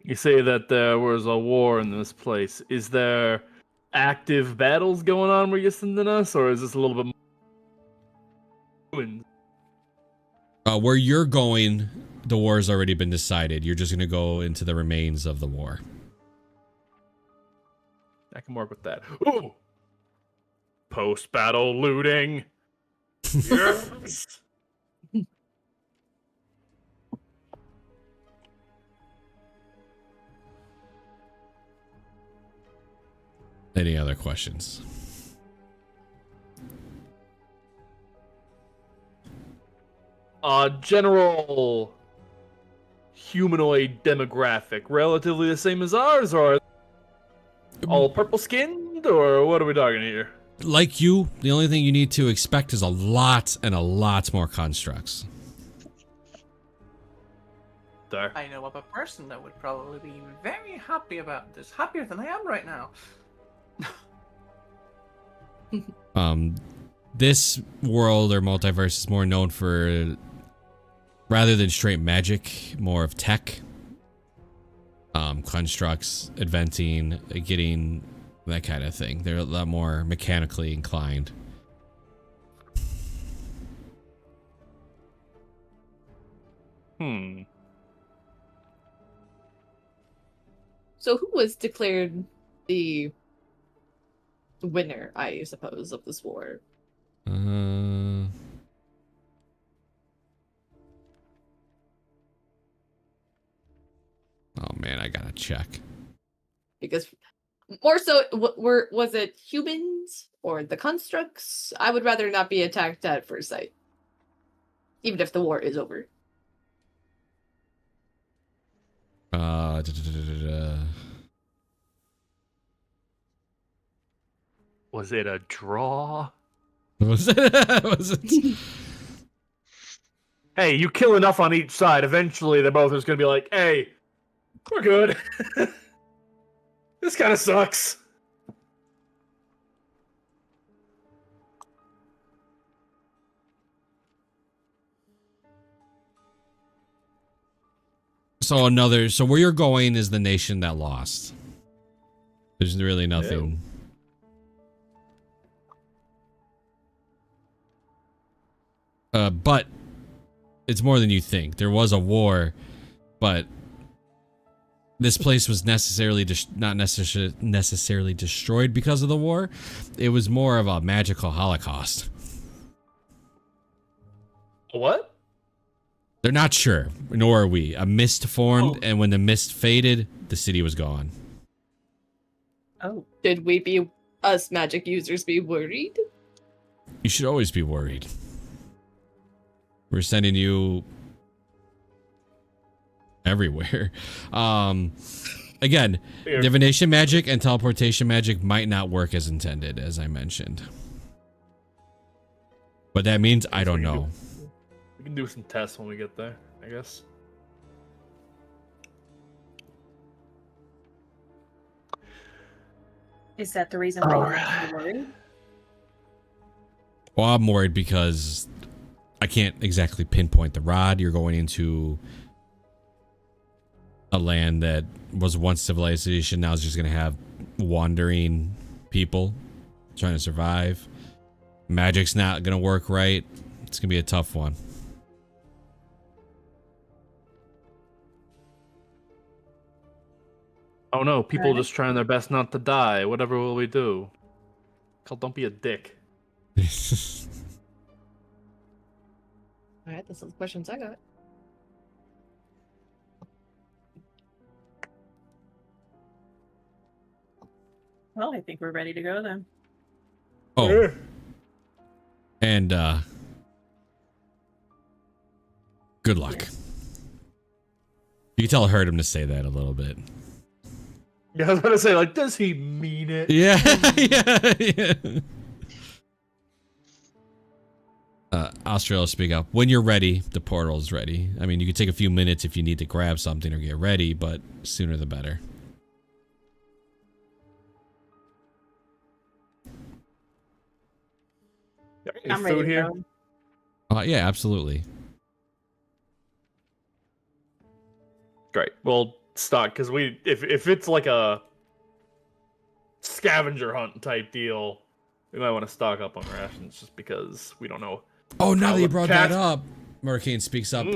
You say that there was a war in this place. Is there active battles going on where you're sending us, or is this a little bit more? Where you're going, the war has already been decided. You're just going to go into the remains of the war. I can work with that. Ooh! Post-battle looting. Yes! Any other questions? General humanoid demographic, relatively the same as ours, or all purple skinned, or what are we talking here? Like you, the only thing you need to expect is a lot and a lot more constructs. There. I know of a person that would probably be very happy about this, happier than I am right now. This world or multiverse is more known for, rather than straight magic, more of tech. Constructs, inventing, getting that kind of thing. They're a lot more mechanically inclined. So who was declared the winner, I suppose, of this war? Oh man, I gotta check. Because more so, was it humans or the constructs? I would rather not be attacked at first sight, even if the war is over. Was it a draw? Was it? Was it? Hey, you kill enough on each side, eventually they're both just gonna be like, hey, we're good. This kind of sucks. So where you're going is the nation that lost. There's really nothing. But it's more than you think. There was a war, but this place was not necessarily destroyed because of the war. It was more of a magical holocaust. What? They're not sure, nor are we. A mist formed, and when the mist faded, the city was gone. Oh. Did us magic users be worried? You should always be worried. We're sending you everywhere. Again, divination magic and teleportation magic might not work as intended, as I mentioned. What that means, I don't know. We can do some tests when we get there, I guess. Is that the reason why you're worried? Well, I'm worried because I can't exactly pinpoint the rod. You're going into a land that was once civilization, now is just going to have wandering people trying to survive. Magic's not going to work right. It's going to be a tough one. Oh no, people just trying their best not to die. Whatever will we do? Call, don't be a dick. Alright, that's all the questions I got. Well, I think we're ready to go then. Oh. And, good luck. Yes. You can tell I heard him to say that a little bit. Yeah, I was gonna say, like, does he mean it? Yeah, yeah. Austria will speak up. When you're ready, the portal's ready. I mean, you can take a few minutes if you need to grab something or get ready, but sooner the better. Any I'm ready food to here? go. Yeah, absolutely. Great. We'll stock because if it's like a scavenger hunt type deal, we might want to stock up on rations just because we don't know. Oh, now that you Look, brought chat- that up, Murricane speaks up.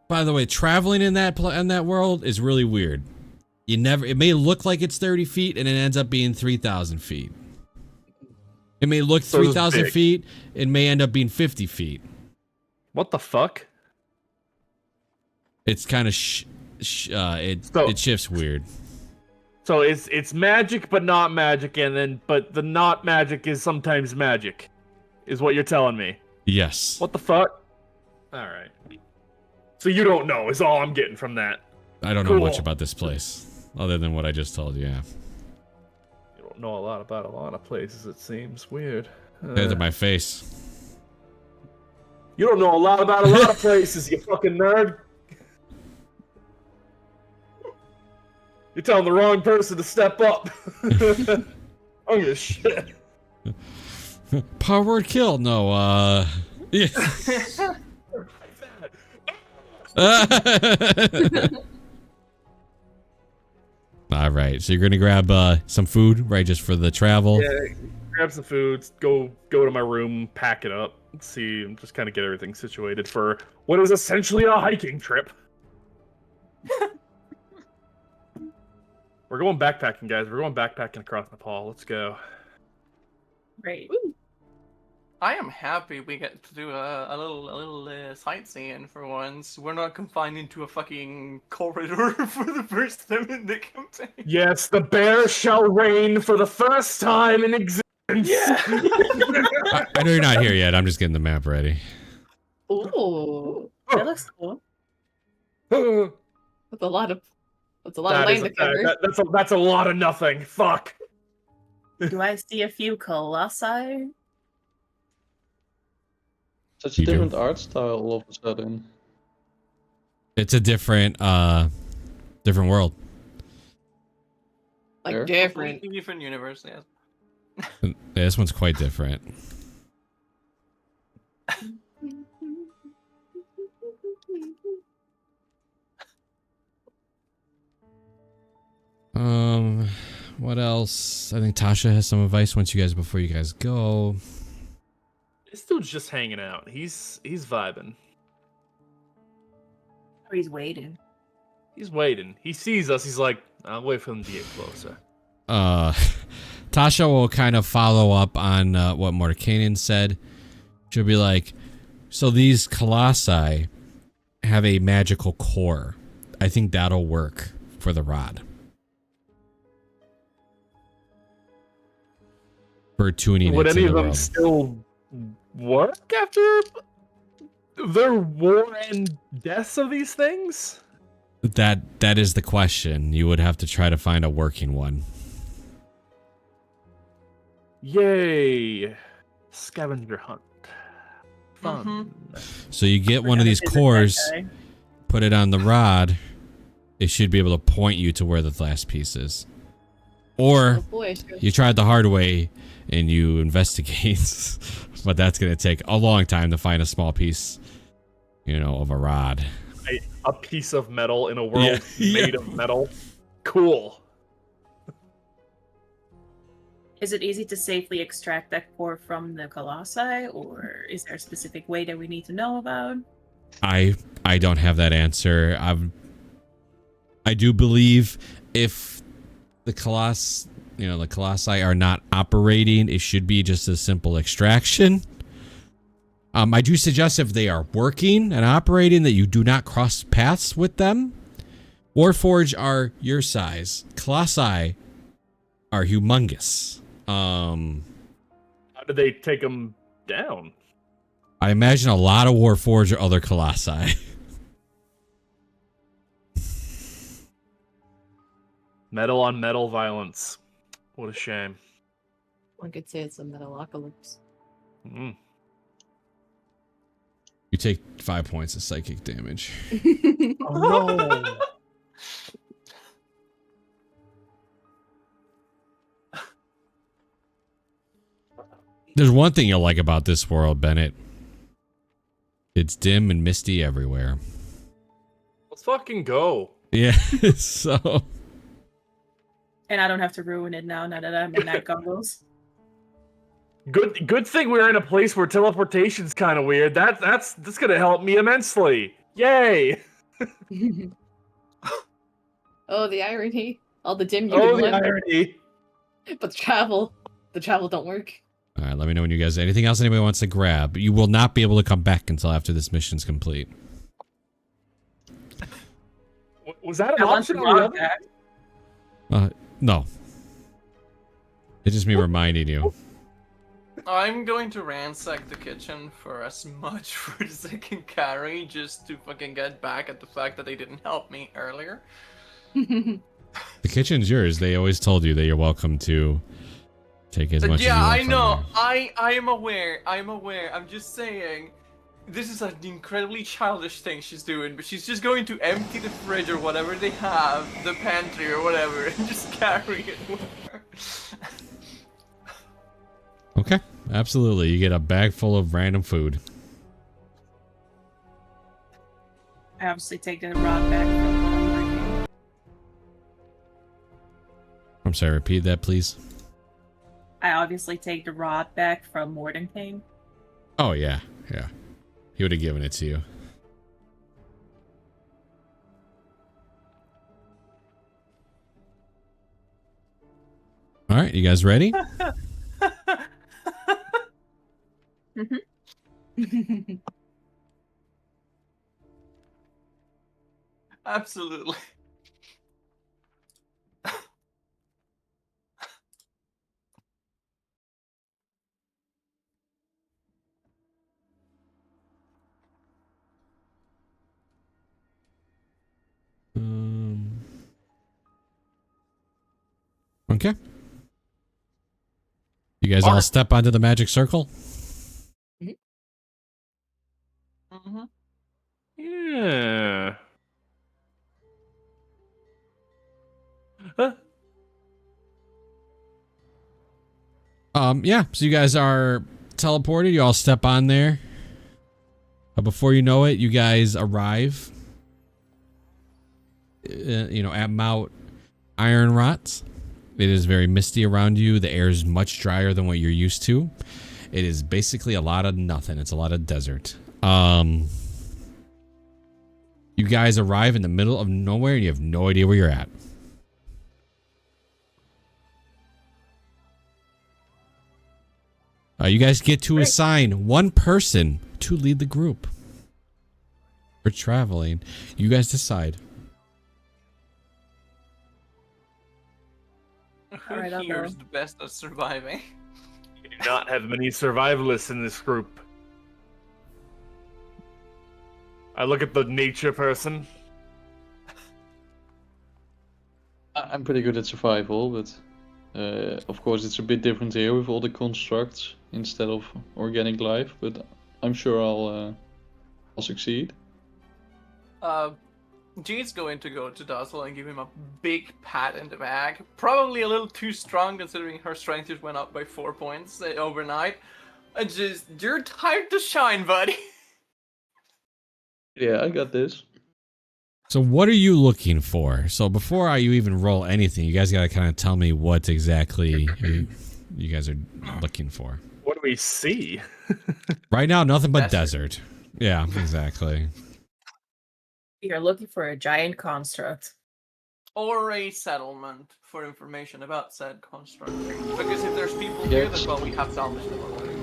By the way, traveling in that world is really weird. It may look like it's 30 feet and it ends up being 3,000 feet. It may look So it's 3,000 big. feet. It may end up being 50 feet. What the fuck? It's kind of it shifts weird. So it's magic, but not magic, but the not magic is sometimes magic, is what you're telling me. Yes. What the fuck? All right. So you don't know is all I'm getting from that. I don't know much about this place, other than what I just told you. Yeah. You don't know a lot about a lot of places. It seems weird. Say to my face. You don't know a lot about a lot of places, you fucking nerd. You're telling the wrong person to step up. I'm gonna shit. Power word kill. No. Yeah. All right, so you're gonna grab some food, right, just for the travel. Yeah, grab some food, go to my room, pack it up, see, and just kind of get everything situated for what is essentially a hiking trip. We're going backpacking, guys. We're going backpacking across Nepal. Let's go. Great. I am happy we get to do a little sightseeing for once. We're not confined into a fucking corridor for the first time in the campaign. Yes, the bear shall reign for the first time in existence. Yeah. I know you're not here yet. I'm just getting the map ready. Ooh, That looks cool. that's a lot of land to cover. That's a lot of nothing. Fuck. Do I see a few colossi? Such a You do. different art style all of a sudden. It's a different world. Like Fair. different. Completely different universe, yes. Yeah, this one's quite different. What else? I think Tasha has some advice before you guys go. This dude's just hanging out. He's vibing. Or he's waiting. He's waiting. He sees us. He's like, I'll wait for him to get closer. Tasha will kind of follow up on what Mordenkainen said. She'll be like, so these colossi have a magical core. I think that'll work for the rod. For tuning Would it to any the of them world. still work after their war and deaths of these things? That is the question. You would have to try to find a working one. Yay. Scavenger hunt. Fun. So you get one of Forgot these to visit that cores, guy. put it on the rod. It should be able to point you to where the last piece is. Or Oh boy, sure. you tried the hard way and you investigate, but that's going to take a long time to find a small piece, of a rod. A piece of metal in a world Yeah. made of metal. Cool. Is it easy to safely extract that core from the colossi, or is there a specific way that we need to know about? I don't have that answer. I do believe if the colossi are not operating, it should be just a simple extraction. I do suggest if they are working and operating that you do not cross paths with them. Warforged are your size. Colossi are humongous. How did they take them down? I imagine a lot of Warforged or other colossi. Metal on metal violence. What a shame. One could say it's a metalocalypse. Mm. You take 5 points of psychic damage. Oh no. There's one thing you'll like about this world, Bennett. It's dim and misty everywhere. Let's fucking go. Yeah, so... And I don't have to ruin it now that I'm in night goggles. Good thing we're in a place where teleportation's kind of weird. That's gonna help me immensely. Yay! Oh, the irony. All the dim Oh, beauty the irony. but the travel don't work. All right, let me know when you guys... Anything else anybody wants to grab? You will not be able to come back until after this mission's complete. Was that an I want option? the log back. No. It's just me reminding you. I'm going to ransack the kitchen for as much food as I can carry just to fucking get back at the fact that they didn't help me earlier. The kitchen's yours. They always told you that you're welcome to take as much as you Yeah, want I from know. there. I am aware. I'm aware. I'm just saying, this is an incredibly childish thing she's doing, but she's just going to empty the fridge or whatever they have, the pantry or whatever, and just carry it with her. Okay, absolutely. You get a bag full of random food. I obviously take the rod back from working. I'm sorry, repeat that, please. I obviously take the rod back from Morden King. Oh, yeah, yeah. He would have given it to you. All right, you guys ready? Absolutely. Okay. You guys all step onto the magic circle? Mm-hmm. Yeah. Huh? Yeah, so you guys are teleported. You all step on there. Before you know it, you guys arrive, at Mount Iron Rot. It is very misty around you. The air is much drier than what you're used to. It is basically a lot of nothing. It's a lot of desert. You guys arrive in the middle of nowhere and you have no idea where you're at. You guys get to assign one person to lead the group. For traveling, you guys decide. Who Alright, I'll here go. is the best at surviving? We do not have many survivalists in this group. I look at the nature person. I'm pretty good at survival, but of course it's a bit different here with all the constructs instead of organic life. But I'm sure I'll succeed. G's going to go to Dazzle and give him a big pat in the back. Probably a little too strong considering her strength just went up by 4 points overnight. And just, you're time to shine, buddy. Yeah, I got this. So what are you looking for? So before you even roll anything, you guys got to kind of tell me what exactly you guys are looking for. What do we see? Right now, nothing but Desert. desert. Yeah, exactly. You're looking for a giant construct. Or a settlement for information about said construct. Because if there's people here, then well, we have salvaged them already.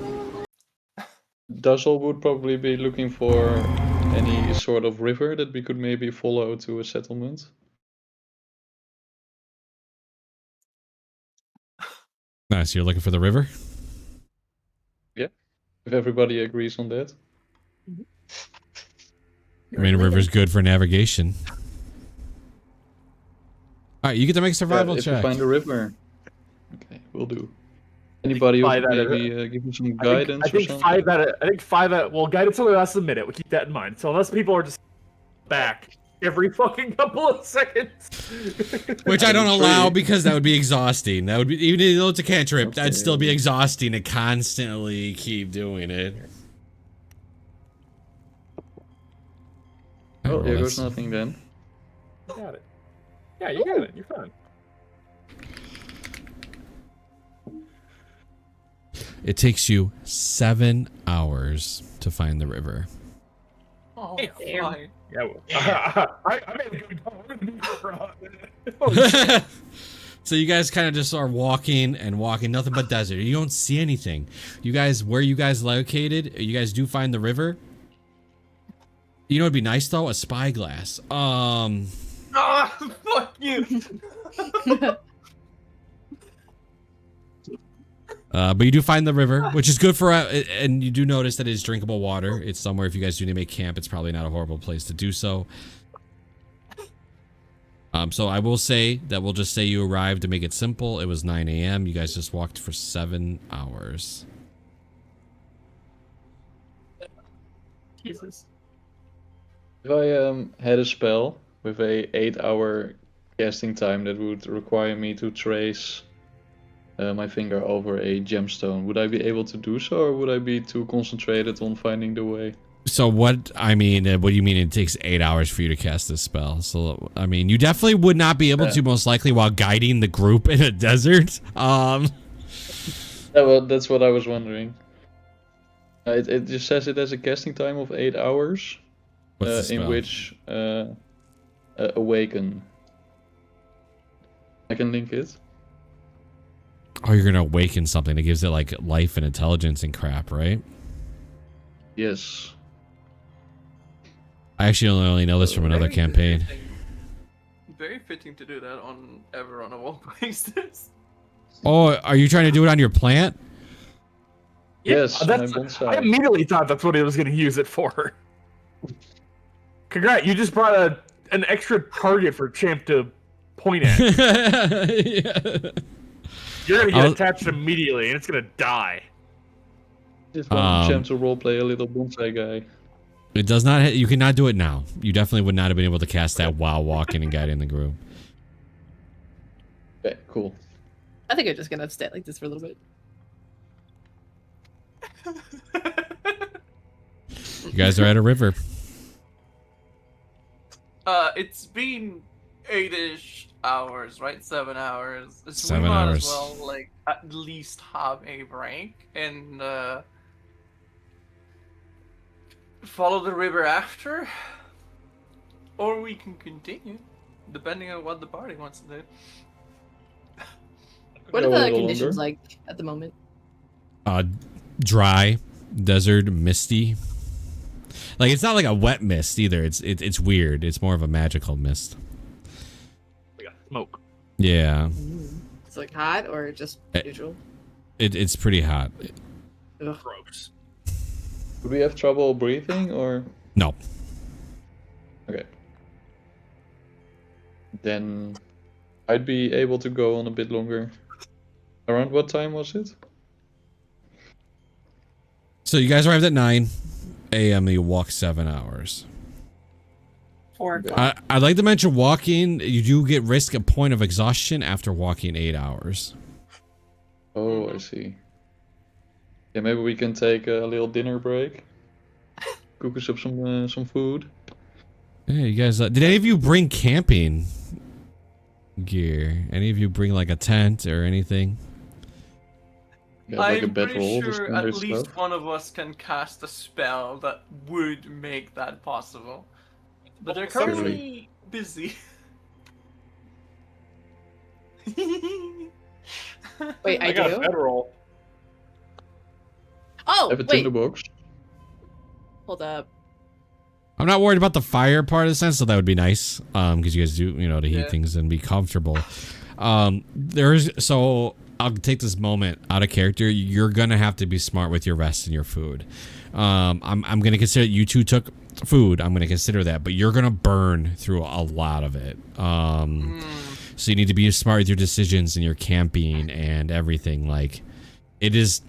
Dazzle would probably be looking for any sort of river that we could maybe follow to a settlement. Nice. You're looking for the river? Yeah, if everybody agrees on that. I mean, a river's good for navigation. All right, you get to make a survival If check. we find a river. Okay, we'll do. Anybody who Five could out of maybe give me some I guidance think or something? I think five out. Well, guidance only lasts a minute. We keep that in mind. So unless people are just back every fucking couple of seconds, Which I don't Three. allow because that would be exhausting. That would be, even though it's a cantrip, that'd still be exhausting to constantly keep doing it. Oh, Well, here goes that's- nothing then. you got it. Yeah, you got it. You're fine. It takes you 7 hours to find the river. Oh, Damn. fine. Yeah, I made a good call. We're gonna do it for a minute. So you guys kind of just are walking and walking, nothing but desert. You don't see anything. You guys, where you guys located, you guys do find the river. You know, it'd be nice though, a spyglass. Ah, fuck you. But you do find the river, which is good for, and you do notice that it is drinkable water. It's somewhere if you guys do need to make camp, it's probably not a horrible place to do so. So I will say that we'll just say you arrived to make it simple. It was 9 a.m. You guys just walked for 7 hours. Jesus. If I had a spell with a 8-hour casting time that would require me to trace my finger over a gemstone, would I be able to do so, or would I be too concentrated on finding the way? So what do you mean it takes 8 hours for you to cast this spell? So, I mean, you definitely would not be able to, most likely, while guiding the group in a desert. Yeah, well, that's what I was wondering. It just says it has a casting time of 8 hours, What's the in spell? which awaken. I can link it. Oh, you're gonna awaken something that gives it like life and intelligence and crap, right? Yes. I actually only know this from another Very campaign. fitting- Very fitting to do that on a wall basis. Oh, are you trying to do it on your plant? Yes, my that's. bonsai. I immediately thought that's what he was going to use it for. Congrats, you just brought an extra target for Champ to point at. Yeah. You're going to I'll- get attached immediately, and it's going to die. Just want Champ to roleplay a little bonsai guy. It does not. You cannot do it now. You definitely would not have been able to cast that while walking and guiding the group. Okay, cool. I think I'm just gonna stay like this for a little bit. You guys are at a river. It's been 8-ish hours, right? 7 hours. So 7 we might hours. as well, like, at least have a break and follow the river after, or we can continue, depending on what the party wants to do. What Go are a the little conditions longer. like at the moment? Dry, desert, misty. Like it's not like a wet mist either. It's weird. It's more of a magical mist. We got smoke. Yeah, It's like hot or just Eh. neutral? it's pretty hot. Ugh. Gross. Would we have trouble breathing, or? No, Okay. Then I'd be able to go on a bit longer. Around what time was it? so you guys arrived at 9 a.m. and you walk 7 hours. 4 o'clock. I'd like to mention walking. You do get risk a point of exhaustion after walking 8 hours. Oh, I see. Yeah, maybe we can take a little dinner break. Cook us up some food. Yeah, you guys. Did any of you bring camping gear? Any of you bring like a tent or anything? Yeah, like a I'm pretty bedroll, the sure standard at least stuff. one of us can cast a spell that would make that possible. But they're Certainly. currently busy. Wait, I got a do? bedroll. Oh, I have a wait, tinderbox. hold up. I'm not worried about the fire part of the sense, so that would be nice. Because you guys do, to heat Yeah. things and be comfortable. So I'll take this moment out of character. You're gonna have to be smart with your rest and your food. I'm gonna consider you two took food. I'm gonna consider that, but you're gonna burn through a lot of it. So you need to be smart with your decisions and your camping and everything. Like, it is.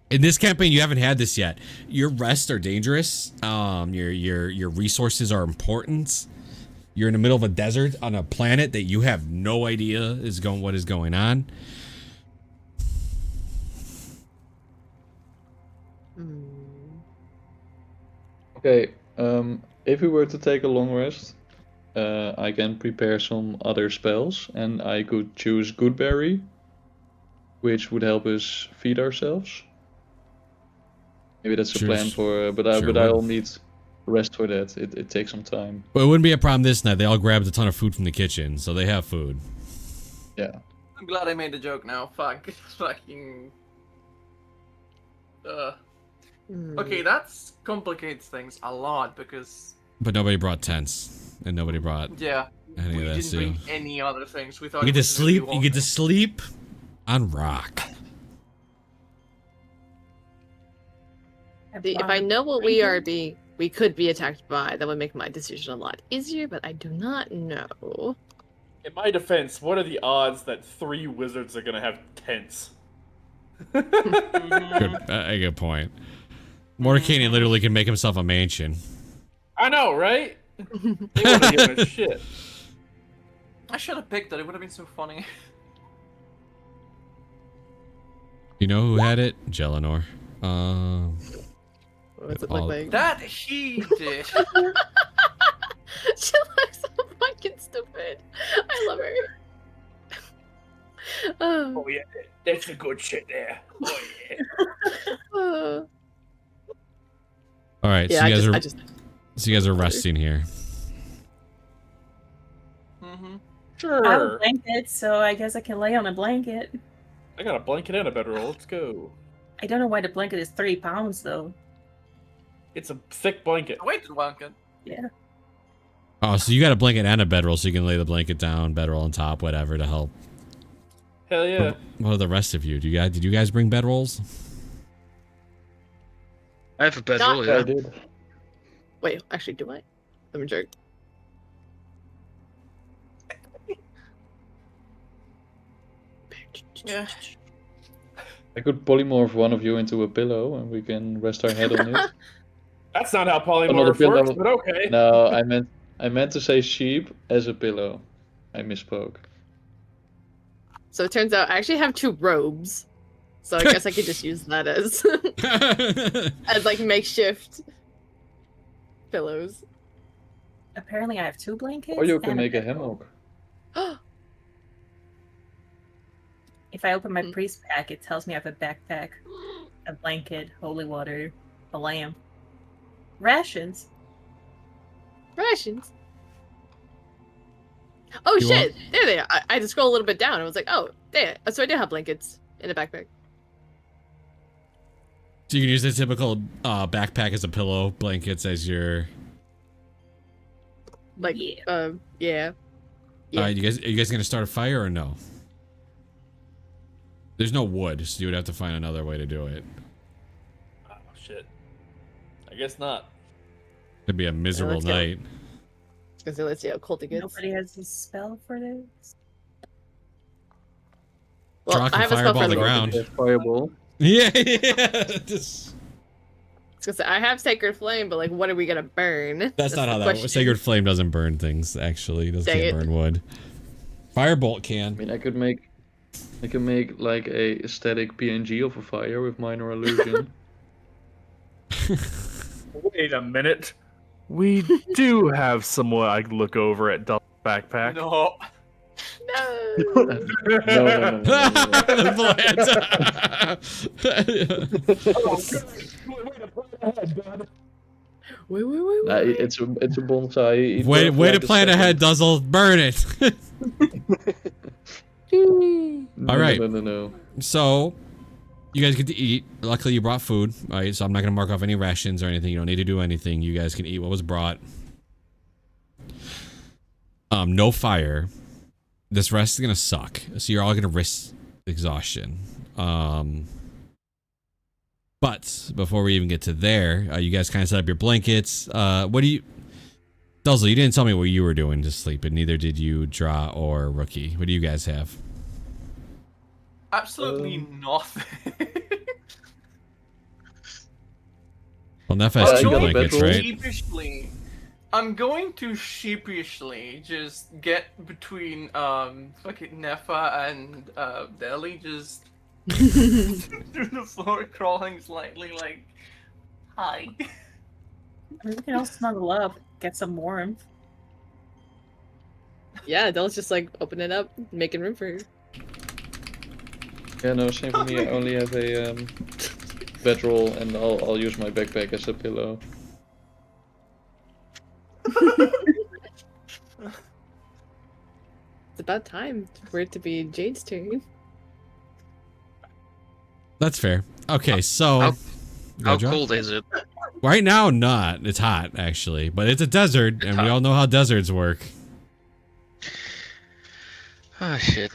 In this campaign, you haven't had this yet. Your rests are dangerous. Your resources are important. You're in the middle of a desert on a planet that you have no idea what is going on. Okay, if we were to take a long rest, I can prepare some other spells, and I could choose Goodberry, which would help us feed ourselves. Maybe that's the Sure, plan for, but sure I'll would. need rest for that. It takes some time. But it wouldn't be a problem this night. They all grabbed a ton of food from the kitchen, so they have food. Yeah. I'm glad I made the joke now. Fuck. Fucking. Okay, that complicates things a lot because, But nobody brought tents, and nobody brought yeah, any we of that didn't bring too. any other things. We thought You it get to was gonna be sleep. You get to sleep on rock. If I know what we could be attacked by, that would make my decision a lot easier, but I do not know. In my defense, what are the odds that 3 wizards are gonna have tents? Good point. Mordecai literally can make himself a mansion. I know, right? They wouldn't give a shit. I should have picked that. It would have been so funny. You know who had it? Jelinor. What's it look like? That he did. She looks so fucking stupid. I love her. Oh yeah, that's the good shit there. Oh yeah. All right, Yeah, so you guys I you guys are resting here. Mm-hmm. Sure. I have a blanket, so I guess I can lay on a blanket. I got a blanket and a bedroll. Let's go. I don't know why the blanket is 3 pounds though. It's a thick blanket. Wait, blanket. Yeah. Oh, so you got a blanket and a bedroll, so you can lay the blanket down, bedroll on top, whatever to help. Hell yeah. What are the rest of you? Did you guys bring bedrolls? I have a bedroll, Yeah, I yeah. did. Wait, actually, do I? I'm a jerk. Yeah. I could polymorph one of you into a pillow and we can rest our head on it. That's not how Another polymorph pillow. works, but okay. No, I meant to say sheep as a pillow. I misspoke. So it turns out I actually have 2 robes. So I guess I could just use that as as like makeshift pillows. Apparently I have 2 blankets. Or you can and make a bedroll. hammock. If I open my Mm. priest pack, it tells me I have a backpack, a blanket, holy water, a lamp, rations. Rations. Oh You shit! There they are. I just scroll a little bit down and was like, oh, there. So I do have blankets in a backpack. So you can use the typical backpack as a pillow, blankets as your. Like, Yeah. Yeah. All right, are you guys gonna start a fire or no? There's no wood, so you would have to find another way to do it. Oh shit. I guess not. It'd be a miserable let's go. night. I was gonna say, let's see how cold it gets. Nobody has a spell for this. Well, Draw I have a spell fireball for the the ground. Fireball. Yeah. Just... I was gonna say, I have Sacred Flame, but like, what are we gonna burn? That's not the how that question. works. Sacred Flame doesn't burn things, actually. It doesn't Dang can't it. burn wood. Firebolt I can. mean, I can make like a static PNG of a fire with minor illusion. Wait a minute. We do have somewhere I can look over at Dull's backpack. No. No. No. Wait. It's a bonsai. Way to plan ahead, Duzzle. Burn it. No, All right. No. So, you guys get to eat. Luckily, you brought food, right? So I'm not gonna mark off any rations or anything. You don't need to do anything. You guys can eat what was brought. No fire. This rest is gonna suck. So you're all gonna risk exhaustion. But before we even get to there, you guys kind of set up your blankets. What do you... Duzzle, you didn't tell me what you were doing to sleep, and neither did you, Draw or Rookie. What do you guys have? Absolutely nothing. Well, Neff has you 2 got a blankets, bedroll? right? I'm going to sheepishly just get between fucking Nefa and Deli, just through the floor, crawling slightly, like, hi. We can all snuggle up, get some warmth. Yeah, Adele's just like open it up, making room for her. Yeah, no, same for me. I only have a bedroll, and I'll use my backpack as a pillow. It's about time for it to be Jade's turn. That's fair. Okay, so... How Go, Draw. cold is it? Right now, not. It's hot, actually. But it's a desert, and we all know how deserts work. Oh shit.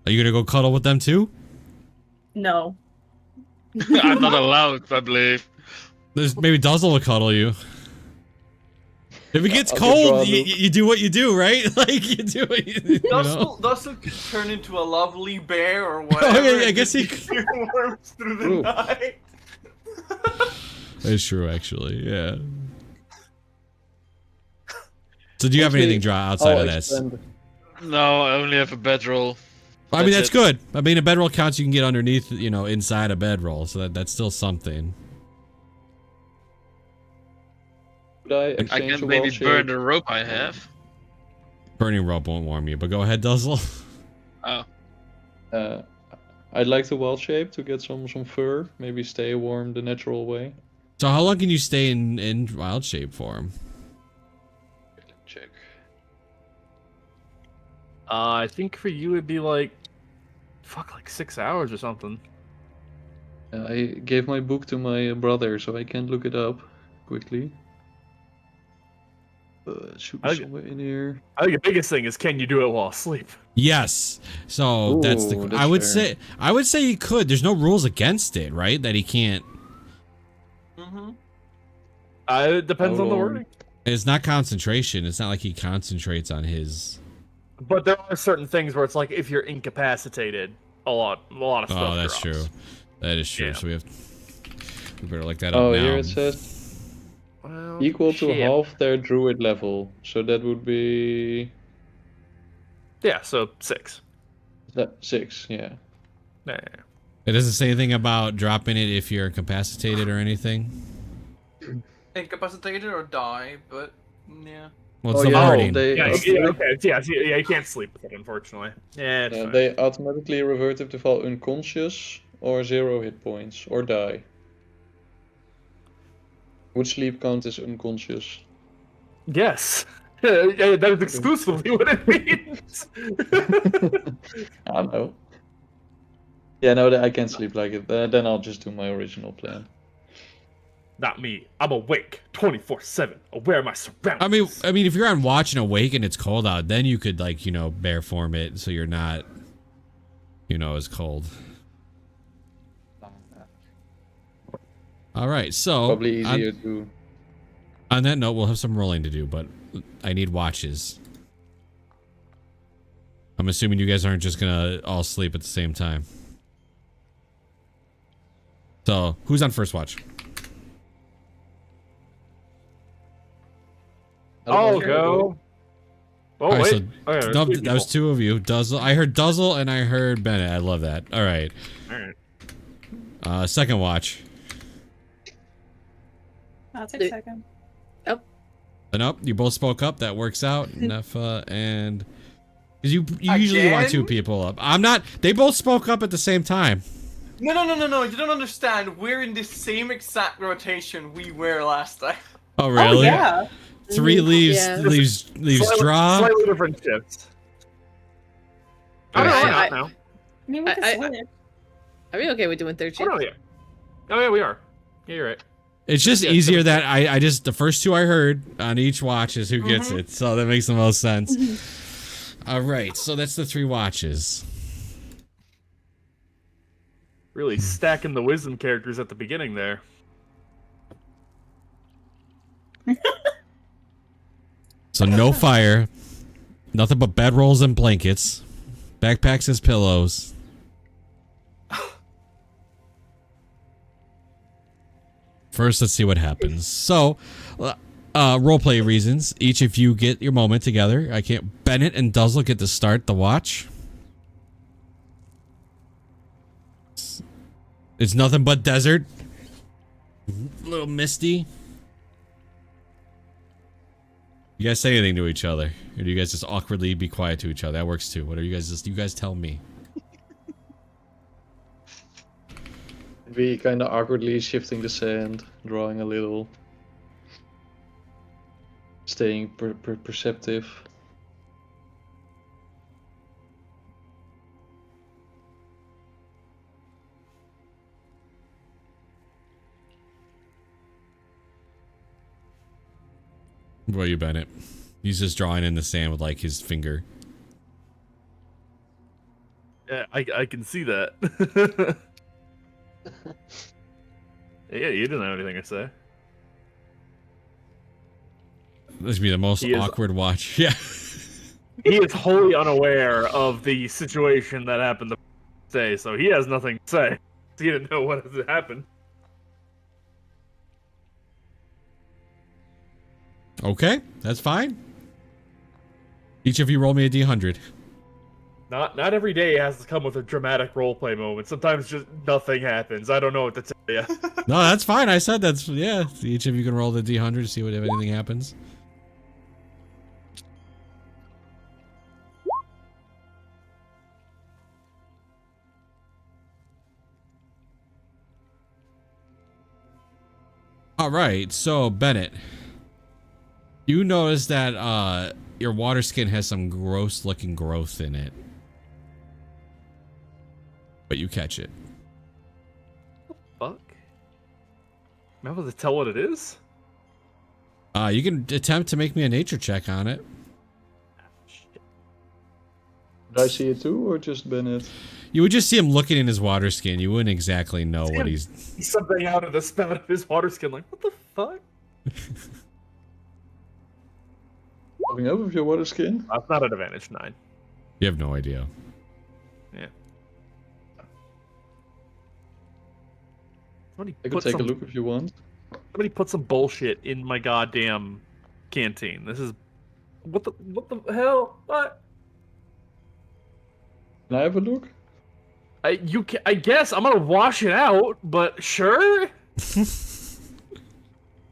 Are you gonna go cuddle with them too? No. I'm not allowed, I believe. There's maybe Duzzle will cuddle you. If it gets I'll just draw cold, a loop. you do what you do, right? Like you do what you do. You know? Dustin could turn into a lovely bear or Oh whatever. yeah, I and guess he. just worms through the Ooh. night. That's true, actually. Yeah. So do you have anything draw outside I'll of this? expand. No, I only have a bedroll. I mean, That's that's good. I mean, a bedroll counts. You can get underneath, you know, inside a bedroll, so that's still something. Could I I exchange can a maybe wild burn shape? the rope I have. Burning rope won't warm you, but go ahead, Duzzle. Oh, I'd like the wild shape to get some fur. Maybe stay warm the natural way. So how long can you stay in wild shape for him? Check. I think for you it'd be like, fuck, like 6 hours or something. I gave my book to my brother, so I can't look it up quickly. It should be Okay. somewhere in here. I think the biggest thing is, can you do it while asleep? Yes. So that's the. Ooh, I would that's say he could. There's no rules against it, right? That he can't. Mm-hmm. It depends How on the long? wording. It's not concentration. It's not like he concentrates on his. But there are certain things where it's like if you're incapacitated, a lot of stuff. Oh, that's drops. true. That is true. Yeah. So we better look that Oh, up now. here it says Well, equal to shit. half their druid level. So that would be Yeah, so 6. 6. Yeah. Yeah. It doesn't say anything about dropping it if you're incapacitated or anything. Incapacitated or die, but yeah. Well, it's Oh, the yeah, wording. they- Yeah, Okay. okay. Yeah, you can't sleep with it, unfortunately. Yeah, it's fine. They automatically revert if they fall unconscious or 0 hit points or die. Would sleep count as unconscious? Yes. Yeah, that is exclusively what it means. I don't know. Yeah, no, I can't sleep like it. Then I'll just do my original plan. Not me. I'm awake 24/7, aware of my surroundings. I mean, if you're on watch and awake and it's cold out, then you could like, you know, bear form it so you're not, you know, as cold. All right, so Probably easier to. on that note, we'll have some rolling to do, but I need watches. I'm assuming you guys aren't just gonna all sleep at the same time. So, who's on first watch? I'll go. Oh, All right, wait. so Okay, there's no, three that was people. 2 of you. Duzzle, I heard Duzzle and I heard Bennett. I love that. All right. Alright. Second watch. I'll take a second. Nope, you both spoke up. That works out. Nefa and because you usually want 2 Again? people up. I'm not. They both spoke up at the same time. No, you don't understand. We're in the same exact rotation we were last time. Oh really? Oh yeah. 3 leaves Yeah. leaves Slightly, draw. slightly different shifts. I don't know. I- We're not I- now. I mean, we can I- switch. Are we okay with doing third Oh, shift? no, yeah. Oh, yeah, we are. Yeah, you're right. It's just Yeah, easier so- that I just the first 2 I heard on each watch is who gets it. So that makes the most sense. All right, so that's the 3 watches. Really stacking the wisdom characters at the beginning there. So no fire, nothing but bedrolls and blankets, backpacks as pillows. First, let's see what happens. So, roleplay reasons, each of you get your moment together. I can't. Bennett and Duzzle get to start the watch. It's nothing but desert. A little misty. You guys say anything to each other, or do you guys just awkwardly be quiet to each other? That works too. Whatever you guys just, you guys tell me. Be kind of awkwardly shifting the sand, drawing a little, staying perceptive. What about you, Bennett? He's just drawing in the sand with like his finger. Yeah, I can see that. Yeah, you didn't have anything to say. This would be the most He is- awkward watch. Yeah. He is wholly unaware of the situation that happened the day, so he has nothing to say. He didn't know what had happened. Okay, that's fine. Each of you roll me a d100. Not every day has to come with a dramatic roleplay moment. Sometimes just nothing happens. I don't know what to tell you. No, that's fine. I said that's, yeah. Each of you can roll the d100 to see if anything happens. All right, so Bennett, you notice that your water skin has some gross looking growth in it, but you catch it. Fuck. Am I able to tell what it is? You can attempt to make me a nature check on it. Did I see it too, or just Bennett? You would just see him looking in his water skin. You wouldn't exactly know what he's. Something out of the spout of his water skin. Like, what the fuck? Popping up with your water skin? That's not an advantage 9. You have no idea. Yeah. Somebody I could put take some, a look if you want. Somebody put some bullshit in my goddamn canteen. This is what the hell? What? Can I have a look? I guess I'm gonna wash it out, but sure.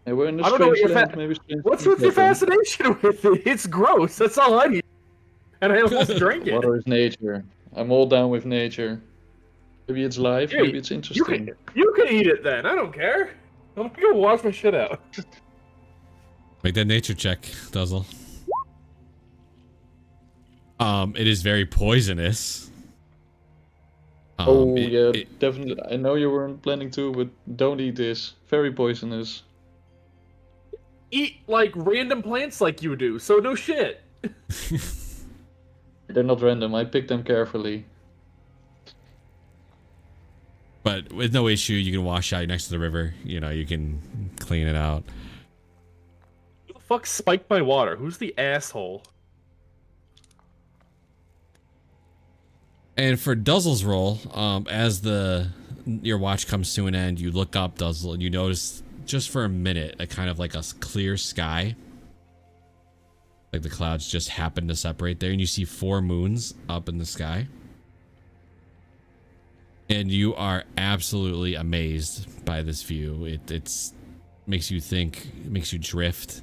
Hey, we're in a I don't know what strange your land. Maybe strange What's things with your happen. fascination with it? It's gross. That's all I need. And I almost drank it. Water is nature. I'm all down with nature. Maybe it's life, Yeah, maybe it's interesting. You can eat it then. I don't care. I'm gonna go wash my shit out. Make that nature check, Duzzle. It is very poisonous. Definitely. I know you weren't planning to, but don't eat this. Very poisonous. Eat like random plants like you do. So no shit. They're not random. I picked them carefully. But with no issue, you can wash out next to the river. You know, you can clean it out. Who the fuck spiked my water? Who's the asshole? And for Duzzle's roll, as your watch comes to an end, you look up, Duzzle, and you notice just for a minute a kind of like a clear sky. Like the clouds just happen to separate there, and you see 4 moons up in the sky. And you are absolutely amazed by this view. It's makes you think, makes you drift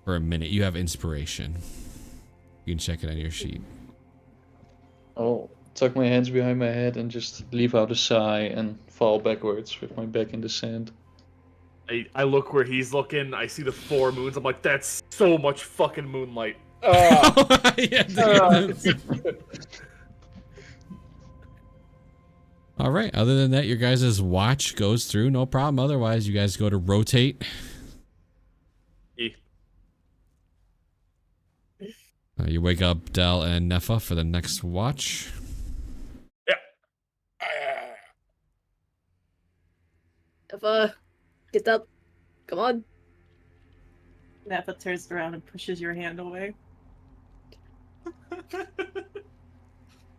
for a minute. You have inspiration. You can check it on your sheet. I'll tuck my hands behind my head and just leave out a sigh and fall backwards with my back in the sand. I look where he's looking. I see the 4 moons. I'm like, that's so much fucking moonlight. All right. Other than that, your guys' watch goes through. No problem. Otherwise, you guys go to rotate. You wake up Del and Nefa for the next watch. Eva, get up. Come on. Nappa turns around and pushes your hand away.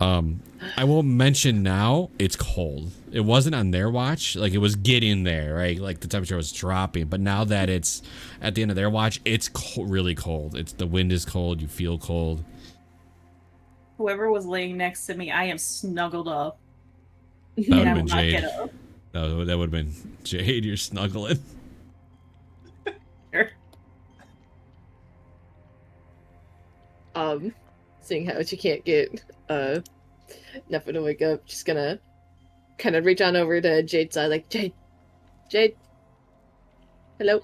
I will mention now, it's cold. It wasn't on their watch. Like, it was getting there, right? Like, the temperature was dropping. But now that it's at the end of their watch, it's really cold. The wind is cold. You feel cold. Whoever was laying next to me, I am snuggled up. That would And I have will been not Jade. get up. That would have been Jade. You're snuggling. Sure. Seeing how she can't get Nefa to wake up, just gonna kind of reach on over to Jade's side, like, Jade, hello,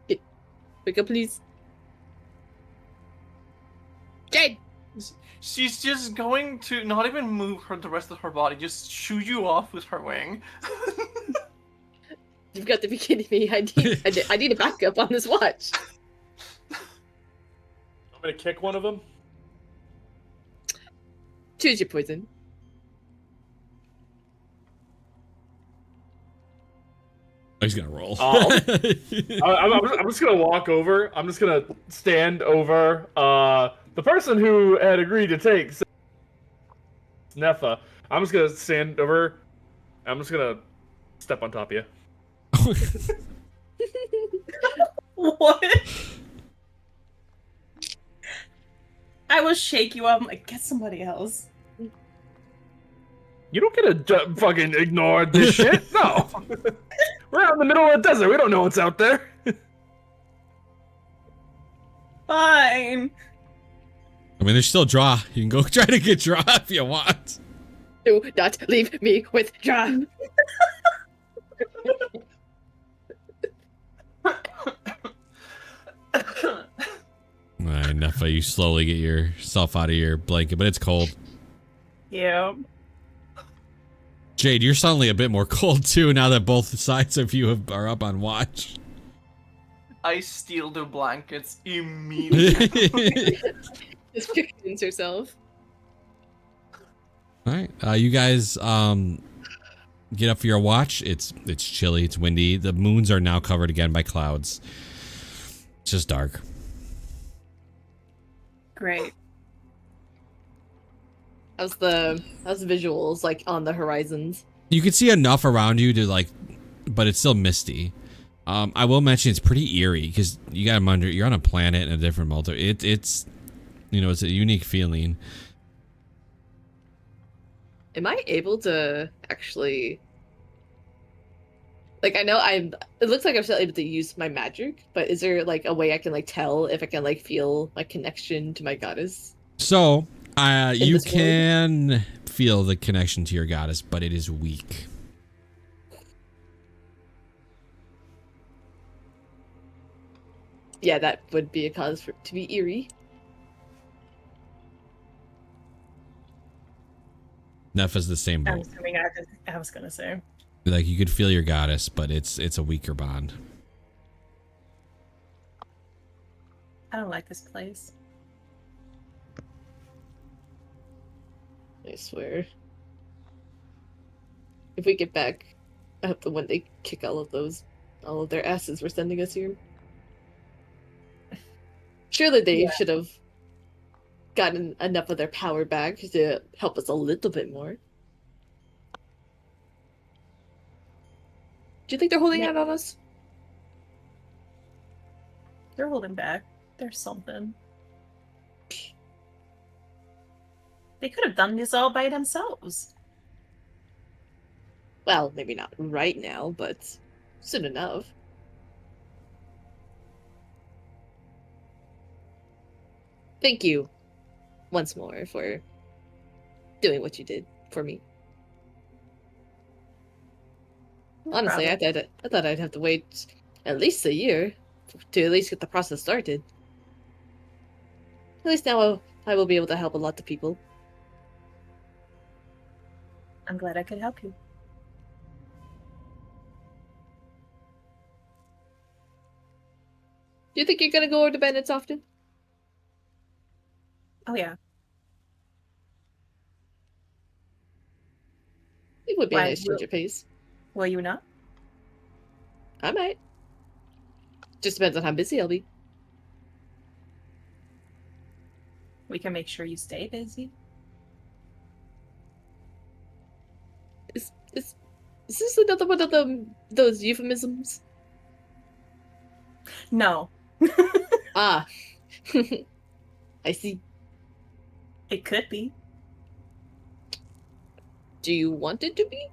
wake up, please, Jade. She's just going to not even move the rest of her body, just shoo you off with her wing. You've got to be kidding me! I need a backup on this watch. I'm gonna kick one of them. Choose your poison. He's gonna roll. I'm just gonna walk over. I'm just gonna stand over the person who had agreed to take Nefa. I'm just gonna stand over. I'm just gonna step on top of you. What? I will shake you up. I'm like, get somebody else. You don't get to fucking ignore this shit. No. We're out in the middle of the desert. We don't know what's out there. Fine. I mean, there's still draw. You can go try to get draw if you want. Do not leave me with John. Alright, Nefa, you slowly get yourself out of your blanket, but it's cold. Yeah. Jade, you're suddenly a bit more cold too now that both sides of you are up on watch. I steal the blankets immediately. Just pictures herself. Alright, you guys get up for your watch. It's chilly, it's windy. The moons are now covered again by clouds. It's just dark. Great. How's the visuals like on the horizons? You can see enough around you to like, but it's still misty. I will mention it's pretty eerie because you got them under. You're on a planet in a different multi. It's, you know, it's a unique feeling. Am I able to actually? Like, I know it looks like I'm still able to use my magic, but is there like a way I can like tell if I can like feel my connection to my goddess? So, you this world? can feel the connection to your goddess, but it is weak. Yeah, that would be a cause for it to be eerie. Nefa's the same I'm boat. assuming I was gonna say. Like you could feel your goddess, but it's a weaker bond. I don't like this place. I swear. If we get back, I hope the one they kick all of their asses for sending us here. Surely they should have gotten enough of their power back to help us a little bit more. Do you think they're holding out on us? They're holding back. There's something. They could have done this all by themselves. Well, maybe not right now, but soon enough. Thank you once more for doing what you did for me. No Honestly, I problem. thought I'd have to wait at least a year to at least get the process started. At least now I will be able to help a lot of people. I'm glad I could help you. Do you think you're gonna go over to Bennett's often? Oh yeah. It would be Why, a nice change of pace. Will you not? I might. Just depends on how busy I'll be. We can make sure you stay busy. Is this another one of those euphemisms? No. Ah. I see. It could be. Do you want it to be?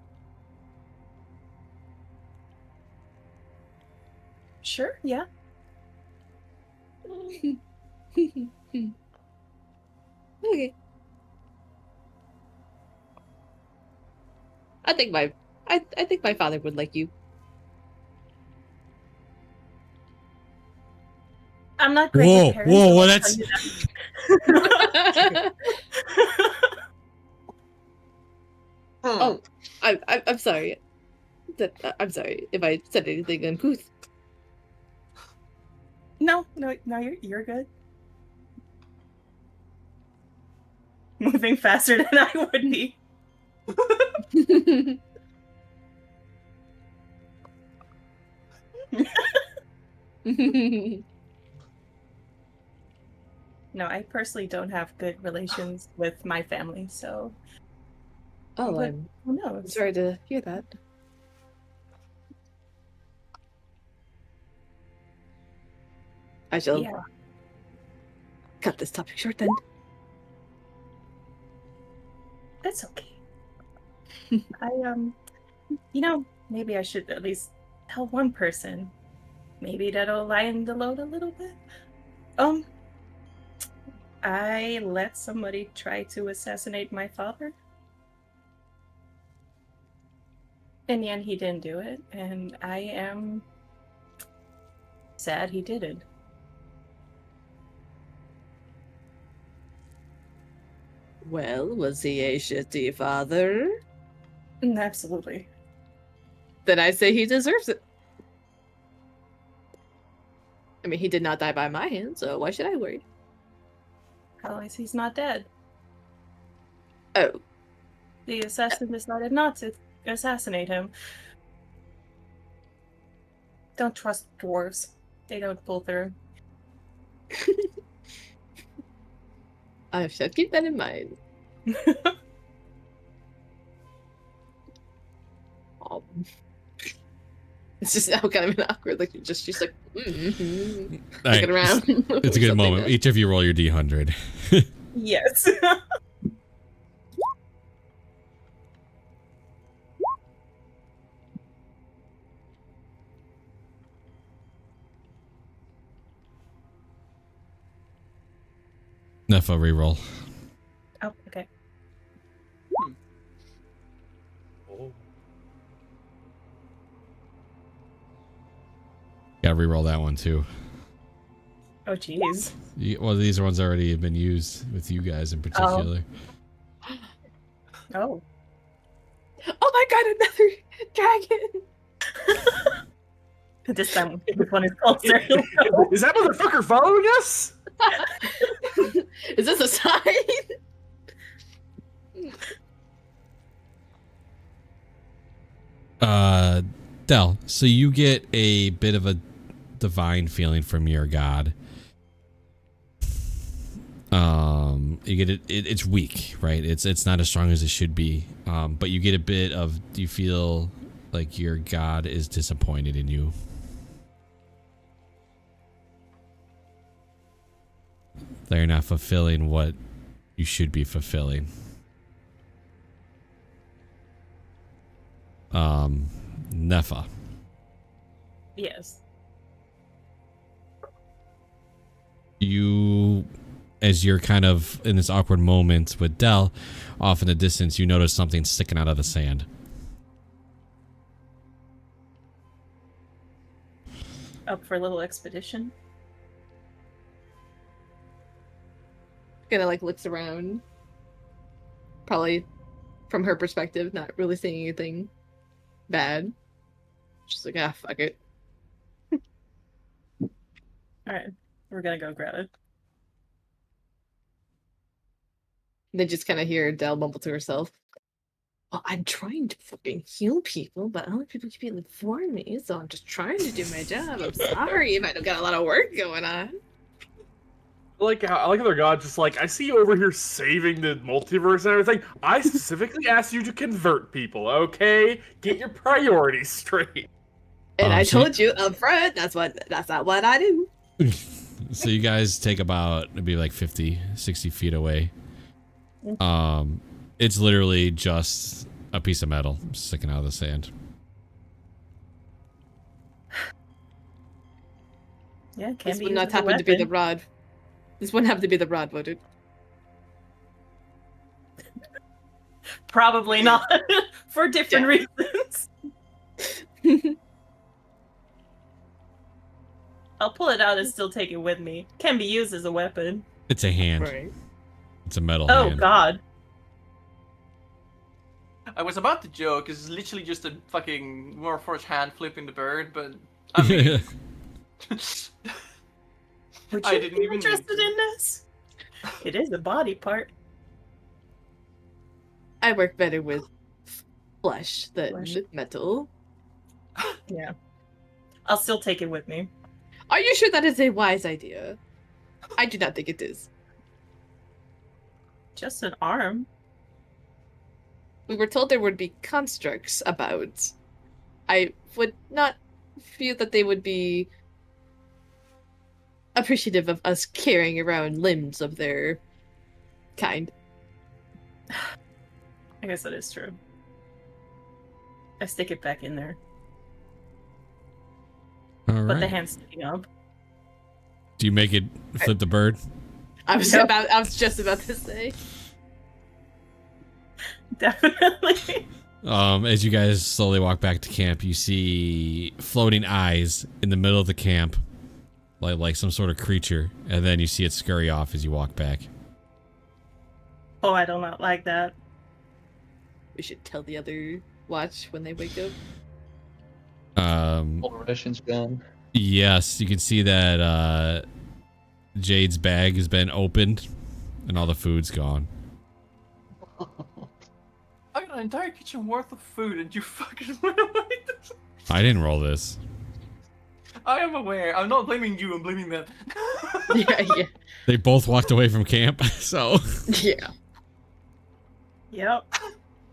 Sure, yeah. Okay. I think my father would like you. I'm not great Whoa, with parents. whoa, so well, I'll that's- tell you that. Oh, I'm sorry. I'm sorry if I said anything uncouth. No, you're good. Moving faster than I would be. No, I personally don't have good relations with my family, so. Oh, But I'm who knows? sorry to hear that. I shall Yeah. cut this topic short then. That's okay. Maybe I should at least tell one person. Maybe that'll lighten the load a little bit. I let somebody try to assassinate my father. In the end, he didn't do it, and I am sad he didn't. Well, was he a shitty father? Absolutely. Then I say he deserves it. I mean, he did not die by my hand, so why should I worry? At least he's not dead. Oh, The assassin decided not to assassinate him. Don't trust dwarves. They don't pull through. I shall keep that in mind. It's just now kind of an awkward, like she's like, looking around. It's a good moment. Each of you roll your d100. Yes. Nefa reroll. Oh, okay. Yeah, reroll that one too. Oh, jeez. Well, these ones already have been used with you guys in particular. Oh. Oh my god, another dragon! This time, this one is closer. Is that motherfucker following us? Is this a sign? Del, so you get a bit of a divine feeling from your god. You get it's weak, right? It's not as strong as it should be. But you get a bit of, do you feel like your god is disappointed in you? They're not fulfilling what you should be fulfilling. Nefa. Yes. You, as you're kind of in this awkward moment with Del, off in the distance, you notice something sticking out of the sand. Up for a little expedition. Kinda like looks around. Probably from her perspective, not really seeing anything bad. Just like, ah, fuck it. Alright, we're gonna go grab it. And then just kind of hear Dell mumble to herself. Well, I'm trying to fucking heal people, but other people keep healing for me, so I'm just trying to do my job. I'm sorry if I don't got a lot of work going on. I like how their god just like, I see you over here saving the multiverse and everything. I specifically asked you to convert people, okay? Get your priorities straight. And I told you up front, that's not what I do. So you guys take about maybe like 50, 60 feet away. It's literally just a piece of metal sticking out of the sand. Yeah, can't This be would used not as a happen to be the weapon. rod. This wouldn't have to be the rod, would it? Probably not. For different reasons. I'll pull it out and still take it with me. Can be used as a weapon. It's a hand. Right. It's a metal Oh, hand. God. I was about to joke, it's literally just a fucking Warforged hand flipping the bird, but I mean, Would I you didn't be even interested in this? It is a body part. I work better with flesh than Flesh. metal. Yeah. I'll still take it with me. Are you sure that is a wise idea? I do not think it is. Just an arm. We were told there would be constructs about. I would not feel that they would be appreciative of us carrying around limbs of their kind. I guess that is true. I stick it back in there. All But the right. hand's sticking up. Do you make it flip the bird? I was just about to say. Definitely. As you guys slowly walk back to camp, you see floating eyes in the middle of the camp, like some sort of creature, and then you see it scurry off as you walk back. Oh, I do not like that. We should tell the other watch when they wake up. All the rations gone. Yes, you can see that Jade's bag has been opened, and all the food's gone. I got an entire kitchen worth of food and you fucking went away. I didn't roll this. I am aware. I'm not blaming you, I'm blaming them. Yeah. They both walked away from camp, so... Yeah. Yep.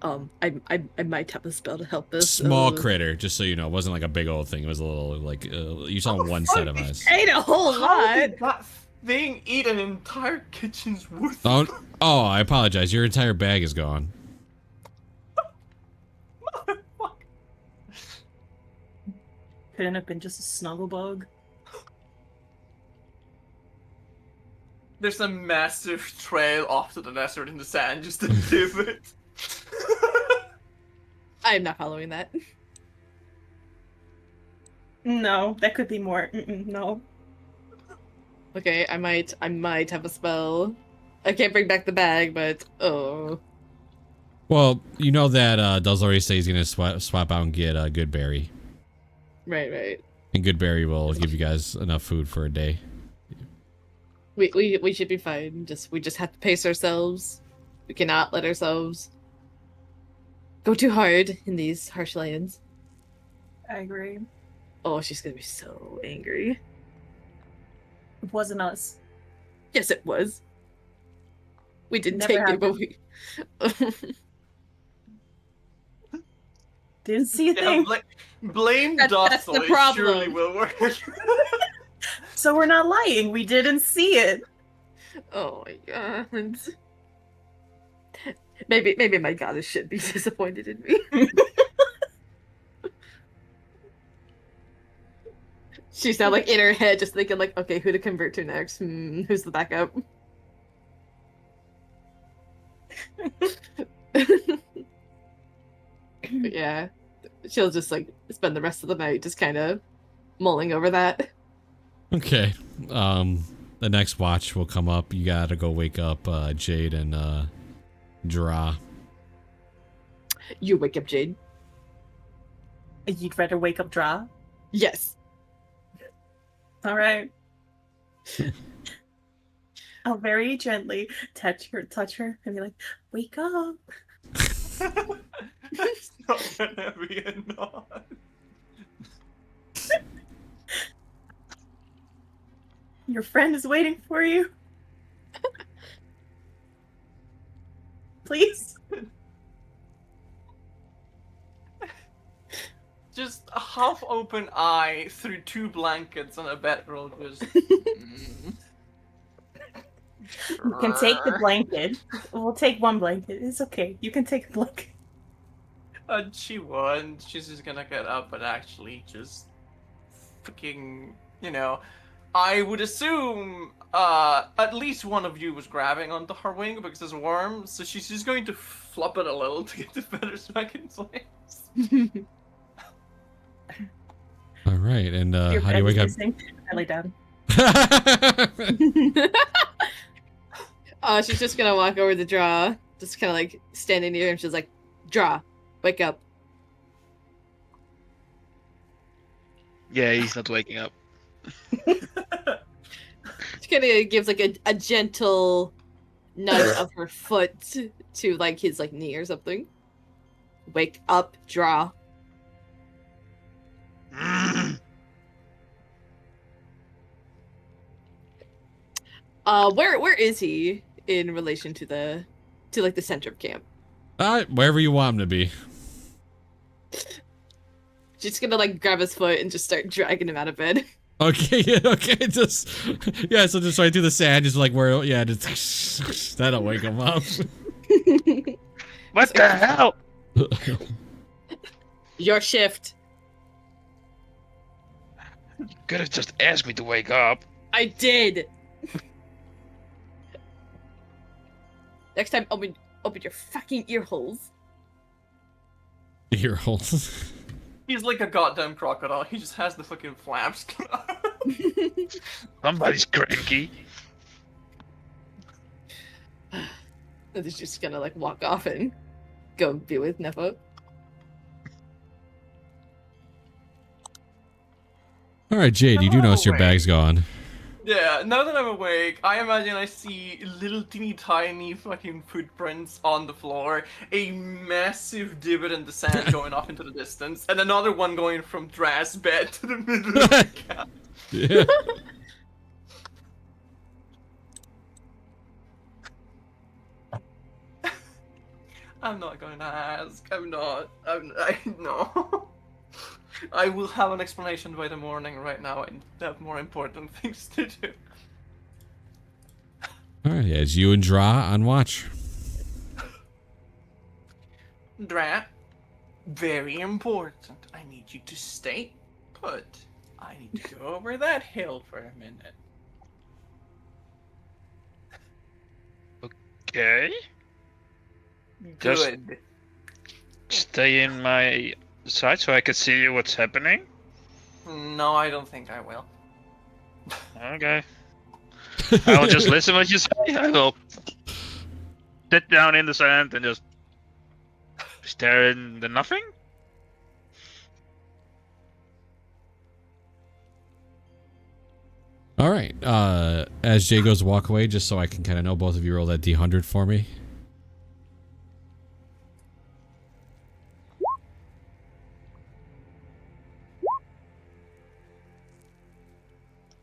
I might have a spell to help this. Small critter, just so you know. It wasn't like a big old thing. It was a little, like, you saw one set of us. Ain't a whole How lot. did that thing eat an entire kitchen's worth of Oh, I apologize. Your entire bag is gone. Couldn't have been just a snuggle bug. There's a massive trail off to the desert in the sand just to live it. I am not following that. No, that could be more. No. Okay, I might have a spell. I can't bring back the bag, but oh. Well, you know that Duz already says he's gonna swap out and get Goodberry. Right. And Goodberry will give you guys enough food for a day. We should be fine. We just have to pace ourselves. We cannot let ourselves go too hard in these harsh lands. I agree. Oh, she's gonna be so angry. It wasn't us. Yes, it was. We didn't Never take it, but we. Didn't see a Yeah, thing. blame That's Dustle, the it problem. surely will work. So we're not lying. We didn't see it. Oh my god. Maybe my goddess should be disappointed in me. She's now like in her head just thinking like, okay, who to convert to next? Who's the backup? But yeah. She'll just like spend the rest of the night just kind of mulling over that. Okay. The next watch will come up. You gotta go wake up Jade and Dra. You wake up, Jade. You'd rather wake up Dra? Yes. All right. I'll very gently touch her, and be like, "Wake up!" It's not gonna be a nod. Your friend is waiting for you. Please. Just a half open eye through two blankets on a bedroll just You can take the blanket. We'll take one blanket. It's okay. You can take the blanket. And she won't. She's just gonna get up and actually just fucking, I would assume at least one of you was grabbing onto her wing because it's warm, so she's just going to flop it a little to get the feathers back in place. All right, and Your how do you wake up? missing. I lay down. She's just gonna walk over to Draw, just kind of like standing near him. She's like, "Draw, wake up." Yeah, he's not waking up. She kind of gives like a gentle nudge of her foot to like his like knee or something. Wake up, Draw. Where is he in relation to like the center of camp? Wherever you want him to be. Just gonna like grab his foot and just start dragging him out of bed. Okay, yeah, okay, just yeah, so just right through the sand, just like where, yeah, just that'll wake him up. What the hell? Your shift. Could have just asked me to wake up. I did. Next time, open your fucking ear holes. Ear holes. He's like a goddamn crocodile. He just has the fucking flaps. Somebody's cranky. And he's just gonna like walk off and go be with Nepo. All right, Jade, you do notice your bag's gone. Yeah, now that I'm awake, I imagine I see little teeny tiny fucking footprints on the floor, a massive divot in the sand going off into the distance, and another one going from Draz's bed to the middle of the camp. Yeah. I'm not going to ask. I no. I will have an explanation by the morning. Right now, I have more important things to do. All right, as you and Dra on watch. Drat, very important. I need you to stay put. I need to go over that hill for a minute. Okay. Just- Good. Stay in my side so I can see what's happening. No, I don't think I will. Okay. I will just listen what you say. I will sit down in the sand and just stare in the nothing. All right, as Jay goes to walk away, just so I can kind of know, both of you roll that D100 for me.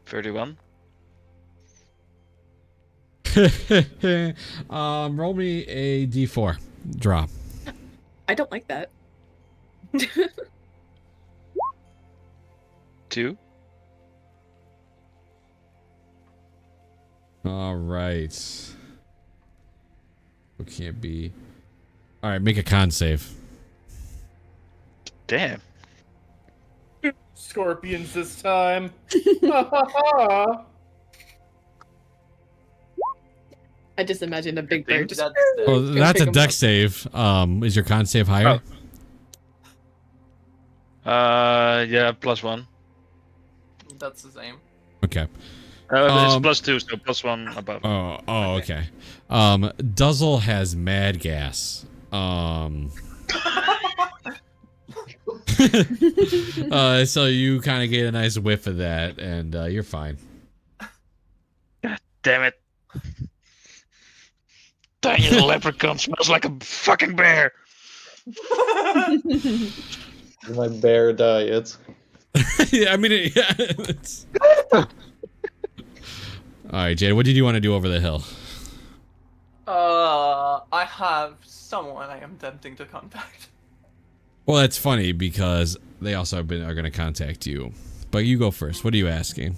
$31. Roll me a D4. Drop. I don't like that. 2. All right. It can't be. All right, make a con save. Damn. Scorpions this time. I just imagined a big bird just. Oh, that's a pick 'em deck up. save. Is your con save higher? Yeah, +1. That's the same. Okay. It's +2, so +1 above. Oh, okay. Duzzle has mad gas. So you kind of get a nice whiff of that, and you're fine. God damn it. Tiny leprechaun smells like a fucking bear. My bear diet. Yeah, I mean, yeah. It's... All right, Jade, what did you want to do over the hill? I have someone I am tempting to contact. Well, that's funny because they also are going to contact you. But you go first. What are you asking?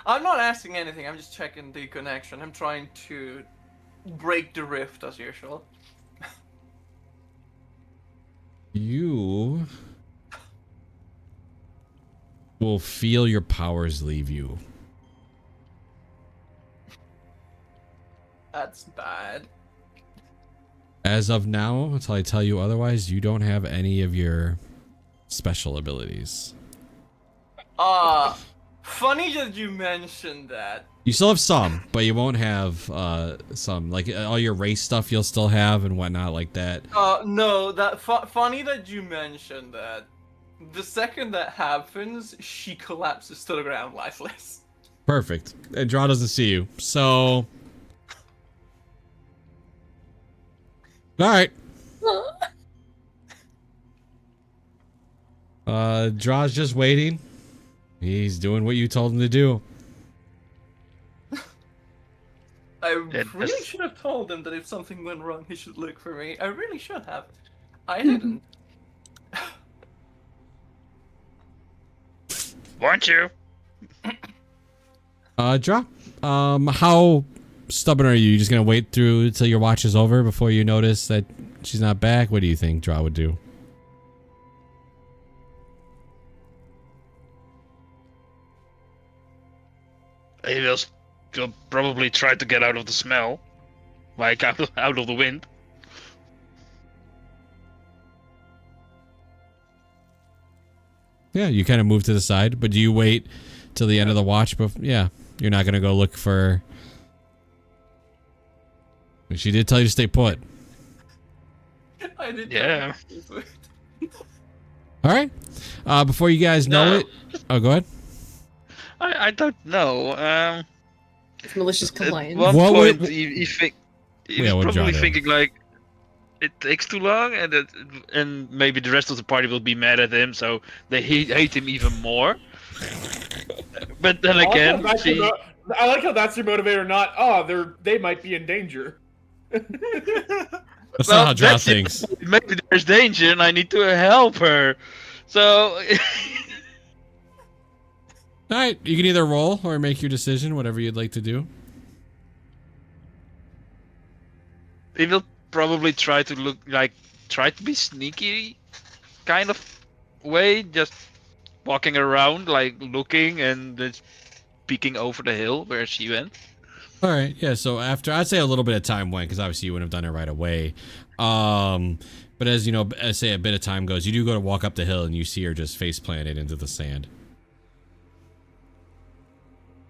I'm not asking anything. I'm just checking the connection. I'm trying to break the rift as usual. You will feel your powers leave you. That's bad. As of now, until I tell you otherwise, you don't have any of your special abilities. Funny that you mentioned that. You still have some, but you won't have some. Like all your race stuff you'll still have and whatnot like that. No, that funny that you mentioned that. The second that happens, she collapses to the ground lifeless. Perfect. And Draw doesn't see you. So... Alright. Draw's just waiting. He's doing what you told him to do. really that's- should have told him that if something went wrong, he should look for me. I really should have. I didn't. Want you? Draw. How stubborn are you? You just gonna wait through till your watch is over before you notice that she's not back? What do you think Draw would do? He'll probably try to get out of the smell, like out of the wind. Yeah, you kind of move to the side, but do you wait till the end of the watch? Yeah, you're not gonna go look for. She did tell you to stay put. I did. Yeah. All right. Before you guys know No. it, oh, go ahead. I don't know. It's malicious At compliance. one What point, would- he Yeah, was what probably genre? thinking like, it takes too long, and maybe the rest of the party will be mad at him, so they hate him even more. But then again, I like how that's your motivator, not they might be in danger. That's well, not how Draw that's it. thinks. Maybe there's danger, and I need to help her. So All right, you can either roll or make your decision, whatever you'd like to do. he will probably try to be sneaky, kind of way, just walking around, like looking and just peeking over the hill where she went. All right, yeah. So after, I'd say a little bit of time went because obviously you wouldn't have done it right away. But as you know, as say a bit of time goes, you do go to walk up the hill and you see her just face planted into the sand,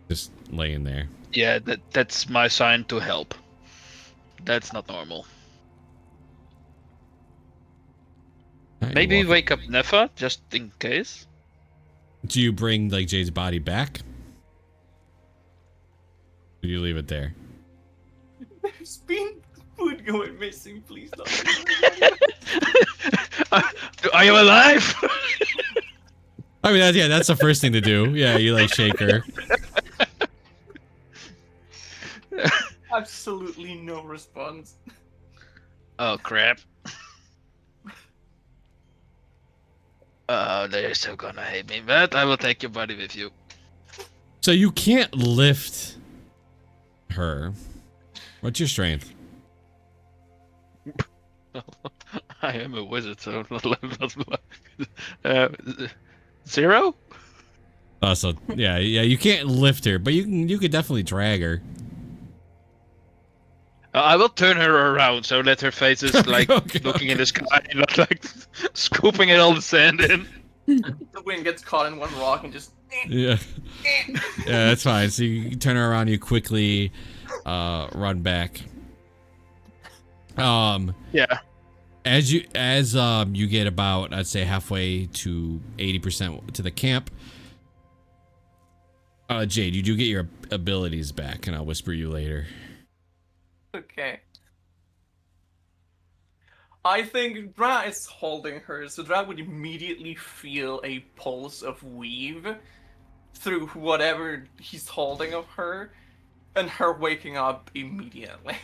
just laying there. Yeah, that's my sign to help. That's not normal. All right, you Maybe walk- wake up Nefa just in case. Do you bring like Jade's body back? Or do you leave it there? There's been food going missing. Please don't. Are you alive? I mean, that's the first thing to do. Yeah, you like shake her. Absolutely no response. Oh crap. Oh, they're still gonna hate me, but I will take your body with you. So you can't lift her. What's your strength? I am a wizard, so uh, 0? Oh, so yeah, you can't lift her, but you could definitely drag her. I will turn her around so that her face is like Okay, looking in the sky, not like scooping in all the sand in. The wind gets caught in one rock and just. Yeah, yeah, that's fine. So you turn her around, you quickly run back. Yeah. As you get about, I'd say halfway to 80% to the camp. Jade, you do get your abilities back, and I'll whisper you later. Okay. I think Dra is holding her, so Dra would immediately feel a pulse of weave through whatever he's holding of her, and her waking up immediately.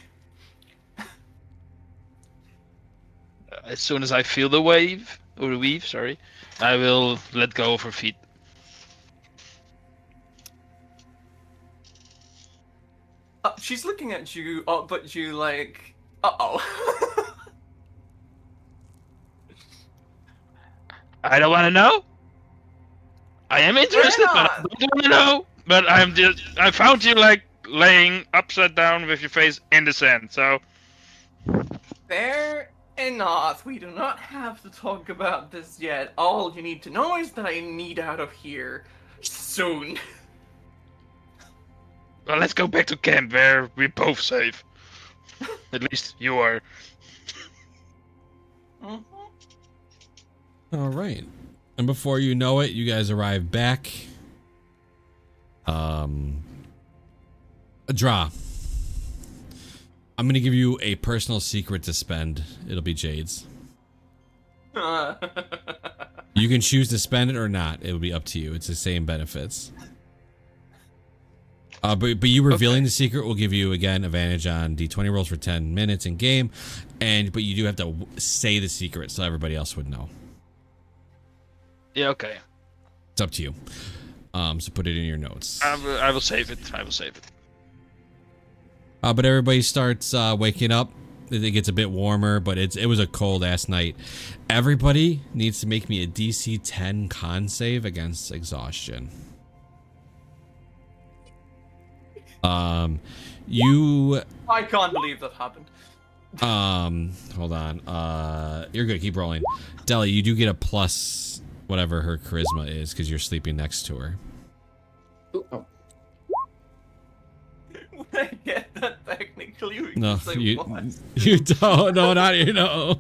As soon as I feel the weave, sorry, I will let go of her feet. She's looking at you, but you like, uh-oh. I don't want to know. I am interested, but I don't want to know. But I found you like laying upside down with your face in the sand, so. Fair enough. We do not have to talk about this yet. All you need to know is that I need out of here soon. Well, let's go back to camp where we're both safe. At least you are. Mhm. All right. And before you know it, you guys arrive back. A draw. I'm going to give you a personal secret to spend. It'll be Jade's. You can choose to spend it or not. It'll be up to you. It's the same benefits. But you revealing the secret will give you again advantage on D20 rolls for 10 minutes in game, but you do have to say the secret so everybody else would know. Yeah, okay. It's up to you. So put it in your notes. I will save it. I will save it. But everybody starts waking up. It gets a bit warmer, but it was a cold ass night. Everybody needs to make me a DC 10 con save against exhaustion. You. I can't believe that happened. Hold on. You're good. Keep rolling. Deli, you do get a plus whatever her charisma is because you're sleeping next to her. Oh. I get that technically. We No, can say you what? you don't. No, not you know.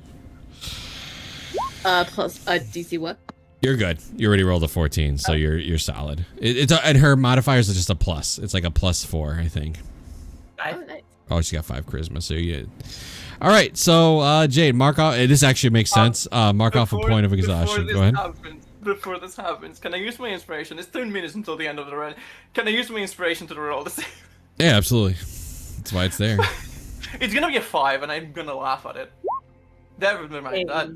Plus DC what? You're good. You already rolled a 14, so you're solid. And her modifiers are just a plus. It's like a +4, I think. Oh, nice. Oh, she got 5 charisma, so you. All right, so Jade, mark off. This actually makes sense. Mark off a point of exhaustion. Go ahead. Before this happens, can I use my inspiration? It's 10 minutes until the end of the run. Can I use my inspiration to roll the same? Yeah, absolutely. That's why it's there. It's gonna be a 5, and I'm gonna laugh at it. Never mind that.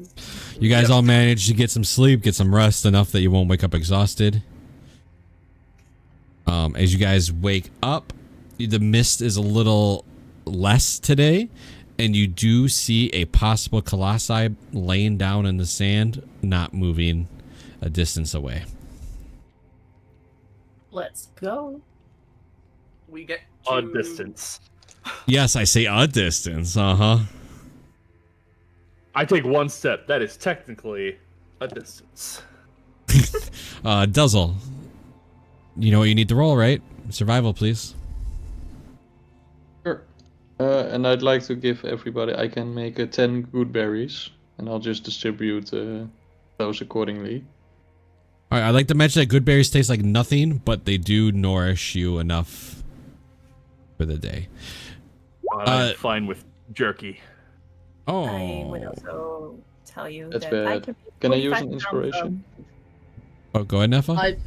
You guys all managed to get some sleep, get some rest, enough that you won't wake up exhausted. As you guys wake up, the mist is a little less today, and you do see a possible colossi laying down in the sand, not moving a distance away. Let's go. We get A to... distance. Yes, I say a distance. Uh-huh. I take one step. That is technically a distance. Duzzle. You know what you need to roll, right? Survival, please. Sure. And I'd like to give everybody, I can make 10 good berries, and I'll just distribute those accordingly. All right, I'd like to mention that good berries taste like nothing, but they do nourish you enough for the day. I'm fine with jerky. Oh. I would also tell you That's that bad. I Can I use 45 an pounds inspiration? Oh, go ahead, Nefa.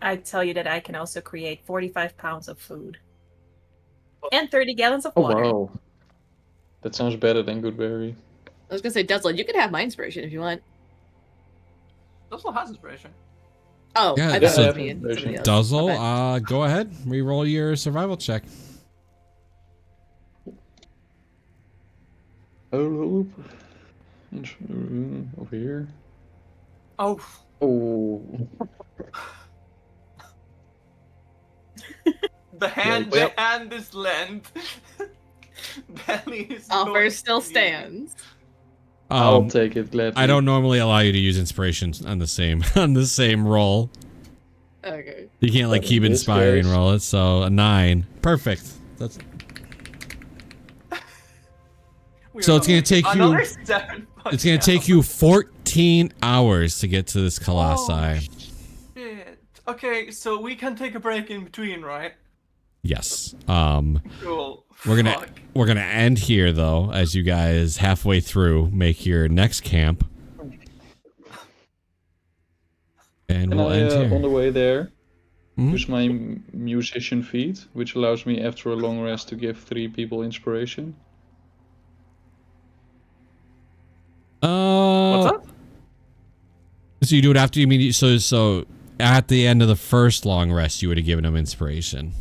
I tell you that I can also create 45 pounds of food. And 30 gallons of Oh, water. wow. That sounds better than good berry. I was gonna say, Desla, you can have my inspiration if you want. Duzzle has inspiration. Oh, Yeah, I yeah, thought I it was have me and inspiration. somebody else. My bad. Duzzle, go ahead. Reroll your survival check. Oh, over here. Oh. Oh. The hand is lent. Belly is Offer going still to you. stands. I'll take it gladly. I don't normally allow you to use inspiration on the same roll. Okay. You can't like But keep in this inspiring case- roll it. So a 9, perfect. That's We So are it's gonna take you- another 7. it's gonna take you 14 hours to get to this colossi. Oh, shit. Okay, so we can take a break in between, right? Yes. Cool. We're gonna Fuck. end here though, as you guys halfway through make your next camp, and Can we'll I, end here. on the way there, Mhm. use my musician feat, which allows me after a long rest to give 3 people inspiration? What's up? So you do it after you mean so at the end of the first long rest you would have given them inspiration.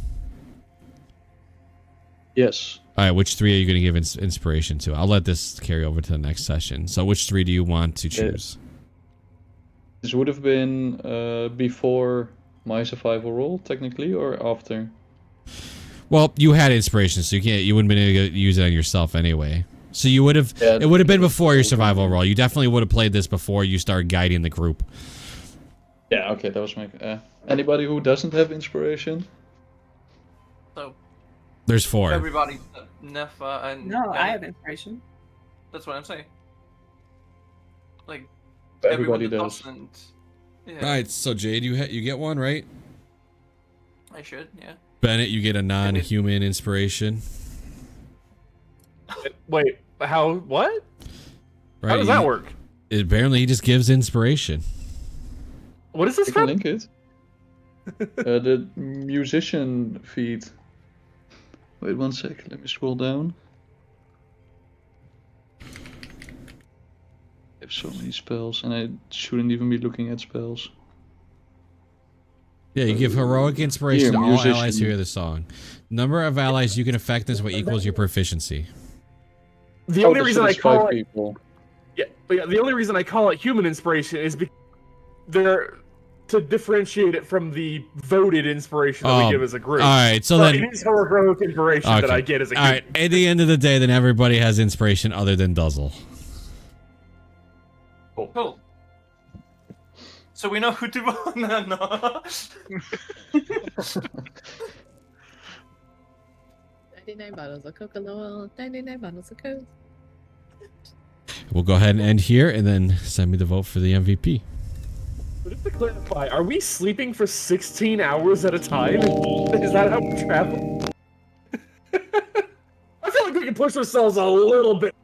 Yes. All right, which 3 are you going to give inspiration to? I'll let this carry over to the next session. So which 3 do you want to choose? This would have been before my survival roll, technically, or after? Well, you had inspiration, so you wouldn't been able to use it on yourself anyway. So you would have. Yeah, It would have been before your survival roll. You definitely would have played this before you started guiding the group. Yeah, okay, that was my... anybody who doesn't have inspiration? So There's 4. everybody, Nefa and No, I Benny, have inspiration. That's what I'm saying. Like Everybody everyone that does. doesn't. Yeah, All right, so Jade, you get one, right? I should. Yeah. Bennett, you get a non-human inspiration. Wait, how? What? Right? How does that work? Apparently, he just gives inspiration. What is this You can from? link it. The musician feat. Wait 1 sec, let me scroll down. I have so many spells, and I shouldn't even be looking at spells. Yeah, you give heroic inspiration Here, to all musician. allies who hear the song. Number of allies you can affect is what equals your proficiency. The Oh, only so reason I there's call 5 it people. the only reason I call it human inspiration is because they're to differentiate it from the voted inspiration that we give as a group. All right, so But then it is heroic inspiration that I get as a group. All right, at the end of the day, then everybody has inspiration other than Duzzle. Cool. So we know who to vote. No. 99 bottles of coconut, 99 bottles of Coke. We'll go ahead and end here, and then send me the vote for the MVP. But just to clarify, are we sleeping for 16 hours at a time? Is that how we travel? I feel like we can push ourselves a little bit